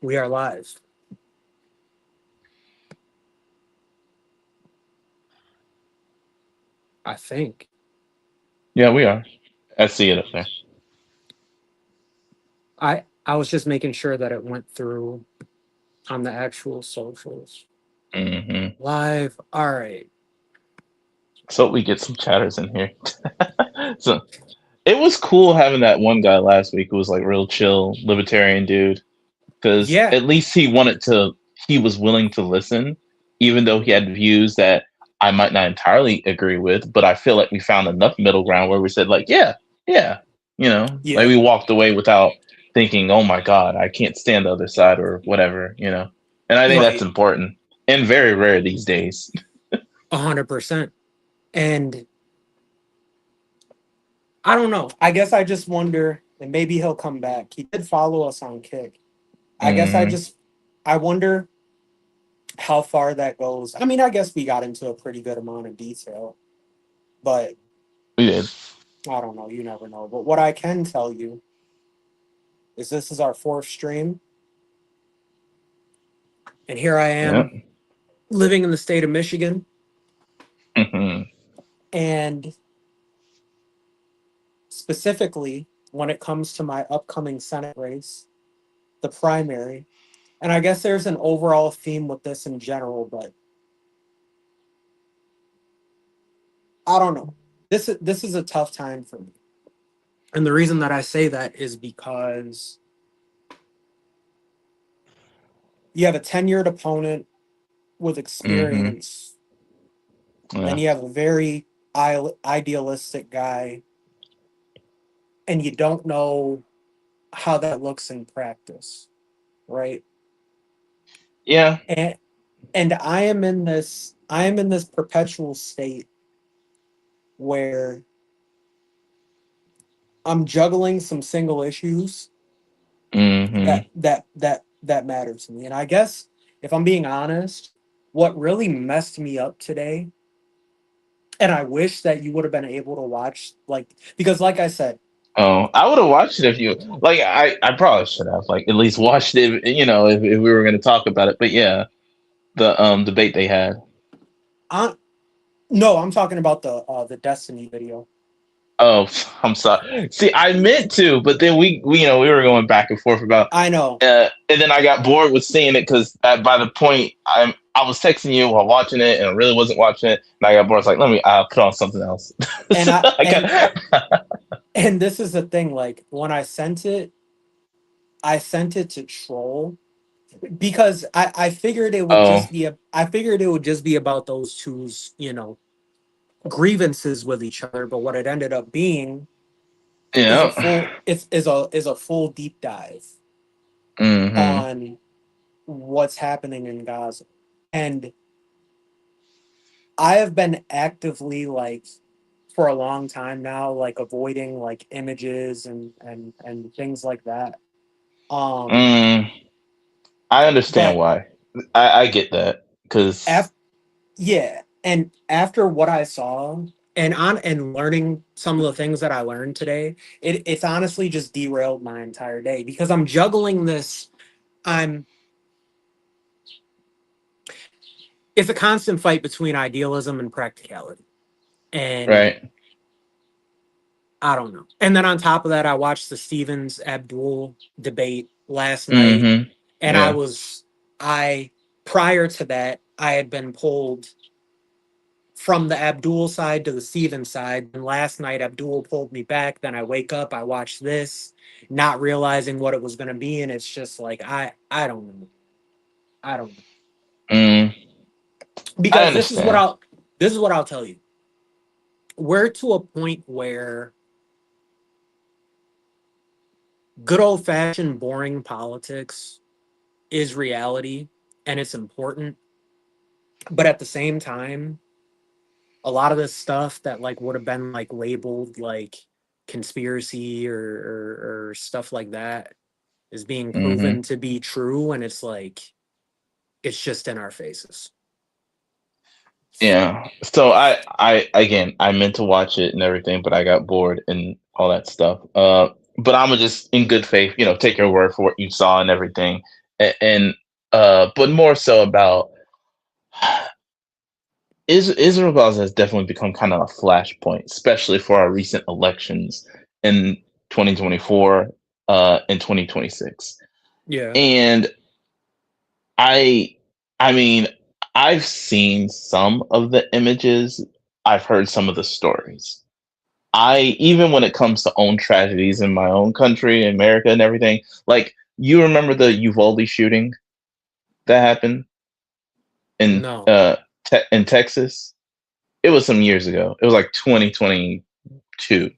We are live. I think. Yeah, we are. I see it up there. I was just making sure that it went through on the actual socials. hmm Live. All right. So we get some chatters in here. So it was cool having that one guy last week who was like real chill, libertarian dude. Because Yeah. at least he wanted to, he was willing to listen, even though he had views that I might not entirely agree with. But I feel like we found enough middle ground where we said, like, yeah, yeah, like Yeah. we walked away without thinking, oh my God, I can't stand the other side or whatever. And I think that's Right. important and very rare these days. 100%. And I don't know. I guess I just wonder, and maybe he'll come back. He did follow us on Kick. I guess hmm I wonder how far that goes. I mean, I guess we got into a pretty good amount of detail, but We did. I don't know. You never know. But what I can tell you is this is our fourth stream, and here I Yeah. am living in the state of Michigan. hmm And specifically, when it comes to my upcoming Senate race, the primary, and I guess there's an overall theme with this in general, but I don't know. This is a tough time for me. And the reason that I say that is because you have a tenured opponent with hmm experience, then Yeah. you have a very idealistic guy, and you don't know how that looks in practice, right? Yeah. And I am in this perpetual state where I'm juggling some single issues hmm that matter to me. And I guess if I'm being honest, what really messed me up today, and I wish that you would have been able to watch, like, because like I said, Oh, I would have watched it if you like. I probably should have like at least watched it. If we were going to talk about it. But yeah, the debate they had. I no, I'm talking about the Destiny video. Oh, I'm sorry. See, I meant to, but then we were going back and forth about. I know. And then I got bored with seeing it because by the point I was texting you while watching it and I really wasn't watching it, and I got bored. I was like, let me put on something else. And So I I and got. and this is the thing, like when I sent it to troll because I figured it would Oh, just be I figured it would just be about those two's, grievances with each other, but what it ended up being is a yeah. full it's is a full deep dive hmm on what's happening in Gaza. And I have been actively, like, for a long time now, like avoiding like images and things like that. Um Mm, I understand but why. I get that because. af- yeah, and after what I saw and learning some of the things that I learned today, it's honestly just derailed my entire day because I'm juggling this. I'm It's a constant fight between idealism and practicality. And Right. I don't know. And then on top of that, I watched the Stevens Abdul debate last night. hmm And Yeah. I, prior to that, I had been pulled from the Abdul side to the Stevens side. And last night, Abdul pulled me back. Then I wake up, I watch this, not realizing what it was going to be. And it's just like, I don't know. I don't know. Mm, I Because understand. this is what I'll tell you. We're to a point where good old fashioned boring politics is reality and it's important. But at the same time, a lot of this stuff that like would have been like labeled like conspiracy or stuff like that is being hmm proven to be true, and it's like it's just in our faces. Yeah. So I again, I meant to watch it and everything, but I got bored and all that stuff. But I'm gonna just in good faith, take your word for what you saw and everything. and but more so about Israel Gaza has definitely become kind of a flashpoint, especially for our recent elections in 2024 and 2026. Yeah. And I I mean, I've seen some of the images, I've heard some of the stories. I even when it comes to own tragedies in my own country, America and everything, like you remember the Uvalde shooting that happened in No. in Texas? It was some years ago. It was like 2022.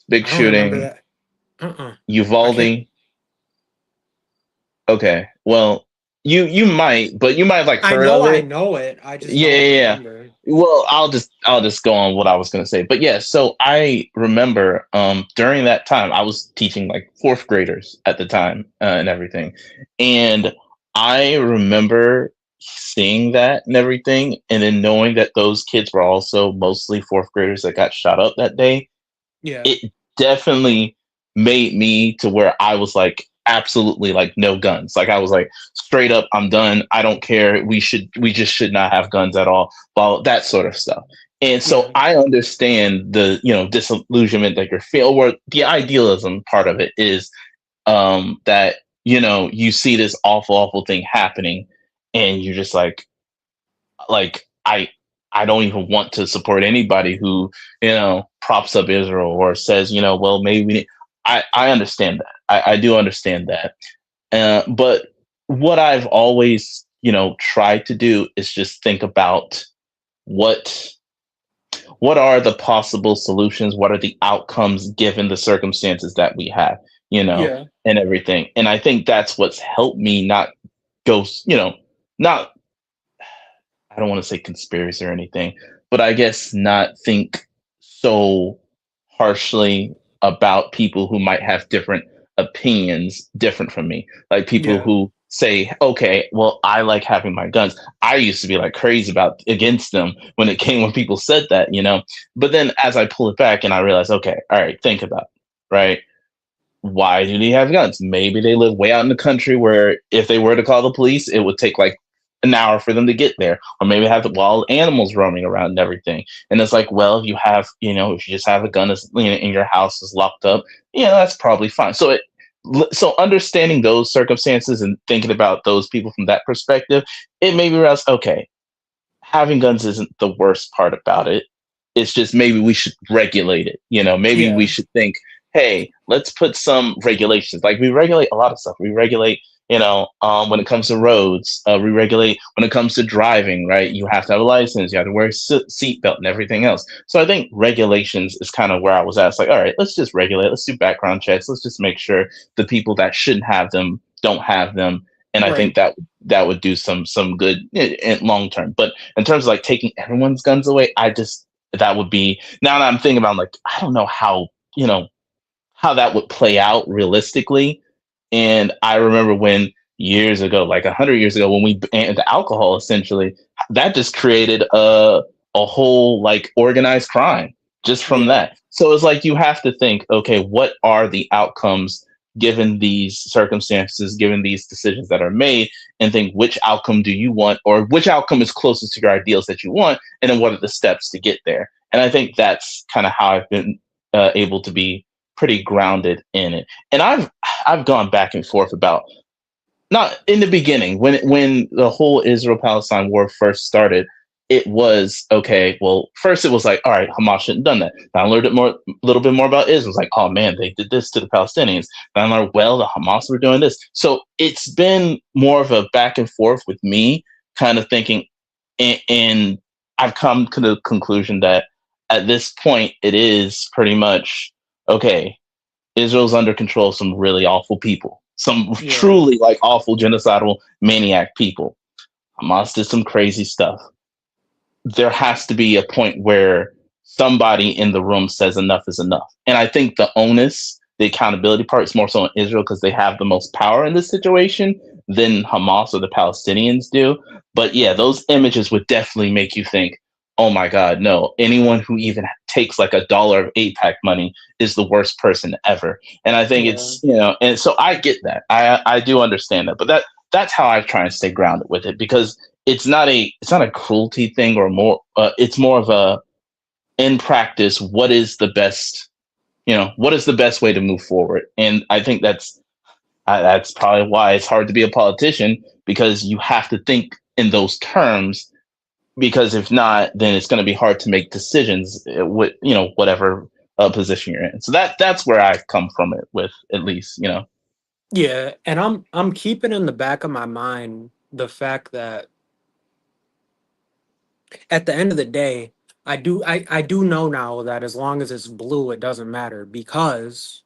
Big I don't remember shooting, that. Uh-uh. I can't. Uvalde. Okay. Well, you might, but you might have like I heard know of I it. know it. I just Yeah, don't yeah, yeah. remember. Well, I'll just go on what I was gonna say. But yeah, so I remember during that time I was teaching like fourth graders at the time and everything. And I remember seeing that and everything, and then knowing that those kids were also mostly fourth graders that got shot up that day. Yeah. It definitely made me to where I was like absolutely like no guns. Like I was like straight up, I'm done. I don't care. We just should not have guns at all. Well, that sort of stuff. And so Yeah. I understand the disillusionment that you're feeling, or the idealism part of it is that you see this awful thing happening, and you're just like I don't even want to support anybody who props up Israel or says well maybe we need, I understand that I do understand that but what I've always tried to do is just think about what what are the possible solutions, what are the outcomes given the circumstances that we have, you know Yeah. and everything. And I think that's what's helped me not go not I don't want to say conspiracy or anything, but I guess not think so harshly about people who might have different opinions different from me. Like people Yeah. who say, okay, well, I like having my guns. I used to be like crazy about against them when people said that. But then as I pull it back and I realize, okay, all right, think about it, right? Why do they have guns? Maybe they live way out in the country where if they were to call the police, it would take like an hour for them to get there. Or maybe have the wild animals roaming around and everything. And it's like, well, if you just have a gun in your house is locked up, that's probably fine. So understanding those circumstances and thinking about those people from that perspective, it made me realize, okay, having guns isn't the worst part about it. It's just maybe we should regulate it. Maybe we Yeah. should think, hey, let's put some regulations. Like we regulate a lot of stuff. We regulate, when it comes to roads. We regulate when it comes to driving. Right? You have to have a license. You have to wear a seatbelt and everything else. So I think regulations is kind of where I was at. It's like, all right, let's just regulate. Let's do background checks. Let's just make sure the people that shouldn't have them don't have them. And I think Right. that would do some good in long term. But in terms of like taking everyone's guns away, that would be, now that I'm thinking about, like, I don't know how that would play out realistically. And I remember when years ago, like 100 years ago, when we banned alcohol, essentially, that just created a whole like organized crime just from Yeah. that. So it's like you have to think, okay, what are the outcomes given these circumstances, given these decisions that are made, and think which outcome do you want, or which outcome is closest to your ideals that you want, and then what are the steps to get there. And I think that's kind of how I've been able to be pretty grounded in it. And I've gone back and forth about, not in the beginning when the whole Israel Palestine war first started. It was okay. Well, first it was like, all right, Hamas shouldn't have done that. Then I learned a little bit more about Israel. It's like, oh man, they did this to the Palestinians. Then I learned, well, the Hamas were doing this. So it's been more of a back and forth with me, kind of thinking, and I've come to the conclusion that at this point it is pretty much okay. Israel's under control of some really awful people, some Yeah. truly like awful genocidal maniac people. Hamas did some crazy stuff. There has to be a point where somebody in the room says enough is enough. And I think the onus, the accountability part is more so in Israel because they have the most power in this situation than Hamas or the Palestinians do. But yeah, those images would definitely make you think, oh my God, no, anyone who even takes like $1 of APAC money is the worst person ever. And I think Yeah. it's, and so I get that. I do understand that. But that's how I try and stay grounded with it, because it's not a cruelty thing, or more, it's more of a, in practice, what is the best way to move forward? And I think that's probably why it's hard to be a politician, because you have to think in those terms, because if not, then it's going to be hard to make decisions with, whatever position you're in. So that's where I come from it with, at least. Yeah, and I'm keeping in the back of my mind the fact that at the end of the day, I do know now that as long as it's blue, it doesn't matter, because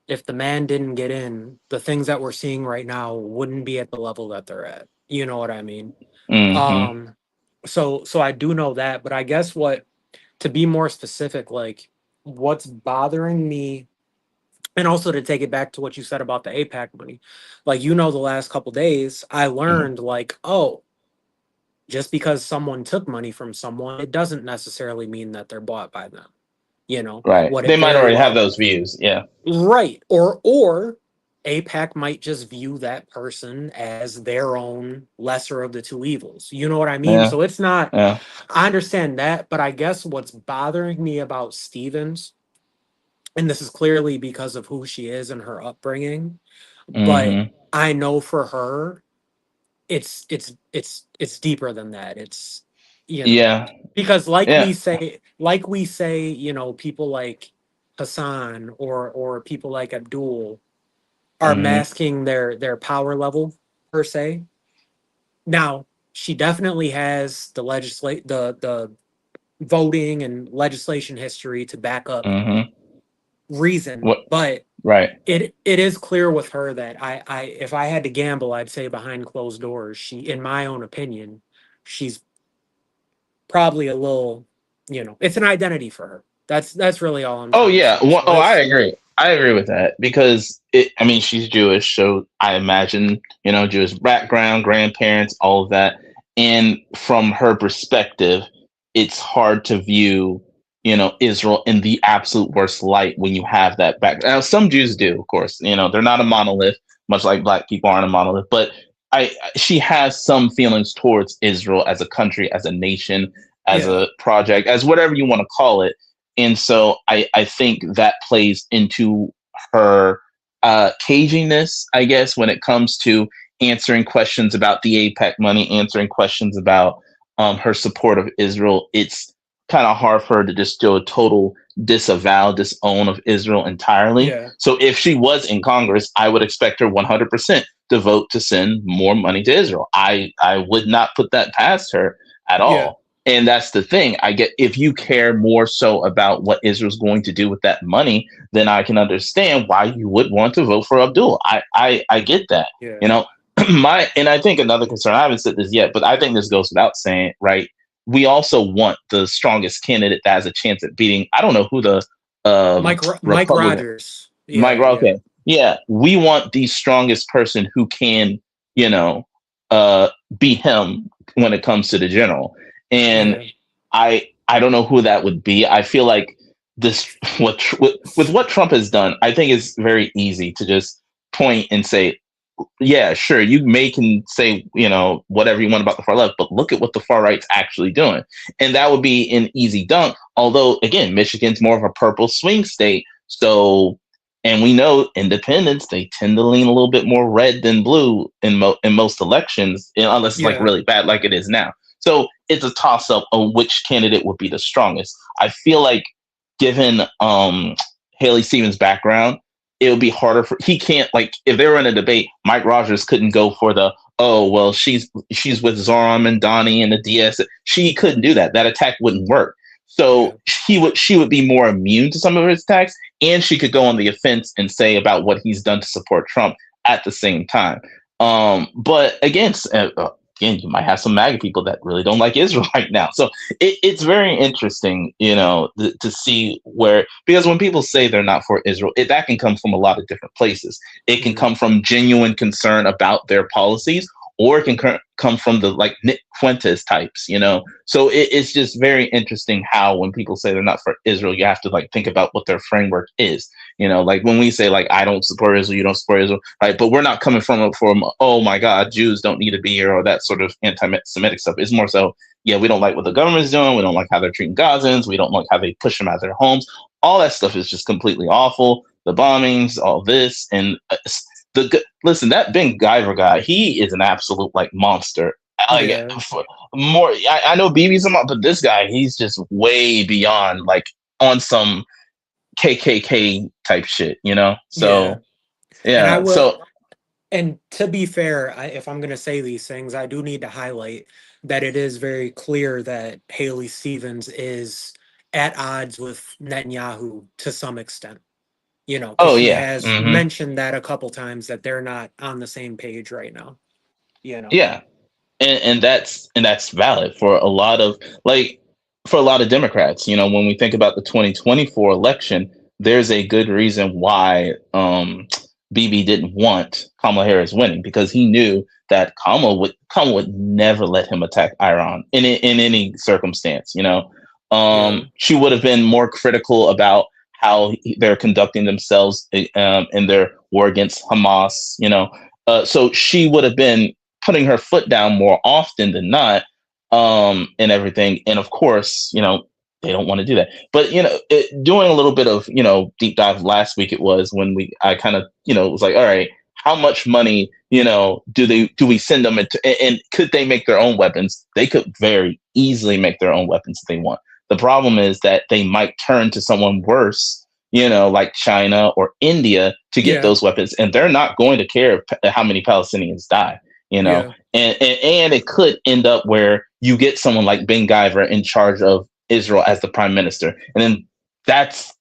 if the man didn't get in, the things that we're seeing right now wouldn't be at the level that they're at. You know what I mean? Hmm. Um, so I do know that, but I guess what, to be more specific, like what's bothering me, and also to take it back to what you said about the APAC money, like, the last couple days I Hmm. learned, like, oh, just because someone took money from someone, it doesn't necessarily mean that they're bought by them. Right. What They it might very already have well, those views. Yeah. right, or APAC might just view that person as their own lesser of the two evils. You know what I mean? Yeah. So it's not, Yeah. I understand that, but I guess what's bothering me about Stevens, and this is clearly because of who she is and her upbringing, but Hmm. I know for her, it's deeper than that. It's, you know, Yeah. because Yeah. like we say, people like Hassan or people like Abdul are Hmm. masking their power level, per se. Now, she definitely has the voting and legislation history to back up Hmm. reason, What? but Right. it is clear with her that I if I had to gamble, I'd say behind closed doors, she, in my own opinion, she's probably a little, it's an identity for her. That's really all I'm Oh trying to yeah. say. So I it's, agree. I agree with that, because I mean, she's Jewish, so I imagine, Jewish background, grandparents, all of that, and from her perspective, it's hard to view, Israel in the absolute worst light when you have that background. Now, some Jews do, of course. They're not a monolith, much like Black people aren't a monolith, but she has some feelings towards Israel as a country, as a nation, as yeah, a project, as whatever you want to call it. And so I think that plays into her caginess, I guess, when it comes to answering questions about the APEC money, answering questions about her support of Israel. It's kind of hard for her to just do a total disavow, disown of Israel entirely. yeah, So if she was in Congress, I would expect her 100% to vote to send more money to Israel. I would not put that past her at yeah, all. And that's the thing. I get, if you care more so about what Israel's going to do with that money, then I can understand why you would want to vote for Abdul. I get that. yeah. You know, and I think another concern, I haven't said this yet, but I think this goes without saying, right? We also want the strongest candidate that has a chance at beating. I don't know who the Mike Republican Rogers. Mike. Yeah, yeah, Okay, yeah, we want the strongest person who can, you know, beat him when it comes to the general. And yeah, I don't know who that would be. I feel like this with what Trump has done, I think it's very easy to just point and say, yeah, sure, you can say, whatever you want about the far left, but look at what the far right's actually doing. And that would be an easy dunk. Although, again, Michigan's more of a purple swing state. So, and we know independents, they tend to lean a little bit more red than blue in most elections, unless it's like yeah, really bad, like it is now. So it's a toss up of which candidate would be the strongest. I feel like, given Haley Stevens' background, it would be harder for, he can't, like, if they were in a debate, Mike Rogers couldn't go for the, oh well, she's with Zoran and Donnie and the DS. She couldn't do that. That attack wouldn't work. yeah, So she would be more immune to some of his attacks, and she could go on the offense and say about what he's done to support Trump at the same time. But again, you might have some MAGA people that really don't like Israel right now. So it's very interesting, to see where, because when people say they're not for Israel, that can come from a lot of different places. It can mhm, come from genuine concern about their policies, or it can come from the like Nick Fuentes types, you know. So it's just very interesting how when people say they're not for Israel, you have to like think about what their framework is. You know, like when we say like I don't support Israel, you don't support Israel, right? But we're not coming from oh my God, Jews don't need to be here or that sort of anti-Semitic stuff. It's more so, yeah, we don't like what the government's doing, we don't like how they're treating Gazans, we don't like how they push them out of their homes. All that stuff is just completely awful. The bombings, all this, and listen, that Ben Guyver guy, he is an absolute like monster. Like Yeah. more, I know BB's a monster, but this guy, he's just way beyond like on some KKK type shit, you know. Yeah. So And I yeah, will, so and to be fair, if I'm going to say these things, I do need to highlight that it is very clear that Haley Stevens is at odds with Netanyahu to some extent, you know, because oh she yeah, has mentioned that a couple times that they're not on the same page right now, you know. yeah, and that's valid for a lot of like for a lot of Democrats. You know, when we think about the 2024 election, there's a good reason why BB didn't want Kamala Harris winning because he knew that Kamala would never let him attack Iran in any circumstance. You know, Yeah. she would have been more critical about how they're conducting themselves in their war against Hamas. You know, so she would have been putting her foot down more often than not, and everything. And of course, you know, they don't want to do that. But you know, doing a little bit of deep dive last week, it was when I kind of was like, all right, how much money do we send them into, and could they make their own weapons? They could very easily make their own weapons if they want. The problem is that they might turn to someone worse, like China or India to get Yeah. those weapons, and they're not going to care how many Palestinians die. Yeah. And it could end up where you get someone like Ben Guyver in charge of Israel as the prime minister, and then that's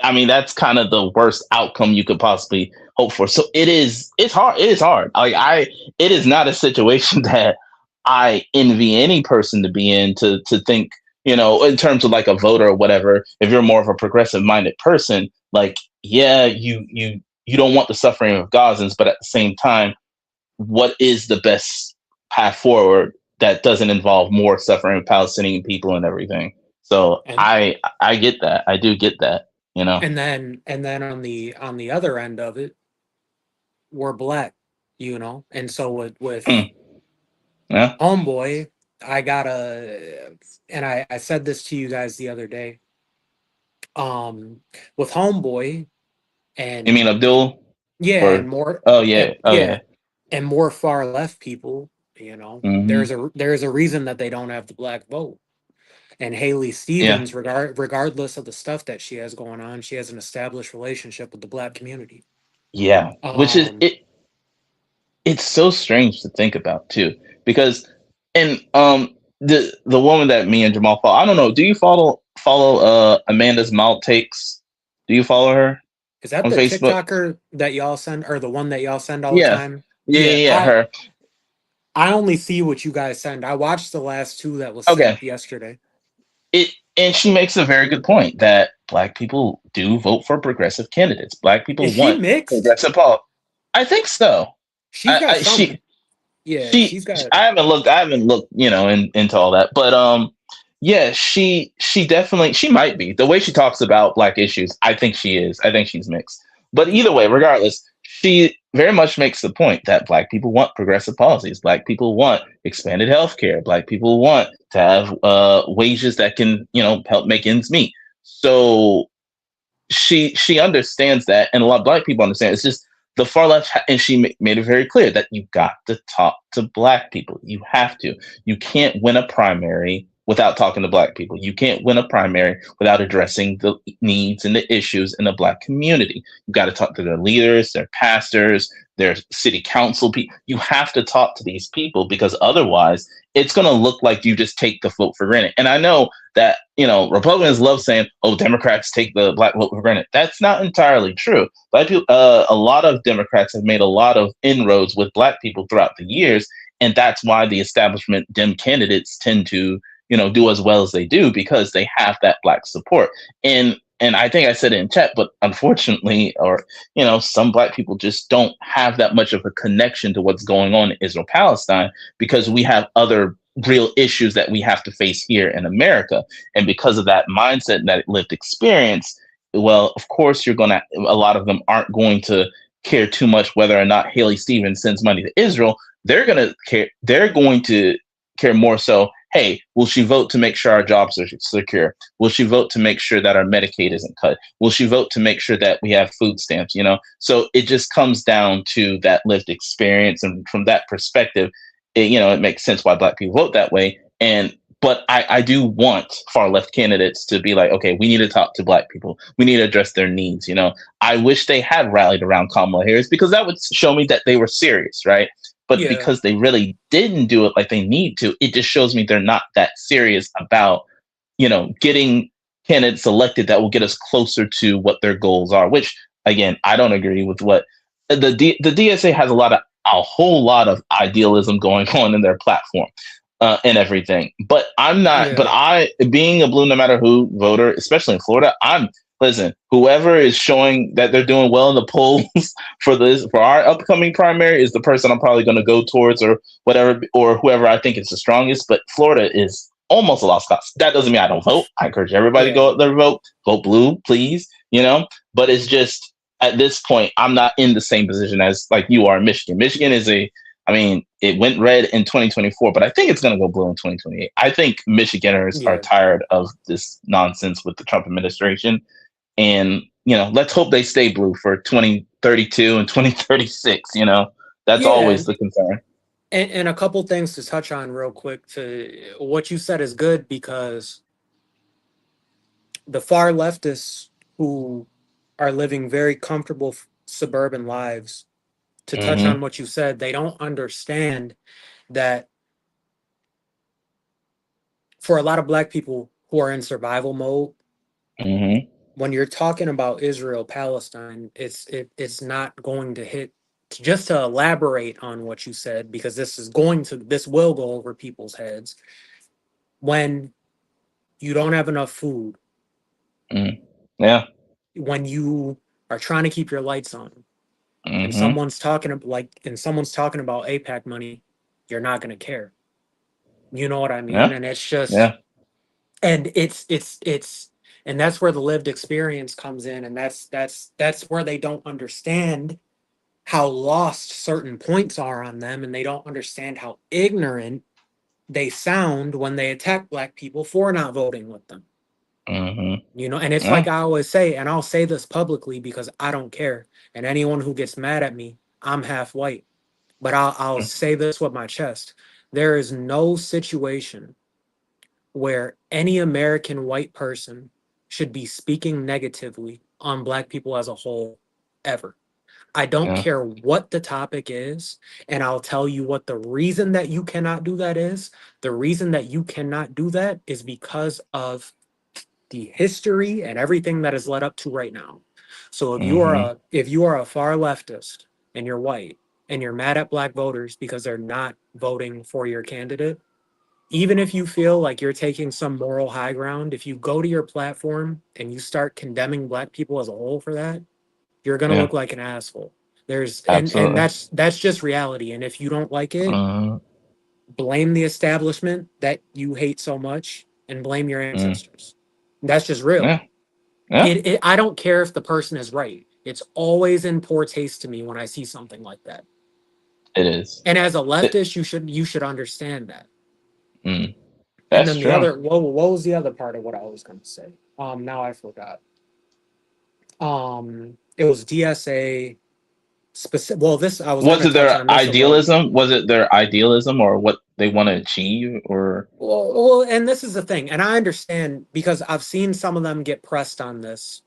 I mean that's kind of the worst outcome you could possibly hope for. So it's hard. It is hard. Like it is not a situation that I envy any person to be in to think, in terms of like a voter or whatever. If you're more of a progressive minded person, like yeah, you don't want the suffering of Gazans, but at the same time, what is the best path forward that doesn't involve more suffering of Palestinian people and everything. So And I get that. I do get that. and then on the other end of it, we're black, you know. And so with Mm, yeah. Homeboy, I gotta, and I said this to you guys the other day. Um, with Homeboy You mean and Abdul yeah, or oh yeah, oh yeah, yeah. and more far left people, you know, Hmm. there's a reason that they don't have the black vote. And Haley Yeah. Stevens, regardless of the stuff that she has going on, she has an established relationship with the black community. Yeah. Which is Um, it's so strange to think about too. Because and the woman that me and Jamal follow, I don't know, do you follow Amanda's Mount Takes? Do you follow her is that on the Facebook? TikToker that y'all send, or the one that y'all send all the Yeah. time? Yeah, Yeah, yeah, yeah, her. I only see what you guys send. I watched the last two that was Okay. sent yesterday. It and she makes a very good point that black people do vote for progressive candidates. Black Is people she want mixed? progressive pol. I think so. She's got I some. Yeah, she's got. I haven't looked, into all that. But yeah, she definitely she might be. The way she talks about black issues, I think she is. I think she's mixed. But either way, regardless, she very much makes the point that black people want progressive policies. Black people want expanded health care. Black people want to have wages that can, help make ends meet. So she understands that, and a lot of black people understand. It's just the far left, and she made it very clear that you got to talk to black people. You have to. You can't win a primary without talking to black people. You can't win a primary without addressing the needs and the issues in the black community. You got to talk to their leaders, their pastors, their city council people. You have to talk to these people because otherwise it's going to look like you just take the vote for granted. And I know that Republicans love saying, "Oh, Democrats take the black vote for granted." That's not entirely true. Black people, a lot of Democrats have made a lot of inroads with black people throughout the years, and that's why the establishment Dem candidates tend to do as well as they do because they have that black support. And and I think I said it in chat, but unfortunately, or some black people just don't have that much of a connection to what's going on in Israel Palestine because we have other real issues that we have to face here in America, and because of that mindset and that lived experience, well, of course, a lot of them aren't going to care too much whether or not Haley Stevens sends money to Israel. They're going to care more so. Hey, will she vote to make sure our jobs are secure? Will she vote to make sure that our Medicaid isn't cut? Will she vote to make sure that we have food stamps? So it just comes down to that lived experience, and from that perspective, it makes sense why Black people vote that way. But I do want far left candidates to be like, okay, we need to talk to Black people. We need to address their needs. I wish they had rallied around Kamala Harris because that would show me that they were serious, right? But Yeah, because they really didn't do it like they need to, it just shows me they're not that serious about, getting candidates elected that will get us closer to what their goals are, which again, I don't agree with what the DSA has a whole lot of idealism going on in their platform. And everything, but I'm not. But yeah, being a blue no matter who voter, especially in Florida, listen. Whoever is showing that they're doing well in the polls for our upcoming primary is the person I'm probably going to go towards, or whatever, or whoever I think is the strongest. But Florida is almost a lost cause. That doesn't mean I don't vote. I encourage everybody to yeah, go out there and vote blue, please. But it's just at this point, I'm not in the same position as like you are in Michigan. Michigan is I mean, it went red in 2024, but I think it's going to go blue in 2028. I think Michiganders are yeah, tired of this nonsense with the Trump administration. And, let's hope they stay blue for 2032 and 2036. That's yeah. always the concern. And a couple things to touch on real quick. To what you said is good because the far leftists who are living very comfortable suburban lives, to touch Mm-hmm. on what you said, they don't understand that for a lot of black people who are in survival mode, Mm-hmm. when you're talking about Israel Palestine, it's not going to hit. Just to elaborate on what you said, because this will go over people's heads. When you don't have enough food, Mm-hmm. Yeah. when you are trying to keep your lights on, and Mm-hmm. someone's talking about APAC money, you're not going to care. You know what I mean? Yeah. And it's just, Yeah. and it's and that's where the lived experience comes in, and that's where they don't understand how lost certain points are on them, and they don't understand how ignorant they sound when they attack black people for not voting with them. Mm-hmm. And it's like Yeah. I always say, and I'll say this publicly because I don't care. And anyone who gets mad at me, I'm half white. But I'll say this with my chest. There is no situation where any American white person should be speaking negatively on black people as a whole ever. I don't Yeah. care what the topic is, and I'll tell you what the reason that you cannot do that is. The reason that you cannot do that is because of the history and everything that has led up to right now. So Mm-hmm. if you are a far leftist and you're white and you're mad at black voters because they're not voting for your candidate, even if you feel like you're taking some moral high ground, if you go to your platform and you start condemning black people as a whole for that, you're gonna Yeah. look like an asshole. And Absolutely. that's just reality. And if you don't like it, Mm-hmm. blame the establishment that you hate so much and blame your Mm-hmm. ancestors. That's just real. Yeah. Yeah. I don't care if the person is right. It's always in poor taste to me when I see something like that. It is. And as a It, leftist, you should understand that. mm, And that's then the true. other what was the other part of what I was going to say? Now I forgot. It was DSA specific. Well, this I was going Was to it touch their on this a little. idealism? Was it their idealism or what they want to achieve? Or And this is the thing, and I understand because I've seen some of them get pressed on this.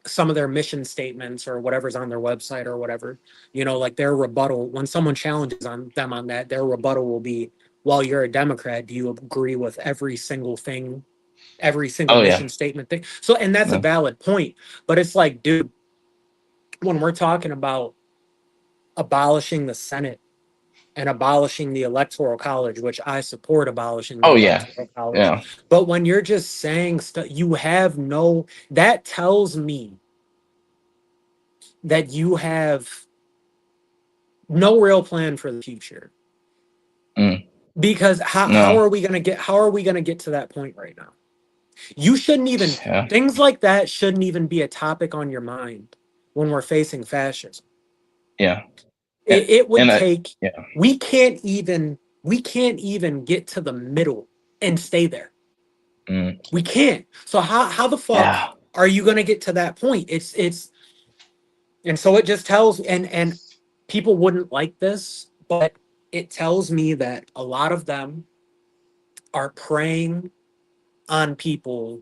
Some of their mission statements or whatever's on their website or whatever, like their rebuttal when someone challenges on them on that, their rebuttal will be, "Well, you're a Democrat. Do you agree with every single thing, every single oh yeah, mission statement thing?" So, and that's a no, valid point, but it's like, dude, when we're talking about abolishing the Senate and abolishing the electoral college, which I support abolishing the Oh yeah, electoral college. yeah. But when you're just saying stuff, you have no, that tells me that you have no real plan for the future. Mm, Because how no, are we gonna get to that point right now? You shouldn't even, yeah, things like that shouldn't even be a topic on your mind when we're facing fascism. yeah, It would and I, take, yeah, we can't even get to the middle and stay there. mm, We can't. So how the fuck yeah, are you gonna get to that point? It's and so it just tells, and people wouldn't like this, but it tells me that a lot of them are preying on people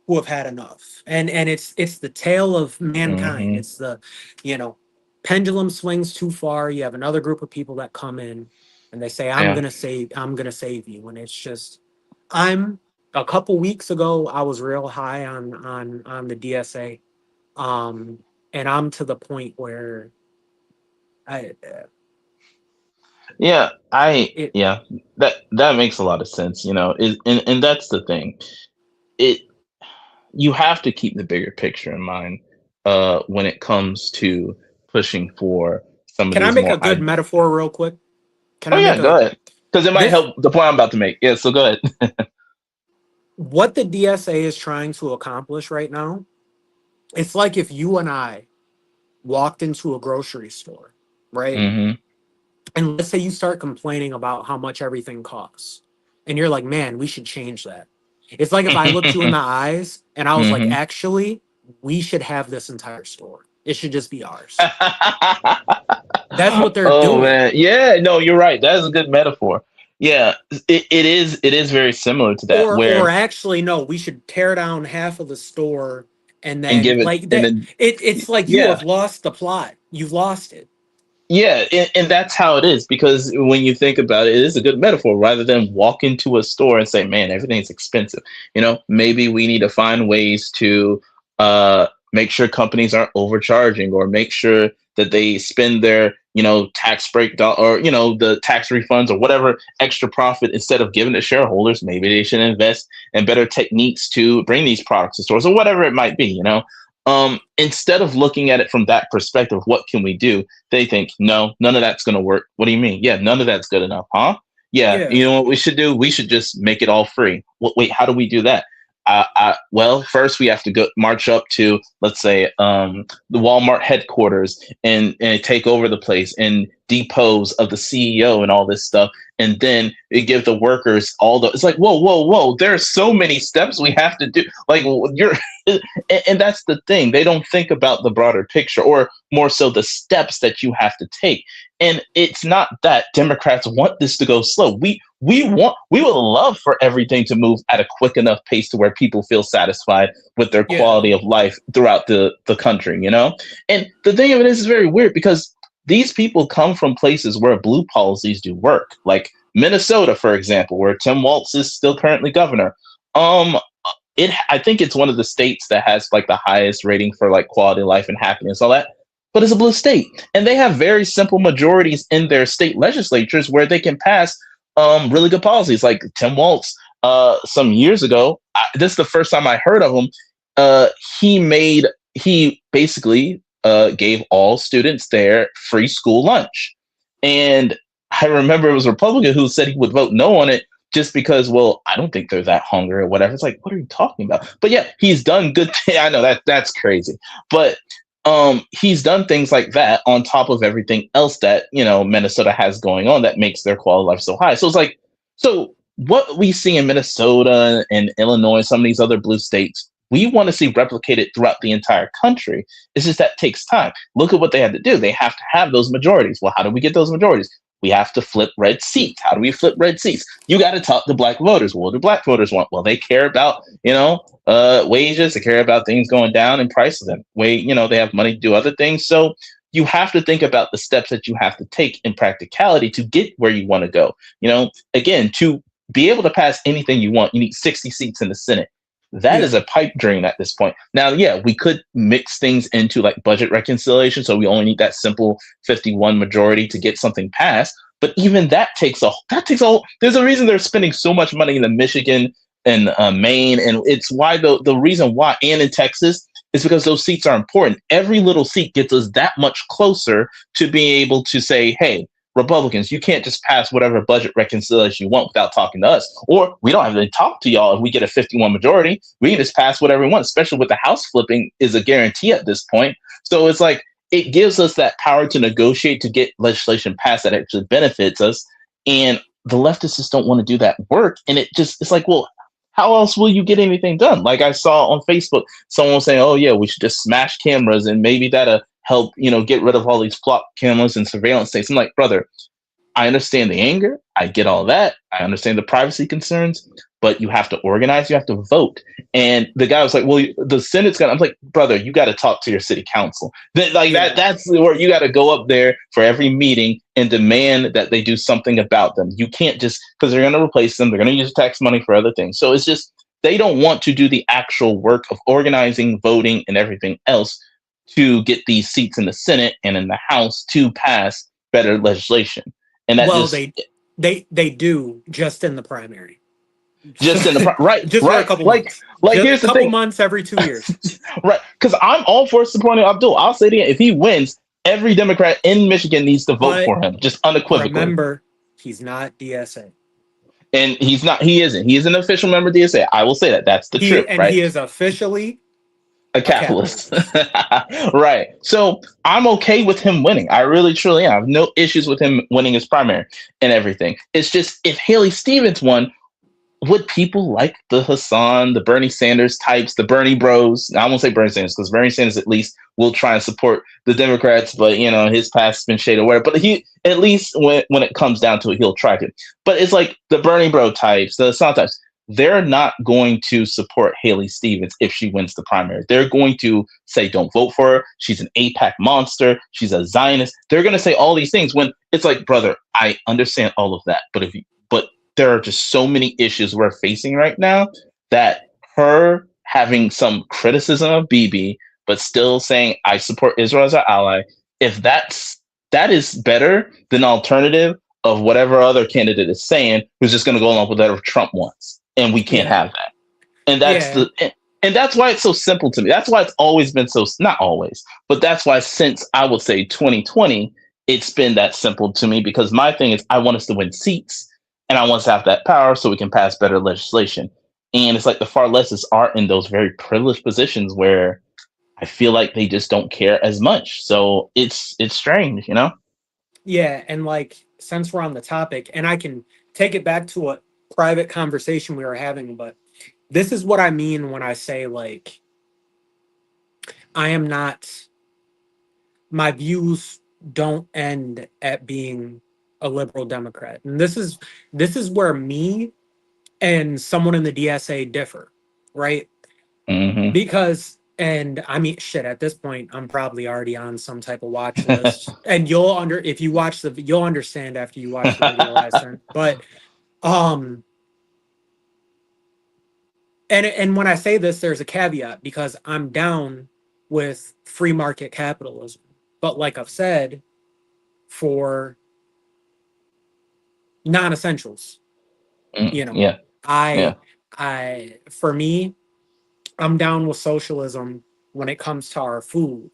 who have had enough. And it's the tale of mankind. hmm, It's the, you know, pendulum swings too far. You have another group of people that come in and they say, yeah, I'm gonna save you. And it's just, I'm a couple weeks ago, I was real high on the DSA. Um, and I'm to the point where I yeah. it Yeah, that makes a lot of sense. And that's the thing. It You have to keep the bigger picture in mind when it comes to pushing for some of can I these make a more. good metaphor real quick? Can Oh I make yeah, a go ahead, because it might this help the point I'm about to make. Yeah, so go ahead. what the DSA is trying to accomplish right now? It's like if you and I walked into a grocery store, right? hmm And let's say you start complaining about how much everything costs. And you're like, man, we should change that. It's like if I looked you in the eyes and I was like, hmm actually, we should have this entire store. It should just be ours. That's what they're Oh doing. man, yeah, no, you're right. That is a good metaphor. Yeah, it is very similar to that, Or where actually, no, we should tear down half of the store and and then give it like and that. then It's like you yeah, have lost the plot. You've lost it. yeah, and that's how it is, because when you think about it, it is a good metaphor. Rather than walk into a store and say, "Man, everything's expensive," maybe we need to find ways to make sure companies aren't overcharging, or make sure that they spend their tax break or the tax refunds or whatever extra profit, instead of giving to shareholders. Maybe they should invest in better techniques to bring these products to stores, or whatever it might be. Instead of looking at it from that perspective, what can we do? They think, no, none of that's going to work. What do you mean? Yeah, none of that's good enough, huh? Yeah, Yeah. you know what we should do? We should just make it all free. Wait, how do we do that? Well, first we have to go march up to, let's say, the Walmart headquarters, and take over the place, and depose of the CEO and all this stuff, and then they give the workers all the. It's like, whoa, whoa, whoa! There are so many steps we have to do. Like, you're and that's the thing. They don't think about the broader picture, or more so the steps that you have to take. And it's not that Democrats want this to go slow. We would love for everything to move at a quick enough pace to where people feel satisfied with their Yeah. quality of life throughout the country. And the thing of it is very weird, because these people come from places where blue policies do work, like Minnesota, for example, where Tim Walz is still currently governor. Um, I think it's one of the states that has like the highest rating for like quality of life and happiness, all that. But it's a blue state, and they have very simple majorities in their state legislatures where they can pass really good policies. Like Tim Walz, some years ago, this is the first time I heard of him. Uh, he basically gave all students their free school lunch, and I remember it was a Republican who said he would vote no on it, just because, well, I don't think they're that hungry or whatever. It's like, what are you talking about? But yeah, he's done good. I know that's crazy, but he's done things like that on top of everything else that Minnesota has going on that makes their quality of life so high. So it's like, so what we see in Minnesota and Illinois, some of these other blue states, we want to see replicated throughout the entire country. It's just that takes time. Look at what they had to do. They have to have those majorities. Well, how do we get those majorities? We have to flip red seats. How do we flip red seats? You got to talk to black voters. What do black voters want? Well, they care about, wages. They care about things going down in prices, and they have money to do other things. So you have to think about the steps that you have to take in practicality to get where you want to go. Again, to be able to pass anything you want, you need 60 seats in the Senate. That is Yeah. a pipe dream at this point. Now, yeah, we could mix things into like budget reconciliation, so we only need that simple 51 majority to get something passed. But even that takes a. There's a reason they're spending so much money in the Michigan and Maine, and it's why the reason why, and in Texas, is because those seats are important. Every little seat gets us that much closer to being able to say, hey, Republicans, you can't just pass whatever budget reconciliation you want without talking to us. Or we don't have to talk to y'all if we get a 51 majority. We can just pass whatever we want, especially with the House flipping is a guarantee at this point. So it's like it gives us that power to negotiate to get legislation passed that actually benefits us. And the leftists just don't want to do that work. And it's like, well, how else will you get anything done? Like I saw on Facebook, someone was saying, oh, yeah, we should just smash cameras and maybe that'll help, get rid of all these flock cameras and surveillance states. I'm like, brother, I understand the anger. I get all that. I understand the privacy concerns, but you have to organize. You have to vote. And the guy was like, well, the Senate's going to, I'm like, brother, you got to talk to your city council. That's where you got to go up there for every meeting and demand that they do something about them. You can't just, because they're going to replace them. They're going to use tax money for other things. So it's just, they don't want to do the actual work of organizing, voting, and everything else to get these seats in the Senate and in the House to pass better legislation. And that well, they do just in the primary. Just in the right, just right. For a couple months. Like just here's the couple thing. months every 2 years. Right, because I'm all for supporting Abdul. I'll say it again. If he wins, every Democrat in Michigan needs to vote for him, just unequivocally. Remember, he's not DSA. And he's not. He isn't. He is an official member of DSA. I will say that. That's the truth, And right? he is officially A capitalist. Right. So I'm okay with him winning. I really, truly am. I have no issues with him winning his primary and everything. It's just if Haley Stevens won, would people like the Hassan, the Bernie Sanders types, the Bernie bros? Now, I won't say Bernie Sanders because Bernie Sanders at least will try and support the Democrats, but his past has been shaded or whatever. But he, at least when it comes down to it, he'll try to. But it's like the Bernie bro types, the Hassan types. They're not going to support Haley Stevens if she wins the primary. They're going to say, don't vote for her. She's an APAC monster. She's a Zionist. They're going to say all these things when it's like, brother, I understand all of that. But there are just so many issues we're facing right now that her having some criticism of Bibi, but still saying, I support Israel as our ally, if that is better than alternative of whatever other candidate is saying, who's just going to go along with whatever Trump wants. And we can't have that. And that's why it's so simple to me. That's why it's always been so, not always, but that's why since I would say 2020, it's been that simple to me because my thing is I want us to win seats and I want us to have that power so we can pass better legislation. And it's like the far leftists are in those very privileged positions where I feel like they just don't care as much. So it's strange, Yeah, and since we're on the topic, and I can take it back to a private conversation we were having, but this is what I mean when I say I am not, my views don't end at being a liberal Democrat. And this is where me and someone in the DSA differ, right? Mm-hmm. Because, and I mean, shit, at this point, I'm probably already on some type of watch list. And if you watch you'll understand after you watch the video I sent. But, and when I say this, there's a caveat because I'm down with free market capitalism. But like I've said, for non-essentials, Yeah. I, Yeah. for me, I'm down with socialism when it comes to our food,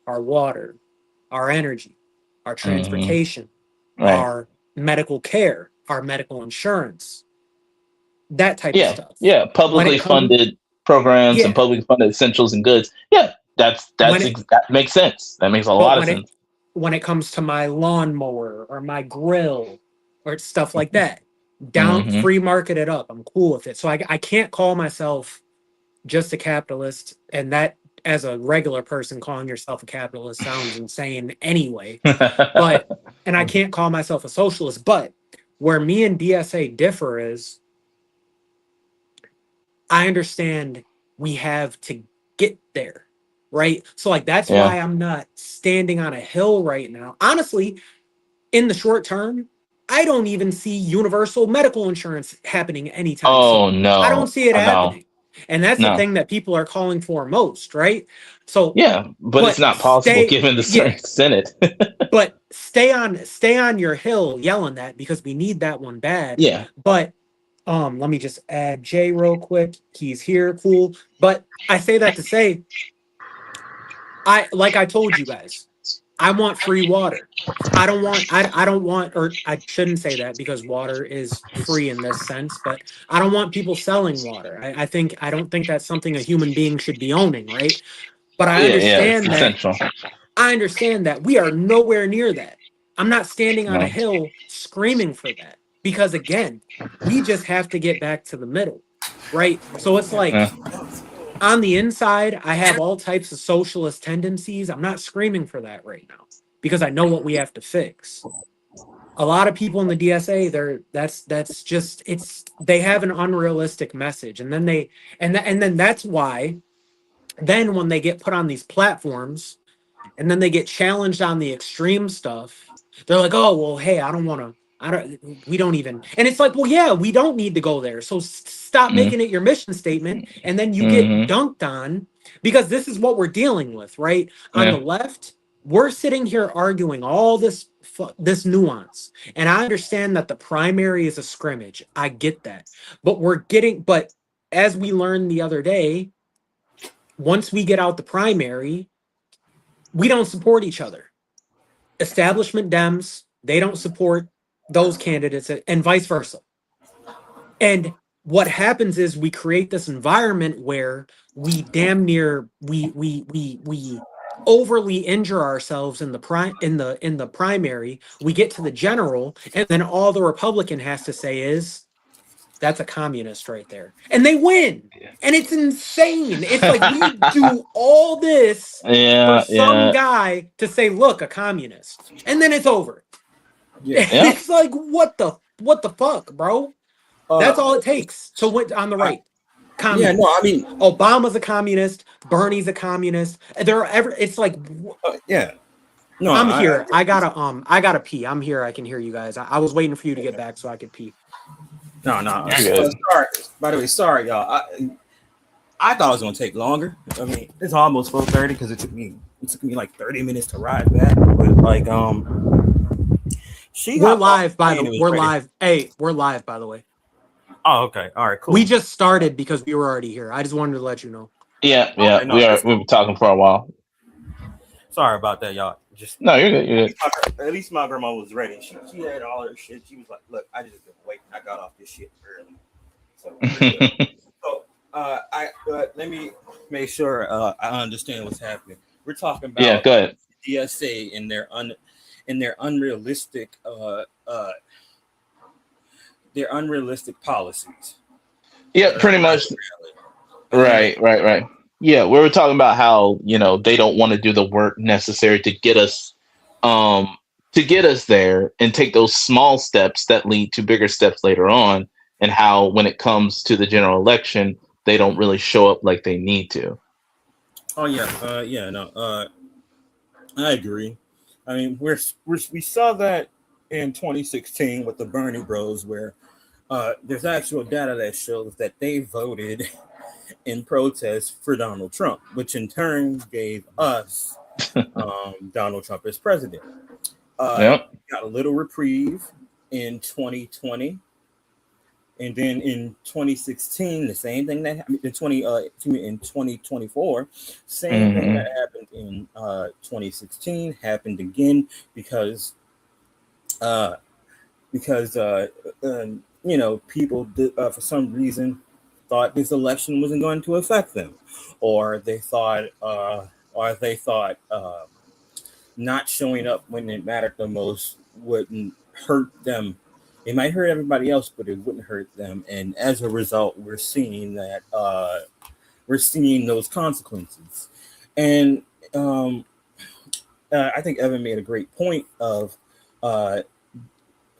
our water, our energy, our Mm-hmm. transportation, Right. our medical care, our medical insurance, that type of Yeah. stuff. Yeah. When Publicly it comes, funded programs and yeah, publicly funded essentials and goods. Yeah. when it That makes sense. That makes a but lot of sense. when it comes to my lawnmower or my grill or stuff like that, down Mm-hmm. free market it up. I'm cool with it. So I can't call myself just a capitalist, and that as a regular person calling yourself a capitalist sounds insane anyway. But and I can't call myself a socialist. But where me and DSA differ is I understand we have to get there, right? So that's Yeah. why I'm not standing on a hill right now. Honestly, in the short term, I don't even see universal medical insurance happening anytime Oh soon. I don't no. see it No. happening. And that's the No. thing that people are calling for most, right? So, Yeah, but it's but not possible stay, given the yeah, Senate. but stay on your hill yelling that because we need that one bad. Yeah. But let me just add Jay real quick. He's here, cool. But I say that to say, like I told you guys, I want free water. I don't want, or I shouldn't say that because water is free in this sense, but I don't want people selling water. I don't think that's something a human being should be owning, right? But Oh yeah, yeah, it's essential. I understand that we are nowhere near that. I'm not standing on a No. hill screaming for that because again, we just have to get back to the middle, right? So it's like Yeah. on the inside, I have all types of socialist tendencies. I'm not screaming for that right now because I know what we have to fix. A lot of people in the DSA, that's just it's they have an unrealistic message, and then and then that's why then when they get put on these platforms and then they get challenged on the extreme stuff. They're like, "Oh, well, hey, I don't want to. I don't. We don't even." And it's like, "Well, yeah, we don't need to go there. So stop Mm-hmm. making it your mission statement." And then you get Mm-hmm. dunked on because this is what we're dealing with, right? On the Yeah. left, we're sitting here arguing all this nuance, and I understand that the primary is a scrimmage. I get that, but as we learned the other day, once we get out the primary, we don't support each other. Establishment Dems, they don't support those candidates and vice versa. And what happens is we create this environment where we damn near we overly injure ourselves in the primary. We get to the general, and then all the Republican has to say is that's a communist right there. And they win. And it's insane. It's like we do all this for Yeah. some Yeah. guy to say, look, a communist. And then it's over. Yeah. Yeah. It's like what the fuck, bro? That's all it takes to win on the right. Yeah. Communist. No. I mean. Obama's a communist. Bernie's a communist. It's like Yeah. No. I'm here. I gotta pee. I'm here. I can hear you guys. I was waiting for you to get back so I could pee. No. No. You're good. Sorry. By the way, sorry, y'all. I thought it was gonna take longer. I mean, it's almost 4:30 because it took me like 30 minutes to ride back. But like she We're got live by and the it was we're ready. live. Hey, we're live by the way. Oh, okay. All right, cool. We just started because we were already here. I just wanted to let you know. Yeah. Yeah. Okay, no, We've been talking for a while. sorry about that, y'all. Just No, you're good. You're good. at least my grandma was ready. She had all her shit. She was like, "Look, I just been waiting. I got off this shit early." So, so let me make sure I understand what's happening. We're talking about Yeah. Go ahead. DSA and their unrealistic policies. Yeah. Pretty much. Right. Right. Right. Yeah. We were talking about how they don't want to do the work necessary to get us there and take those small steps that lead to bigger steps later on, and how when it comes to the general election, they don't really show up like they need to. Oh yeah, no, I agree. I mean, we saw that in 2016 with the Bernie Bros, where there's actual data that shows that they voted in protest for Donald Trump, which in turn gave us Donald Trump as president. Yep. Got a little reprieve in 2020. And then in 2016, the same thing that happened in 2024, same thing that happened in 2016 happened again because people for some reason thought this election wasn't going to affect them, or they thought not showing up when it mattered the most wouldn't hurt them. It might hurt everybody else, but it wouldn't hurt them. And as a result, we're seeing those consequences. And I think Evan made a great point of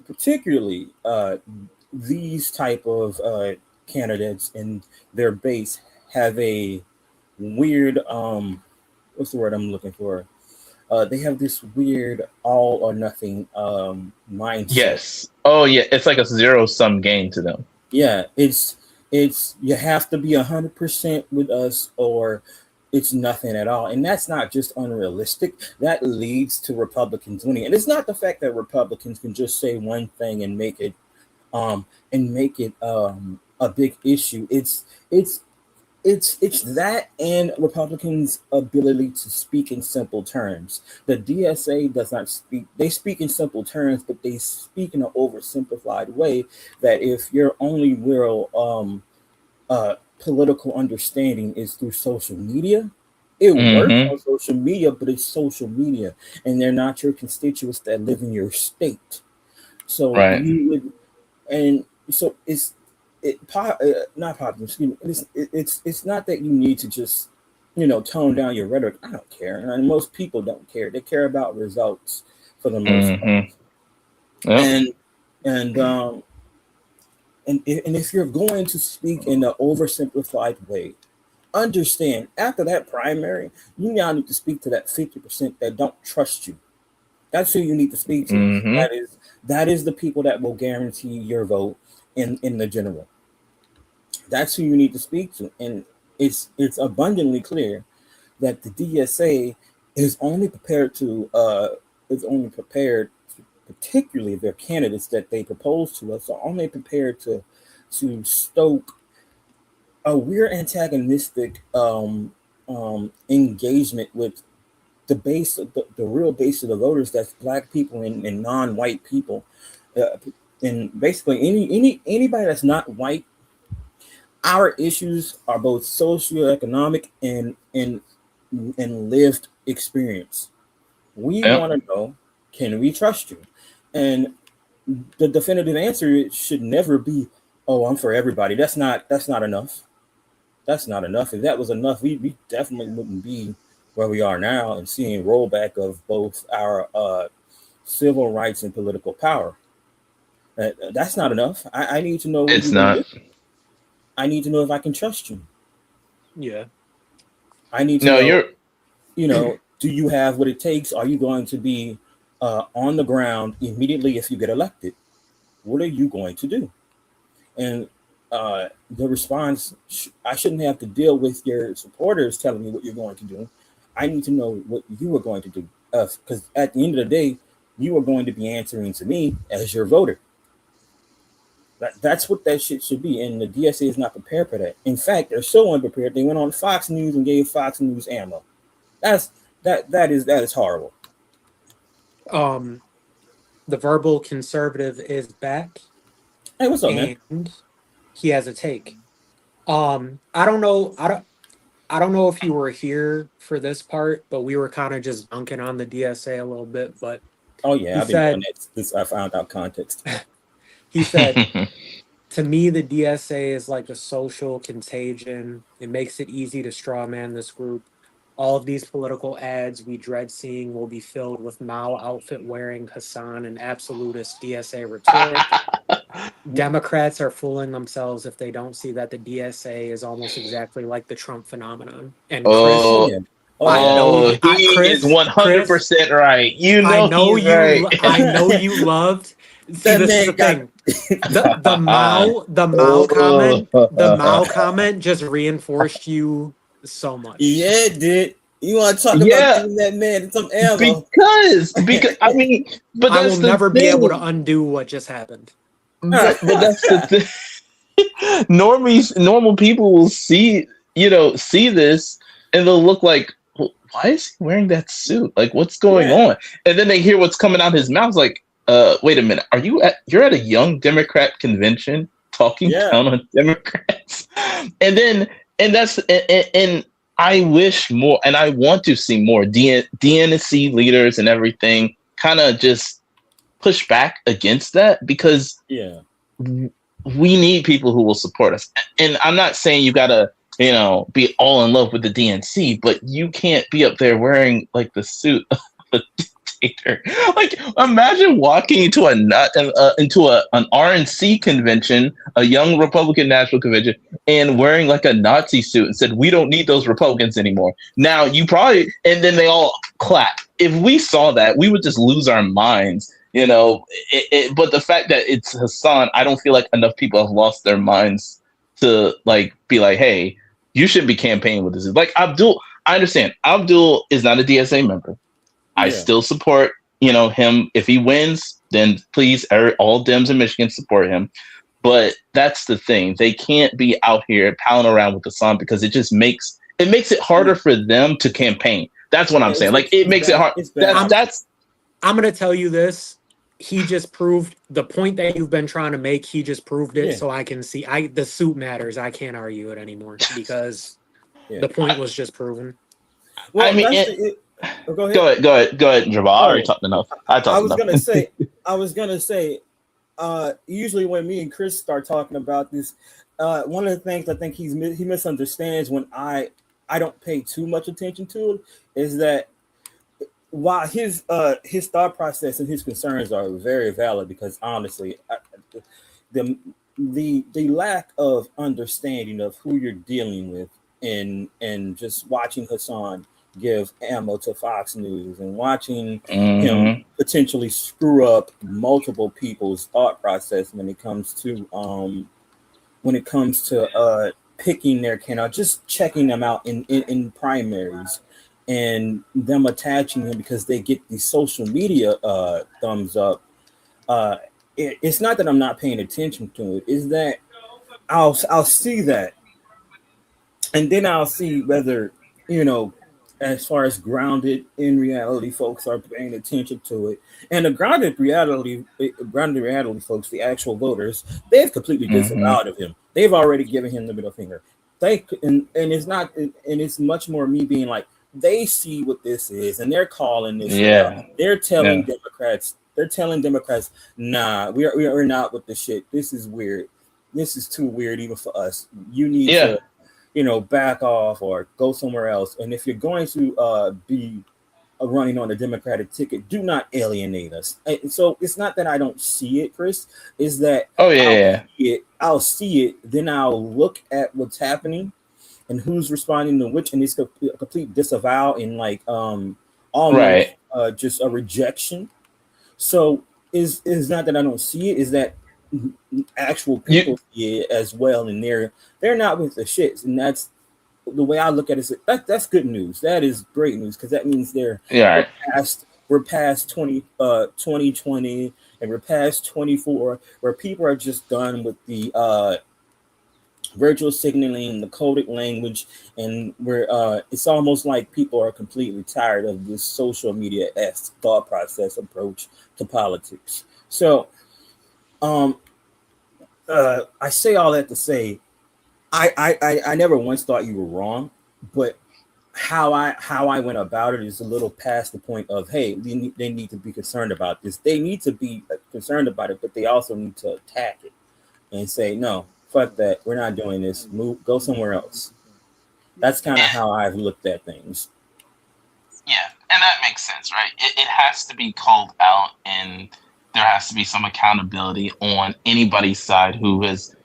particularly these type of candidates and their base have a weird what's the word I'm looking for? They have this weird all or nothing mindset. Yes. Oh yeah. It's like a zero-sum game to them. Yeah, it's It's you have to be 100% with us, or it's nothing at all. And that's not just unrealistic. That leads to Republicans winning. And it's not the fact that Republicans can just say one thing and make it a big issue. It's that and Republicans' ability to speak in simple terms. The DSA does not speak. They speak in simple terms, but they speak in an oversimplified way. That if your only real political understanding is through social media, it works Mm-hmm. on social media, but it's social media, and they're not your constituents that live in your state. So Right. you would, and so not popular. Excuse me. It's not that you need to just tone down your rhetoric. I don't care, and most people don't care. They care about results for the most part. Mm-hmm. Yep. And and and if you're going to speak in an oversimplified way, understand after that primary, you now need to speak to that 50% that don't trust you. That's who you need to speak to. Mm-hmm. That is the people that will guarantee your vote in the general. That's who you need to speak to, and it's abundantly clear that the DSA is only prepared to particularly their candidates that they propose to us, are only prepared to stoke a weird antagonistic engagement with the real base of the voters. That's black people and non-white people, uh, and basically anybody that's not white. Our issues are both socioeconomic and lived experience. We Yep. want to know, can we trust you? And the definitive answer should never be, oh, I'm for everybody. That's not enough. That's not enough. If that was enough, we definitely wouldn't be where we are now and seeing rollback of both our civil rights and political power. That's not enough. I need to know what It's you're going to not. do. I need to know if I can trust you. Yeah. I need to No, know, you're. do you have what it takes? Are you going to be on the ground immediately if you get elected? What are you going to do? And the response, I shouldn't have to deal with your supporters telling me what you're going to do. I need to know what you are going to do. Because at the end of the day, you are going to be answering to me as your voter. That's what that shit should be. And the DSA is not prepared for that. In fact, they're so unprepared. They went on Fox News and gave Fox News ammo. That's that is horrible. Um, the verbal conservative is back, Hey, what's up, man? and he has a take. I don't know. I don't know if you were here for this part, but we were kind of just dunking on the DSA a little bit. But Oh yeah, he I've been doing said that since I found out context. he said to me the DSA is like a social contagion. It makes it easy to straw man this group. All of these political ads we dread seeing will be filled with Mao outfit wearing Hassan and absolutist DSA rhetoric. Democrats are fooling themselves if they don't see that the DSA is almost exactly like the Trump phenomenon. And Oh Oh, yeah, oh I yeah. know oh, he is Chris, 100% right. You I know know he's right. I know you loved. See, That this is the man got. thing. The Mao Oh, comment just reinforced you so much. Yeah, it did. You want to talk about yeah, giving that man some ammo? because I mean, but I will that's the never be able to thing. undo what just happened. But that's the thing. Normal people will see this, and they'll look like, "Well, why is he wearing that suit? Like, what's going Yeah, on?" And then they hear what's coming out his mouth, like, wait a minute, you're at a young Democrat convention talking yeah, down on Democrats?" And then, and that's, and I wish more, and I want to see more DNC leaders and everything kind of just push back against that, because yeah, we need people who will support us. And I'm not saying you gotta, be all in love with the DNC, but you can't be up there wearing like the suit of a dictator. Like, imagine walking into an RNC convention, a young Republican national convention, and wearing like a Nazi suit and said, "We don't need those Republicans anymore." Now you probably, and then they all clap. If we saw that, we would just lose our minds. But the fact that it's Hassan, I don't feel like enough people have lost their minds to like be like, hey, you shouldn't be campaigning with this. Like Abdul, I understand. Abdul is not a DSA member. I Yeah. still support, him. If he wins, then please, all Dems in Michigan support him. But that's the thing. They can't be out here palling around with the sun because it makes it harder for them to campaign. That's what I'm saying. Like it makes it bad. hard. It's bad. That's I'm going to tell you this. He just proved the point that you've been trying to make. He just proved it. Yeah. So I can see the suit matters. I can't argue it anymore because Yeah. the point was just proven. Well, I mean, go ahead. go ahead, Jamal. I already Oh, talked enough. I talked enough. I was gonna say, usually when me and Chris start talking about this, one of the things I think he misunderstands when I don't pay too much attention to it is that while his thought process and his concerns are very valid, because honestly, the the lack of understanding of who you're dealing with and just watching Hassan give ammo to Fox News and watching him Mhm. potentially screw up multiple people's thought process when it comes to picking their candidate, just checking them out in primaries and them attaching him because they get the social media thumbs up. Uh, it's not that I'm not paying attention to it; is that I'll see that, and then I'll see whether you know, as far as grounded in reality folks are paying attention to it, and the grounded reality folks, the actual voters, they've completely Mhm. disavowed of him. They've already given him the middle finger. And it's not, and it's much more me being like, they see what this is, and they're calling this shit out. Yeah. They're telling Yeah. Democrats. They're telling Democrats, nah, we're not with the shit. This is weird. This is too weird even for us. You need Yeah. to back off or go somewhere else. And if you're going to be running on the Democratic ticket, do not alienate us. And so it's not that I don't see it, Chris. Is that Oh yeah. I'll see it, then I'll look at what's happening and who's responding to which, and it's a complete disavow and like almost Right. just a rejection. So is not that I don't see it, is that actual You. people see it as well, and they're not with the shits, and that's the way I look at it. That's good news. That is great news because that means Yeah. we're Right. past 2020 and we're past 24 where people are just done with the virtual signaling, the coded language, and where it's almost like people are completely tired of this social media-esque thought process approach to politics. So um I say all that to say I never once thought you were wrong, but how I went about it is a little past the point of, hey, they need to be concerned about this. They need to be concerned about it, but they also need to attack it and say, no, fuck that. We're not doing this. Go somewhere else. That's kind of how I've looked at things. Yeah, and that makes sense, right? It has to be called out, and there has to be some accountability on anybody's side who has,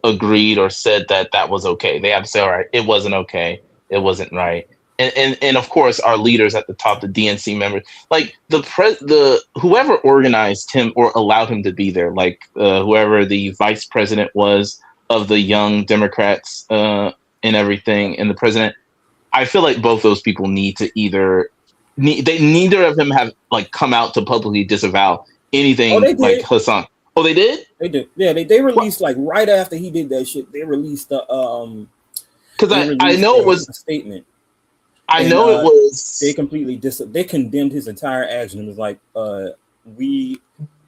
agreed or said that that was okay. They have to say, all right, it wasn't okay, it wasn't right, and of course, our leaders at the top, the DNC members, like the whoever organized him or allowed him to be there, like whoever the vice president was of the Young Democrats and everything, and the president. I feel like both those people need to neither of them have like come out to publicly disavow Oh, anything they like did. Hassan. Oh, they did? They did. Yeah, they What? released like right after he did that shit. Because they I released know it was a statement, I and know it they was completely they condemned his entire action. It was like we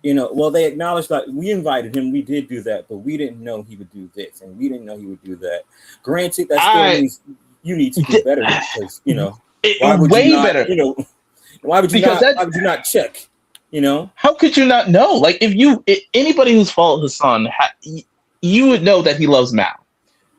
well, they acknowledged that we invited him, we did do that, but we didn't know he would do this and we didn't know he would do that. Granted, that still I means you need to do better because why it, would you way not better because why would you not check you know how could you not know? Like if anybody who's followed Hassan, you would know that he loves Mao.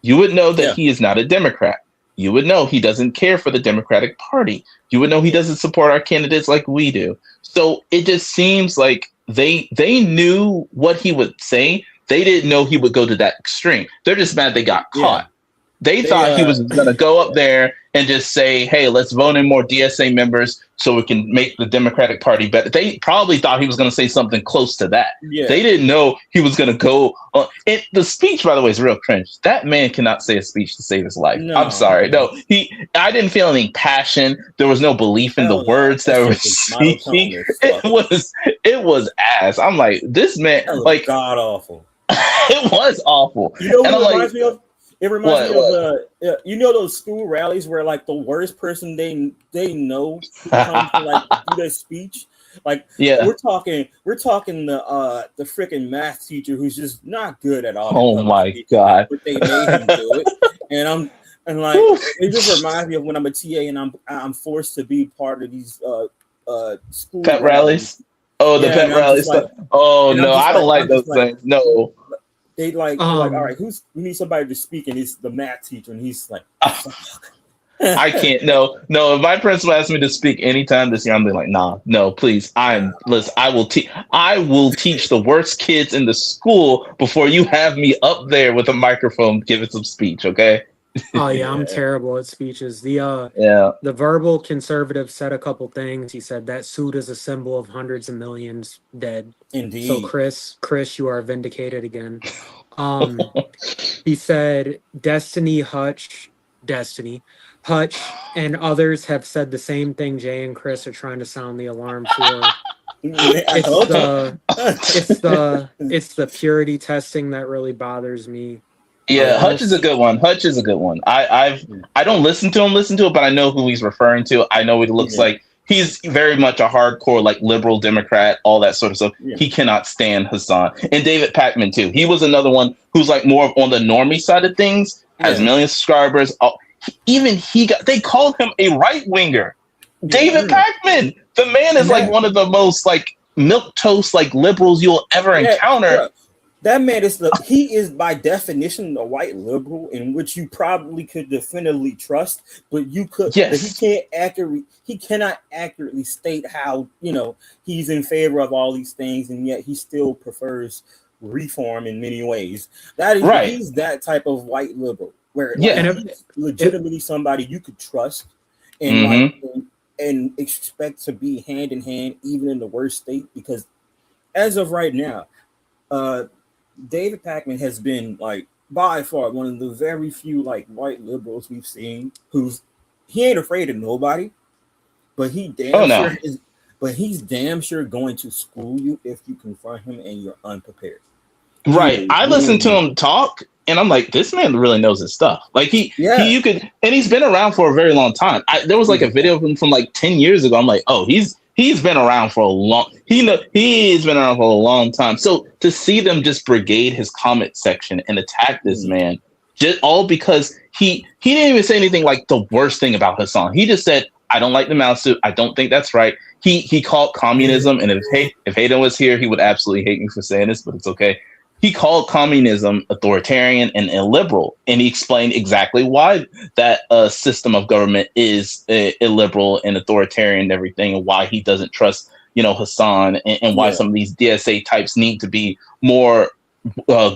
You would know that yeah he is not a Democrat. You would know he doesn't care for the Democratic Party. You would know he yeah doesn't support our candidates like we do. So it just seems like they knew what he would say. They didn't know he would go to that extreme. They're just mad they got yeah caught. They They thought he was going to go up there and just say, "Hey, let's vote in more DSA members so we can make the Democratic Party better." They probably thought he was going to say something close to that. yeah. They didn't know he was going to go. The speech, by the way, is real cringe. That man cannot say a speech to save his life. I'm sorry. No, I didn't feel any passion. There was no belief in the words that were speaking. It was ass. I'm like, this man, like, god awful. It was awful. You know what it reminds me of? It reminds me of you know those school rallies where like the worst person they know comes to like do their speech. Like we're talking the freaking math teacher who's just not good at all. Oh my god! But they made him do it, and like it just reminds me of when I'm a TA and I'm forced to be part of these school pep rallies. Oh, the pep rally stuff. Like, oh no, I don't like those things. No. They like, all right, we need somebody to speak, and it's the math teacher, and he's like, I can't. No. If my principal asks me to speak anytime this year, I'm like, nah, no, please. Listen. I will teach the worst kids in the school before you have me up there with a microphone giving some speech. Okay. Oh yeah, I'm terrible at speeches. The verbal conservative said a couple things. He said that suit is a symbol of hundreds of millions dead. Indeed. So Chris, you are vindicated again. He said Hutch, and others have said the same thing. Jay and Chris are trying to sound the alarm for. It's the purity testing that really bothers me. Yeah, Hutch is a good one. I don't listen to it, but I know who he's referring to. I know what he looks like. He's very much a hardcore, like, liberal Democrat, all that sort of stuff. Yeah. He cannot stand Hassan. And David Pakman, too. He was another one who's, like, more on the normie side of things, has millions of subscribers. They called him a right-winger. Yeah. David Pakman! The man is, like, one of the most, like, milquetoast, like, liberals you'll ever encounter. Yeah. That man he is by definition a white liberal in which you probably could definitively trust, but but he cannot accurately state how, he's in favor of all these things, and yet he still prefers reform in many ways. That is right. He's that type of white liberal where he's legitimately somebody you could trust and and expect to be hand in hand even in the worst state, because as of right now, David Pakman has been, like, by far one of the very few, like, white liberals we've seen he ain't afraid of nobody, but he's damn sure going to school you if you confront him and you're unprepared. Right. I listened to him talk and I'm like, this man really knows his stuff. Like you could, and he's been around for a very long time. There was like a video of him from like 10 years ago. I'm like, oh, he's been around for a long. He's been around for a long time. So to see them just brigade his comment section and attack this man, just all because he didn't even say anything like the worst thing about Hassan. He just said, I don't like the mouse suit. I don't think that's right. He called communism, and if Hayden was here, he would absolutely hate me for saying this, but it's okay. He called communism authoritarian and illiberal, and he explained exactly why that system of government is illiberal and authoritarian and everything, and why he doesn't trust, Hassan, and why some of these DSA types need to be more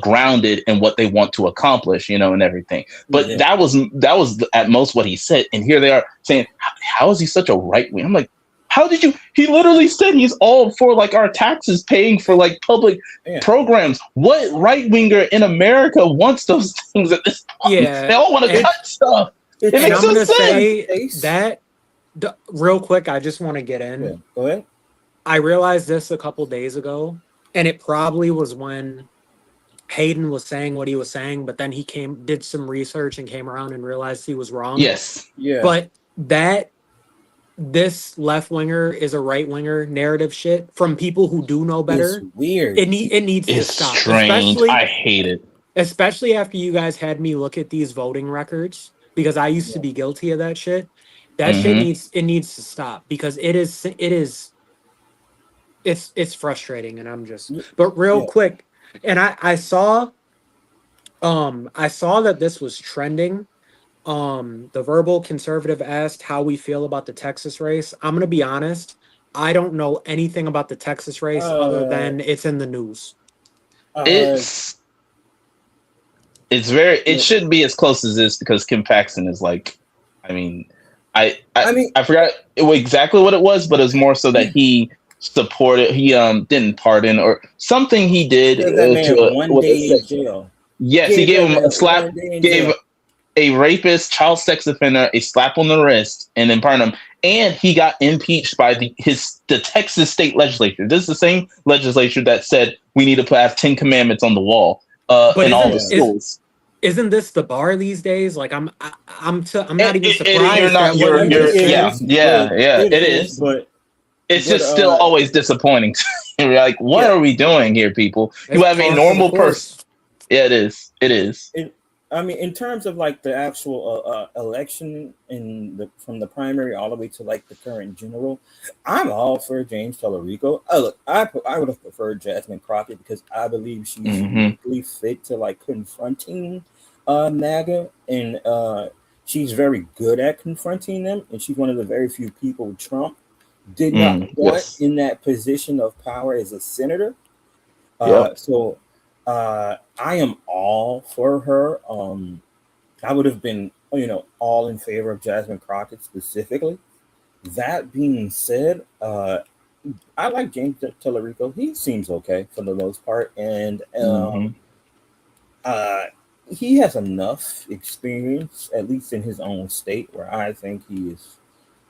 grounded in what they want to accomplish, and everything. But that was at most what he said, and here they are saying, how is he such a right wing? I'm like, how did you? He literally said he's all for, like, our taxes paying for, like, public programs. What right winger in America wants those things at this point? Yeah, they all want to cut stuff. It makes no sense. Say that real quick. I just want to get in. Yeah. Go ahead. I realized this a couple days ago, and it probably was when Hayden was saying what he was saying, but then he did some research and came around and realized he was wrong. Yes. Yeah. But this left winger is a right winger narrative shit from people who do know better. It's weird. It needs to stop. Strange. I hate it. Especially after you guys had me look at these voting records, because I used to be guilty of that shit. That shit needs to stop, because it's frustrating, and I'm just. But real quick, and I saw that this was trending. The verbal conservative asked how we feel about the Texas race. I'm gonna be honest, I don't know anything about the Texas race other than it's in the news. It's very. It shouldn't be as close as this because Kim Paxton is like. I mean, I mean, I forgot exactly what it was, but it was more so that he supported. He didn't pardon or something he did give that man to one with a day in sex. jail. Yes, he Give gave that him man a slap. 1 day in Gave jail. a rapist, child sex offender, a slap on the wrist, and then pardon him. And he got impeached by the Texas state legislature. This is the same legislature that said we need to have 10 commandments on the wall But in all Yeah. the schools. Isn't this the bar these days? Like I'm not even You're surprised not. at what I you mean, just it said. is. Yeah. It It is. is. But It's just still always disappointing. You're like, what yeah. are we doing here, people? You It's have a par for the normal person. course. Yeah, it is. It is. I mean, in terms of like the actual election from the primary all the way to like the current general, I'm all for James Tallarico. Look, I would have preferred Jasmine Crockett because I believe she's uniquely fit to like confronting MAGA, and she's very good at confronting them, and she's one of the very few people Trump did not want in that position of power as a senator. So I am all for her. I would have been, all in favor of Jasmine Crockett specifically. That being said, I like James Tallarico. He seems okay for the most part, and he has enough experience, at least in his own state, where I think he is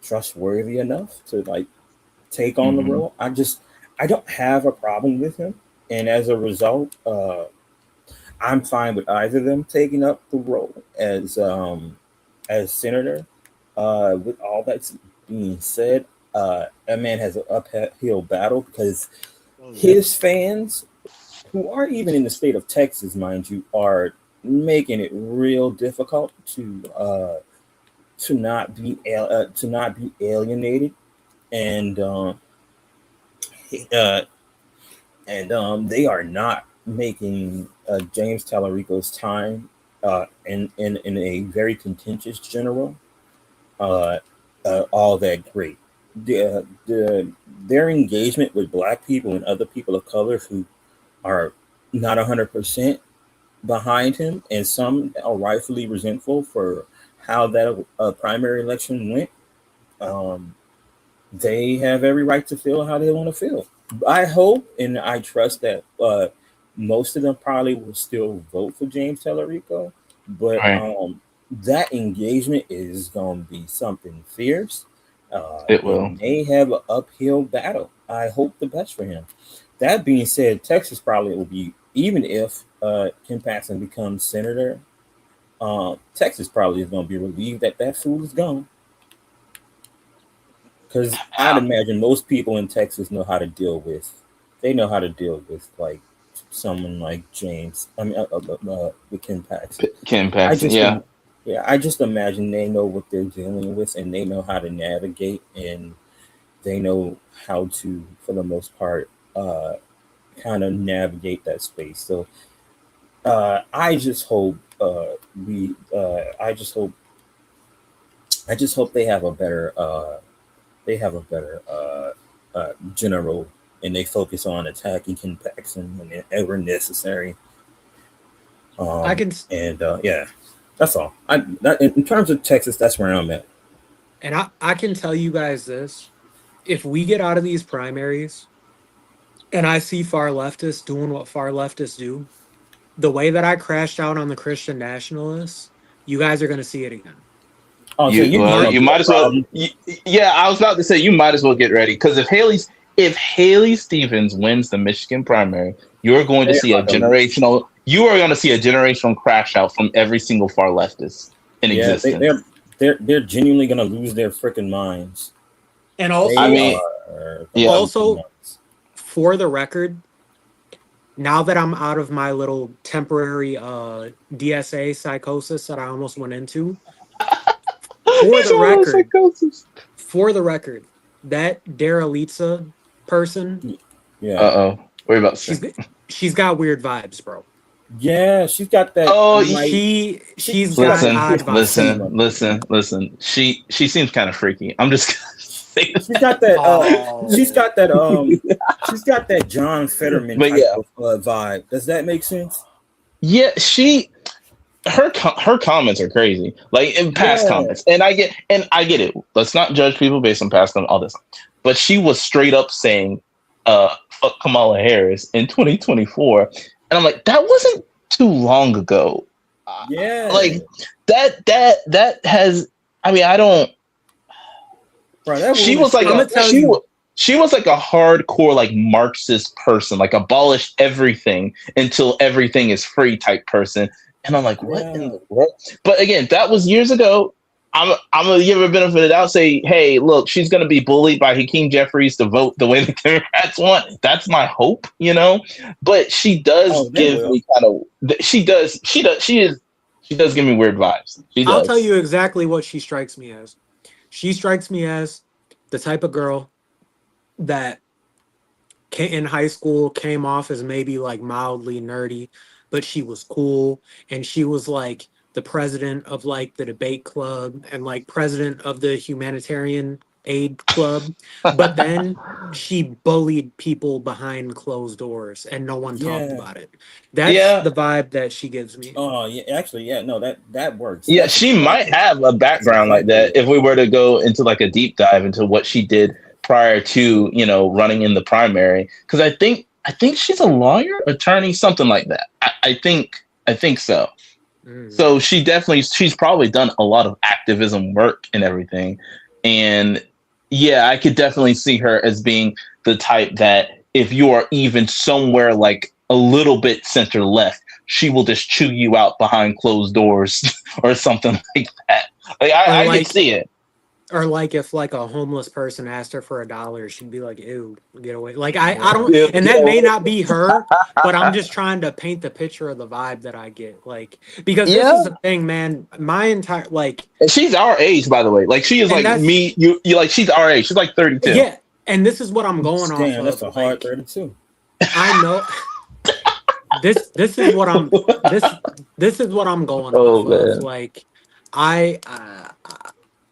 trustworthy enough to like take on the role. I don't have a problem with him, and as a result, I'm fine with either of them taking up the role as senator. With all that's being said, that man has an uphill battle because his fans, who aren't even in the state of Texas, mind you, are making it real difficult to not be alienated, and they are not making James Tallarico's time in a very contentious general all that great. Their engagement with Black people and other people of color who are not 100% behind him, and some are rightfully resentful for how that primary election went. They have every right to feel how they want to feel. I hope and I trust that most of them probably will still vote for James Tallarico, but that engagement is going to be something fierce. It will. They have an uphill battle. I hope the best for him. That being said, Texas probably will be, even if Kim Paxton becomes senator, Texas probably is going to be relieved that fool is gone. Because I'd imagine most people in Texas know how to deal with. They know how to deal with like someone like James. I mean, with Kim Paxton. Kim Paxton, I just imagine they know what they're dealing with, and they know how to navigate, and they know how to, for the most part, kind of navigate that space. So I just hope I just hope they have a better general, and they focus on attacking Kim Paxton whenever necessary. That's all. In terms of Texas, that's where I'm at. And I can tell you guys this: if we get out of these primaries, and I see far leftists doing what far leftists do, the way that I crashed out on the Christian nationalists, you guys are going to see it again. Oh, you might as well. Yeah, I was about to say you might as well get ready, because if Haley Stevens wins the Michigan primary, you're going to see a generational. You are going to see a generational crash out from every single far leftist in existence. They're genuinely going to lose their freaking minds. And also, also for the record, now that I'm out of my little temporary DSA psychosis that I almost went into. For the record, that Daralitza person. Yeah. Worry about she's got weird vibes, bro. Yeah, she's got that. She's got odd vibes. Listen. She seems kind of freaky. I'm just she's got that. She's got that John Fetterman type of vibe. Does that make sense? Yeah, her comments are crazy, like in past Yeah. comments, and I get it. Let's not judge people based on past comments, all this, but she was straight up saying, "Fuck Kamala Harris" in 2024, and I'm like, that wasn't too long ago. Uh, Yeah. like that has. I mean, I don't. Bro, that She woman was like I'm straight gonna a tell she you. was. She was like a hardcore, like Marxist person, like abolish everything until everything is free type person. And I'm like, what in yeah. the world? But again, that was years ago. I'm gonna give her a benefit of the doubt. Say, hey, look, she's gonna be bullied by Hakeem Jeffries to vote the way the Democrats want. That's my hope, you know. But she does Oh, they give will. me kind of. She does give me weird vibes. She I'll tell does. you exactly what she strikes me as. She strikes me as the type of girl that in high school came off as maybe like mildly nerdy, but she was cool and she was like the president of like the debate club and like president of the humanitarian aid club. But then she bullied people behind closed doors and no one talked Yeah. about it. That's Yeah, the vibe that she gives me. Oh, yeah. Actually, yeah. No, that works. yeah, That's she might exactly. have a That's background like exactly that what. if we were to go into like a deep dive into what she did prior to, running in the primary. Because I think she's a lawyer, attorney, something like that. I think so. Mm. So she's probably done a lot of activism work and everything. And yeah, I could definitely see her as being the type that if you are even somewhere like a little bit center left, she will just chew you out behind closed doors or something like that. Like Or I could like see it. or like if like a homeless person asked her for $1, she'd be like, "Ew, get away!" Like I don't, Yeah. Yeah, and get that may away. not be her, but I'm just trying to paint the picture of the vibe that I get. Like because this is Yeah, the thing, man. My entire like, and she's our age, by the way. Like she is and like that's me. You like she's our age. She's like 32. yeah, and this is what I'm going off Damn, that's of. a hard Like 32. I know this is what I'm this this is what I'm going off Oh of. man. Like I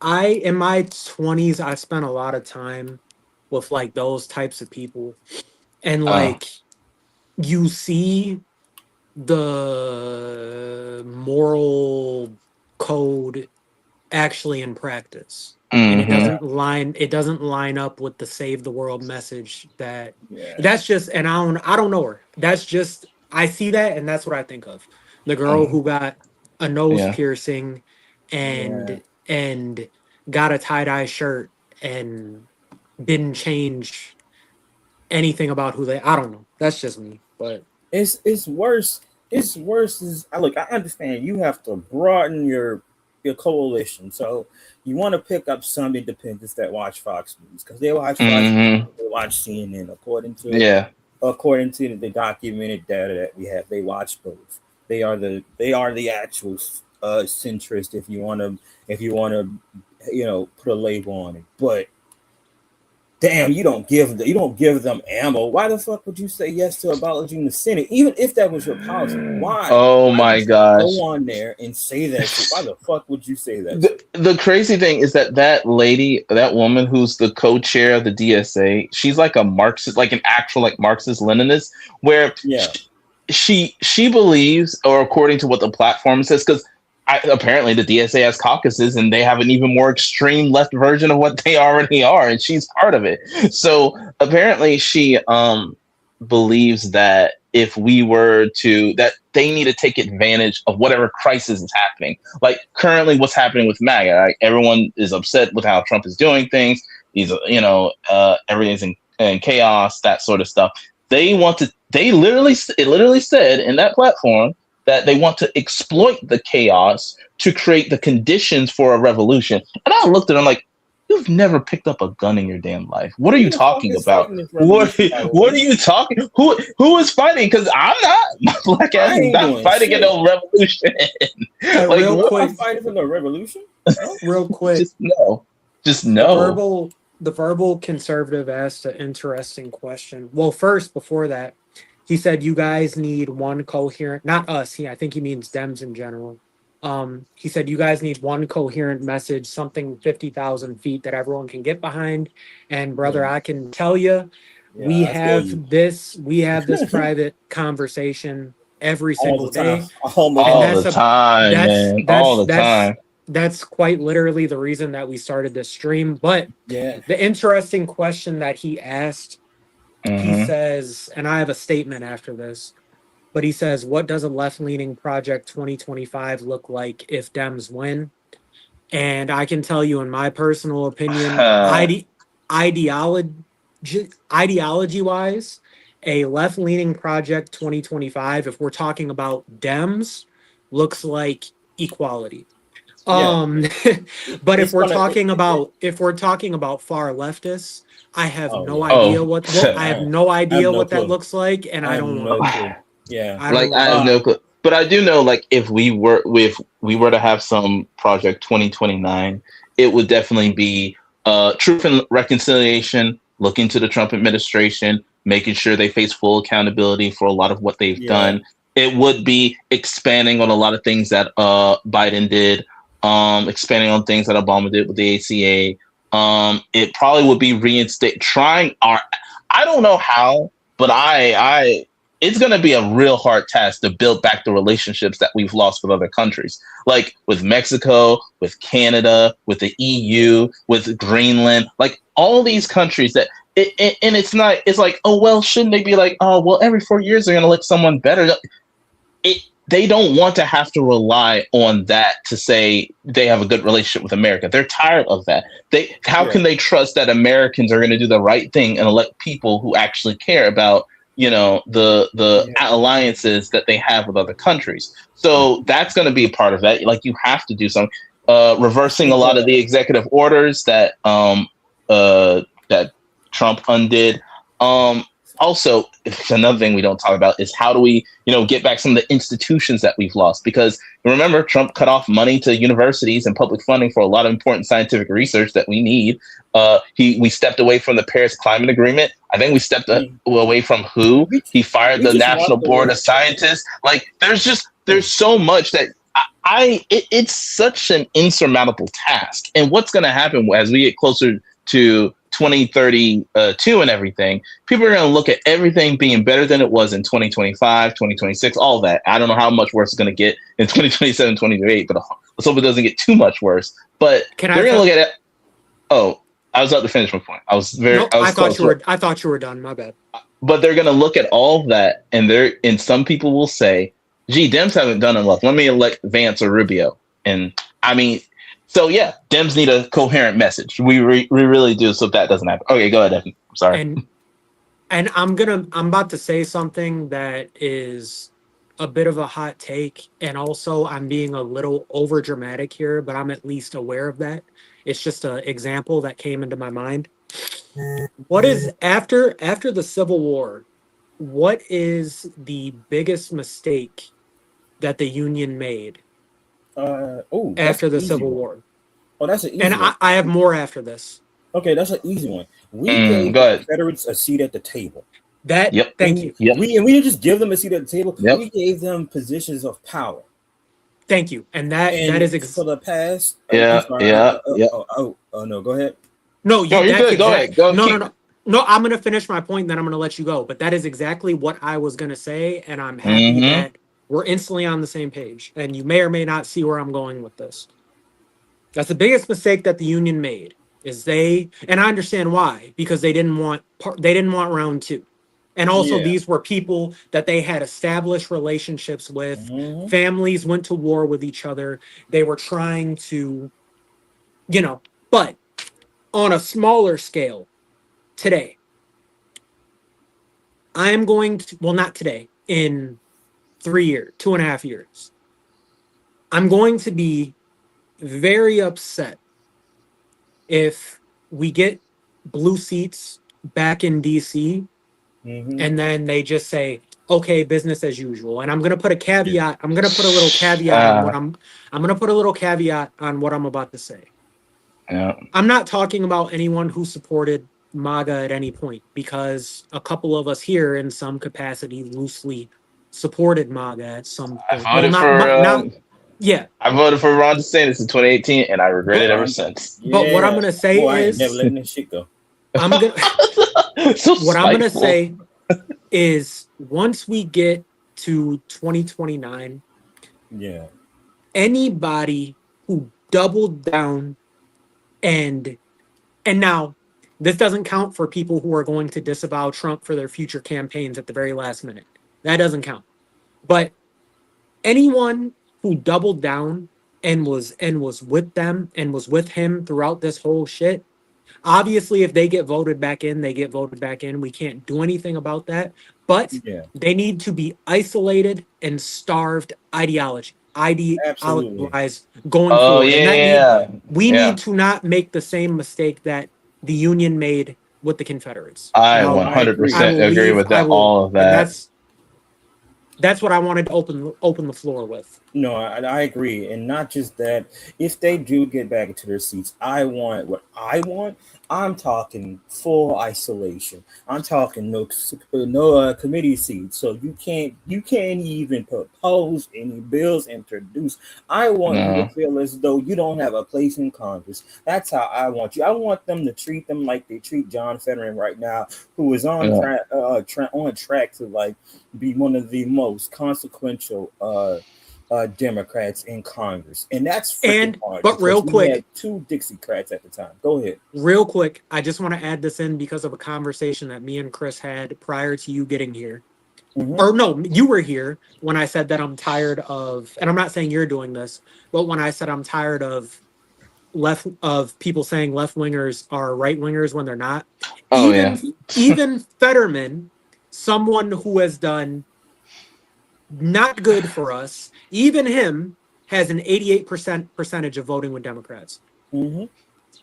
I in my 20s I spent a lot of time with like those types of people and Uh, like you see the moral code actually in practice and Yeah. it doesn't line up with the save the world message that Yeah. that's just and I don't know her. That's just I see that and that's what I think of. The girl uh, who got a nose yeah. piercing Yeah. and got a tie-dye shirt and didn't change anything about who they I don't know. That's just me. But It's worse. It's worse is I look, I understand you have to broaden your coalition. So you want to pick up some independents that watch Fox News because they watch Fox Hmm. News, they watch CNN Yeah. according to the documented data that we have. They watch both. They are the actual centrist if you want to put a label on it. But damn, you don't give them ammo. Why the fuck would you say yes to abolishing the Senate, even if that was your policy? Why? Oh Why my would you gosh. go on there and say that shit? Why the fuck would you say that The, shit? the crazy thing is that lady, that woman who's the co-chair of the DSA, she's like a Marxist, like an actual like Marxist Leninist, where Yeah, she believes, or according to what the platform says, because apparently the DSA has caucuses and they have an even more extreme left version of what they already are, and she's part of it. So apparently she believes that if we were to that they need to take advantage of whatever crisis is happening. Like currently what's happening with MAGA. Right? Everyone is upset with how Trump is doing things. He's everything's in chaos, that sort of stuff. It literally said in that platform that they want to exploit the chaos to create the conditions for a revolution. And I looked at them like, you've never picked up a gun in your damn life. What are who you the fuck talking is about? fighting this What revolution? By the what are way, you talking? Who is fighting? Because I'm not. My black ass I is ain't not doing fighting in shit. no revolution. hey, Like real I'm what? quick, not fighting for the revolution. No. real quick, Just no. Just the no. verbal conservative asked an interesting question. Well, first, before that, he said you guys need one coherent, not us. I think he means Dems in general. He said you guys need one coherent message, something 50,000 feet that everyone can get behind. And brother, Yeah, I can tell you, yeah, I feel you. we have this private conversation every all single the time, day, almost and all All the that's the a time, that's man. All that's the that's time. that's quite literally the reason that we started this stream. But yeah. the interesting question that he asked, he Hmm. says, and I have a statement after this, but he says, what does a left-leaning Project 2025 look like if Dems win? And I can tell you, in my personal opinion, ideology ideology wise, a left leaning Project 2025, if we're talking about Dems, looks like equality. Yeah, Um, but it's gonna. if we're talking about far leftists, I have Oh no yeah, idea Oh, what I have no I have idea no what that clue. looks like, and I I have don't want no to. clue. Yeah. I like don't I want have to. no clue. But I do know, like, if we were to have some Project 2029, it would definitely be truth and reconciliation, looking to the Trump administration, making sure they face full accountability for a lot of what they've Yeah. done. It would be expanding on a lot of things that Biden did, expanding on things that Obama did with the ACA. It probably would be reinstate trying our. I don't know how, but I it's going to be a real hard task to build back the relationships that we've lost with other countries, like with Mexico, with Canada, with the EU, with Greenland, like all these countries that. And it's not. It's like, oh well, shouldn't they be like, oh well, every 4 years they're going to let someone better? They don't want to have to rely on that to say they have a good relationship with America. They're tired of that. How Yeah. can they trust that Americans are going to do the right thing and elect people who actually care about, the Yeah. alliances that they have with other countries? So that's going to be a part of that. Like, you have to do something. I Reversing a think. lot of the executive orders that Trump undid. Also, it's another thing we don't talk about is how do we, get back some of the institutions that we've lost? Because remember, Trump cut off money to universities and public funding for a lot of important scientific research that we need. We stepped away from the Paris Climate Agreement. I think we stepped Mm. away from WHO. We He fired we the just National walked Board away. of Scientists. Like, there's Mm. so much that it's such an insurmountable task. And what's going to happen as we get closer to 2032 and everything, people are going to look at everything being better than it was in 2025, 2026, all that. I don't know how much worse it's going to get in 2027, 2028, but let's hope it doesn't get too much worse. But Can they're I going to tell? look at it. Oh, I was about to finish my point. No, I was close. I thought you were done. My bad. But they're going to look at all of that, and some people will say, gee, Dems haven't done enough. Let me elect Vance or Rubio. And I mean, so yeah, Dems need a coherent message. We really do. So that doesn't happen. Okay, go ahead, Evan. I'm sorry. And I'm about to say something that is a bit of a hot take, and also I'm being a little over dramatic here, but I'm at least aware of that. It's just an example that came into my mind. What is after the Civil War? What is the biggest mistake that the Union made Oh, that's after an the easy Civil one. War? Oh, that's an And easy one. I have more after this. Okay, that's an easy one. We gave Go the ahead. Confederates a seat at the table. Yep. Thank you. Yep. We didn't just give them a seat at the table. Yep. We gave them positions of power. Thank you. And that And is for the past, Yeah. I'm sorry. Yeah. Yeah. No, go ahead. no, No, you're that's good. Go ahead. exact. Go No, no, keep. no, no. I'm gonna finish my point, and then I'm gonna let you go. But that is exactly what I was gonna say, and I'm happy Mm-hmm. that we're instantly on the same page. And you may or may not see where I'm going with this. That's the biggest mistake that the Union made. And I understand why, because they didn't want round two. And also, Yeah. these were people that they had established relationships with. Mhm. Families went to war with each other. They were trying to, but on a smaller scale today, I am going to, well, not today, in 3 years, 2.5 years, I'm going to be very upset if we get blue seats back in DC Mhm. and then they just say, okay, business as usual. And I'm gonna put a caveat. I'm gonna put a little caveat on what I'm gonna put a little caveat on what I'm about to say. Yeah. I'm not talking about anyone who supported MAGA at any point, because a couple of us here in some capacity loosely supported MAGA at some I point. Well, voted for yeah. I voted for Ron DeSantis in 2018, and I regret it ever But since. but what I'm Yeah. gonna say Boy, I ain't never is letting this shit go. I'm gonna So what I'm gonna spiteful. say is once we get to 2029, Yeah. anybody who doubled down and now this doesn't count for people who are going to disavow Trump for their future campaigns at the very last minute. That doesn't count. But anyone who doubled down and was with them and was with him throughout this whole shit, obviously if they get voted back in, they get voted back in. We can't do anything about that. But Yeah. they need to be isolated and starved ideology Absolutely. wise going Oh forward. And that need yeah, we yeah. need to not make the same mistake that the Union made with the Confederates. And I I I agree. 100% will agree leave. with that. All of And that. that's what I wanted to open the floor with. No, I agree, and not just that. If they do get back into their seats, I want what I want. I'm talking full isolation. I'm talking no committee seats, so you can't even propose any bills introduced. I want you to No. feel as though you don't have a place in Congress. That's how I want you. I want them to treat them like they treat John Fetterman right now, who is on Yeah. on track to like be one of the most consequential Democrats in Congress, and that's freaking And hard but because we had two Dixiecrats at the time. Go ahead. real quick, I just want to add this in because of a conversation that me and Chris had prior to you getting here. Mm-hmm. Or no, you were here when I said that I'm tired of, and I'm not saying you're doing this, but when I said I'm tired of people saying left wingers are right wingers when they're not. Oh yeah. Even Fetterman, someone who has done not good for us, even him has an 88% percentage of voting with Democrats. Mm-hmm.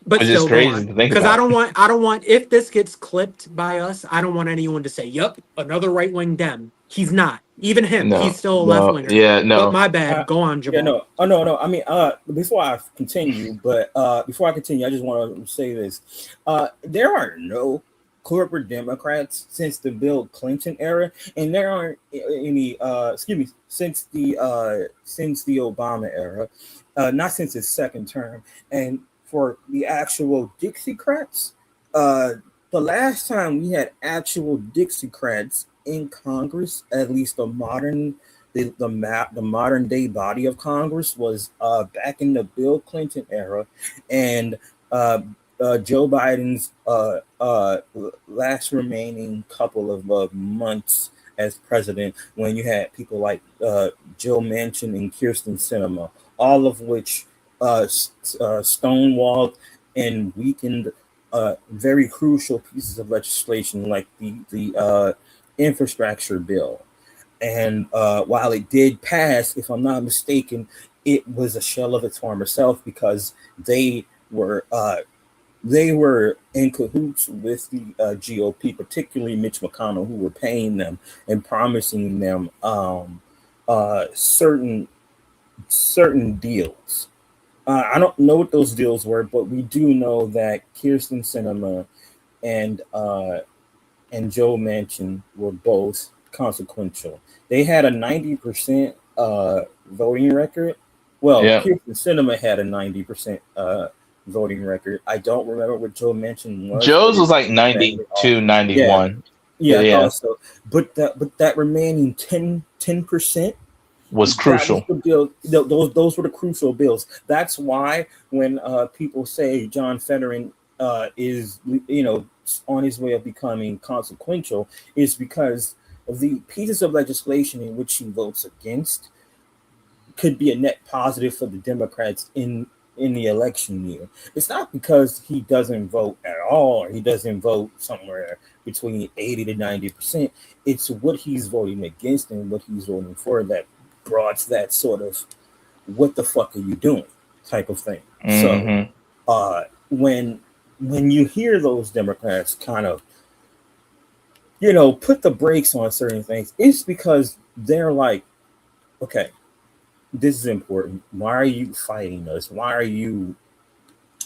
But Which is still, go crazy on. to think Because I about. don't want, if this gets clipped by us, I don't want anyone to say, "Yep, another right wing Dem." He's not. Even him, No, he's still a left no, winger. yeah, But no. my bad. Go on, Yeah, Jamal. no, oh no. I mean, before I continue, before I continue, I just want to say this: there are no corporate Democrats since the Bill Clinton era, and there aren't any. Excuse me, since the Obama era, not since his second term, and for the actual Dixiecrats, the last time we had actual Dixiecrats in Congress, at least the modern day body of Congress was back in the Bill Clinton era, and Joe Biden's last remaining couple of months as president, when you had people like Joe Manchin and Kirsten Sinema, all of which stonewalled and weakened very crucial pieces of legislation like the infrastructure bill. And while it did pass, if I'm not mistaken, it was a shell of its former self because they were uh, they were in cahoots with the GOP, particularly Mitch McConnell, who were paying them and promising them certain deals. I don't know what those deals were, but we do know that Kirsten Sinema and Joe Manchin were both consequential. They had a 90% voting record. Well, Yeah, Kirsten Sinema had a 90% voting record. I don't remember what Joe Manchin was, but Joe's it's was like exactly off. 92, Yeah, 91. yeah, Yeah, I yeah, thought so. But that remaining 10%, was that was crucial. the bill. Those were the crucial bills. That's why when people say John Fetterman is on his way of becoming consequential, is because of the pieces of legislation in which he votes against could be a net positive for the Democrats in the election year. It's not because he doesn't vote at all or he doesn't vote somewhere between 80 to 90%. It's what he's voting against and what he's voting for that brought that sort of what the fuck are you doing type of thing. So Hmm. when you hear those Democrats kind of put the brakes on certain things, it's because they're like, okay, this is important. Why are you fighting us? Why are you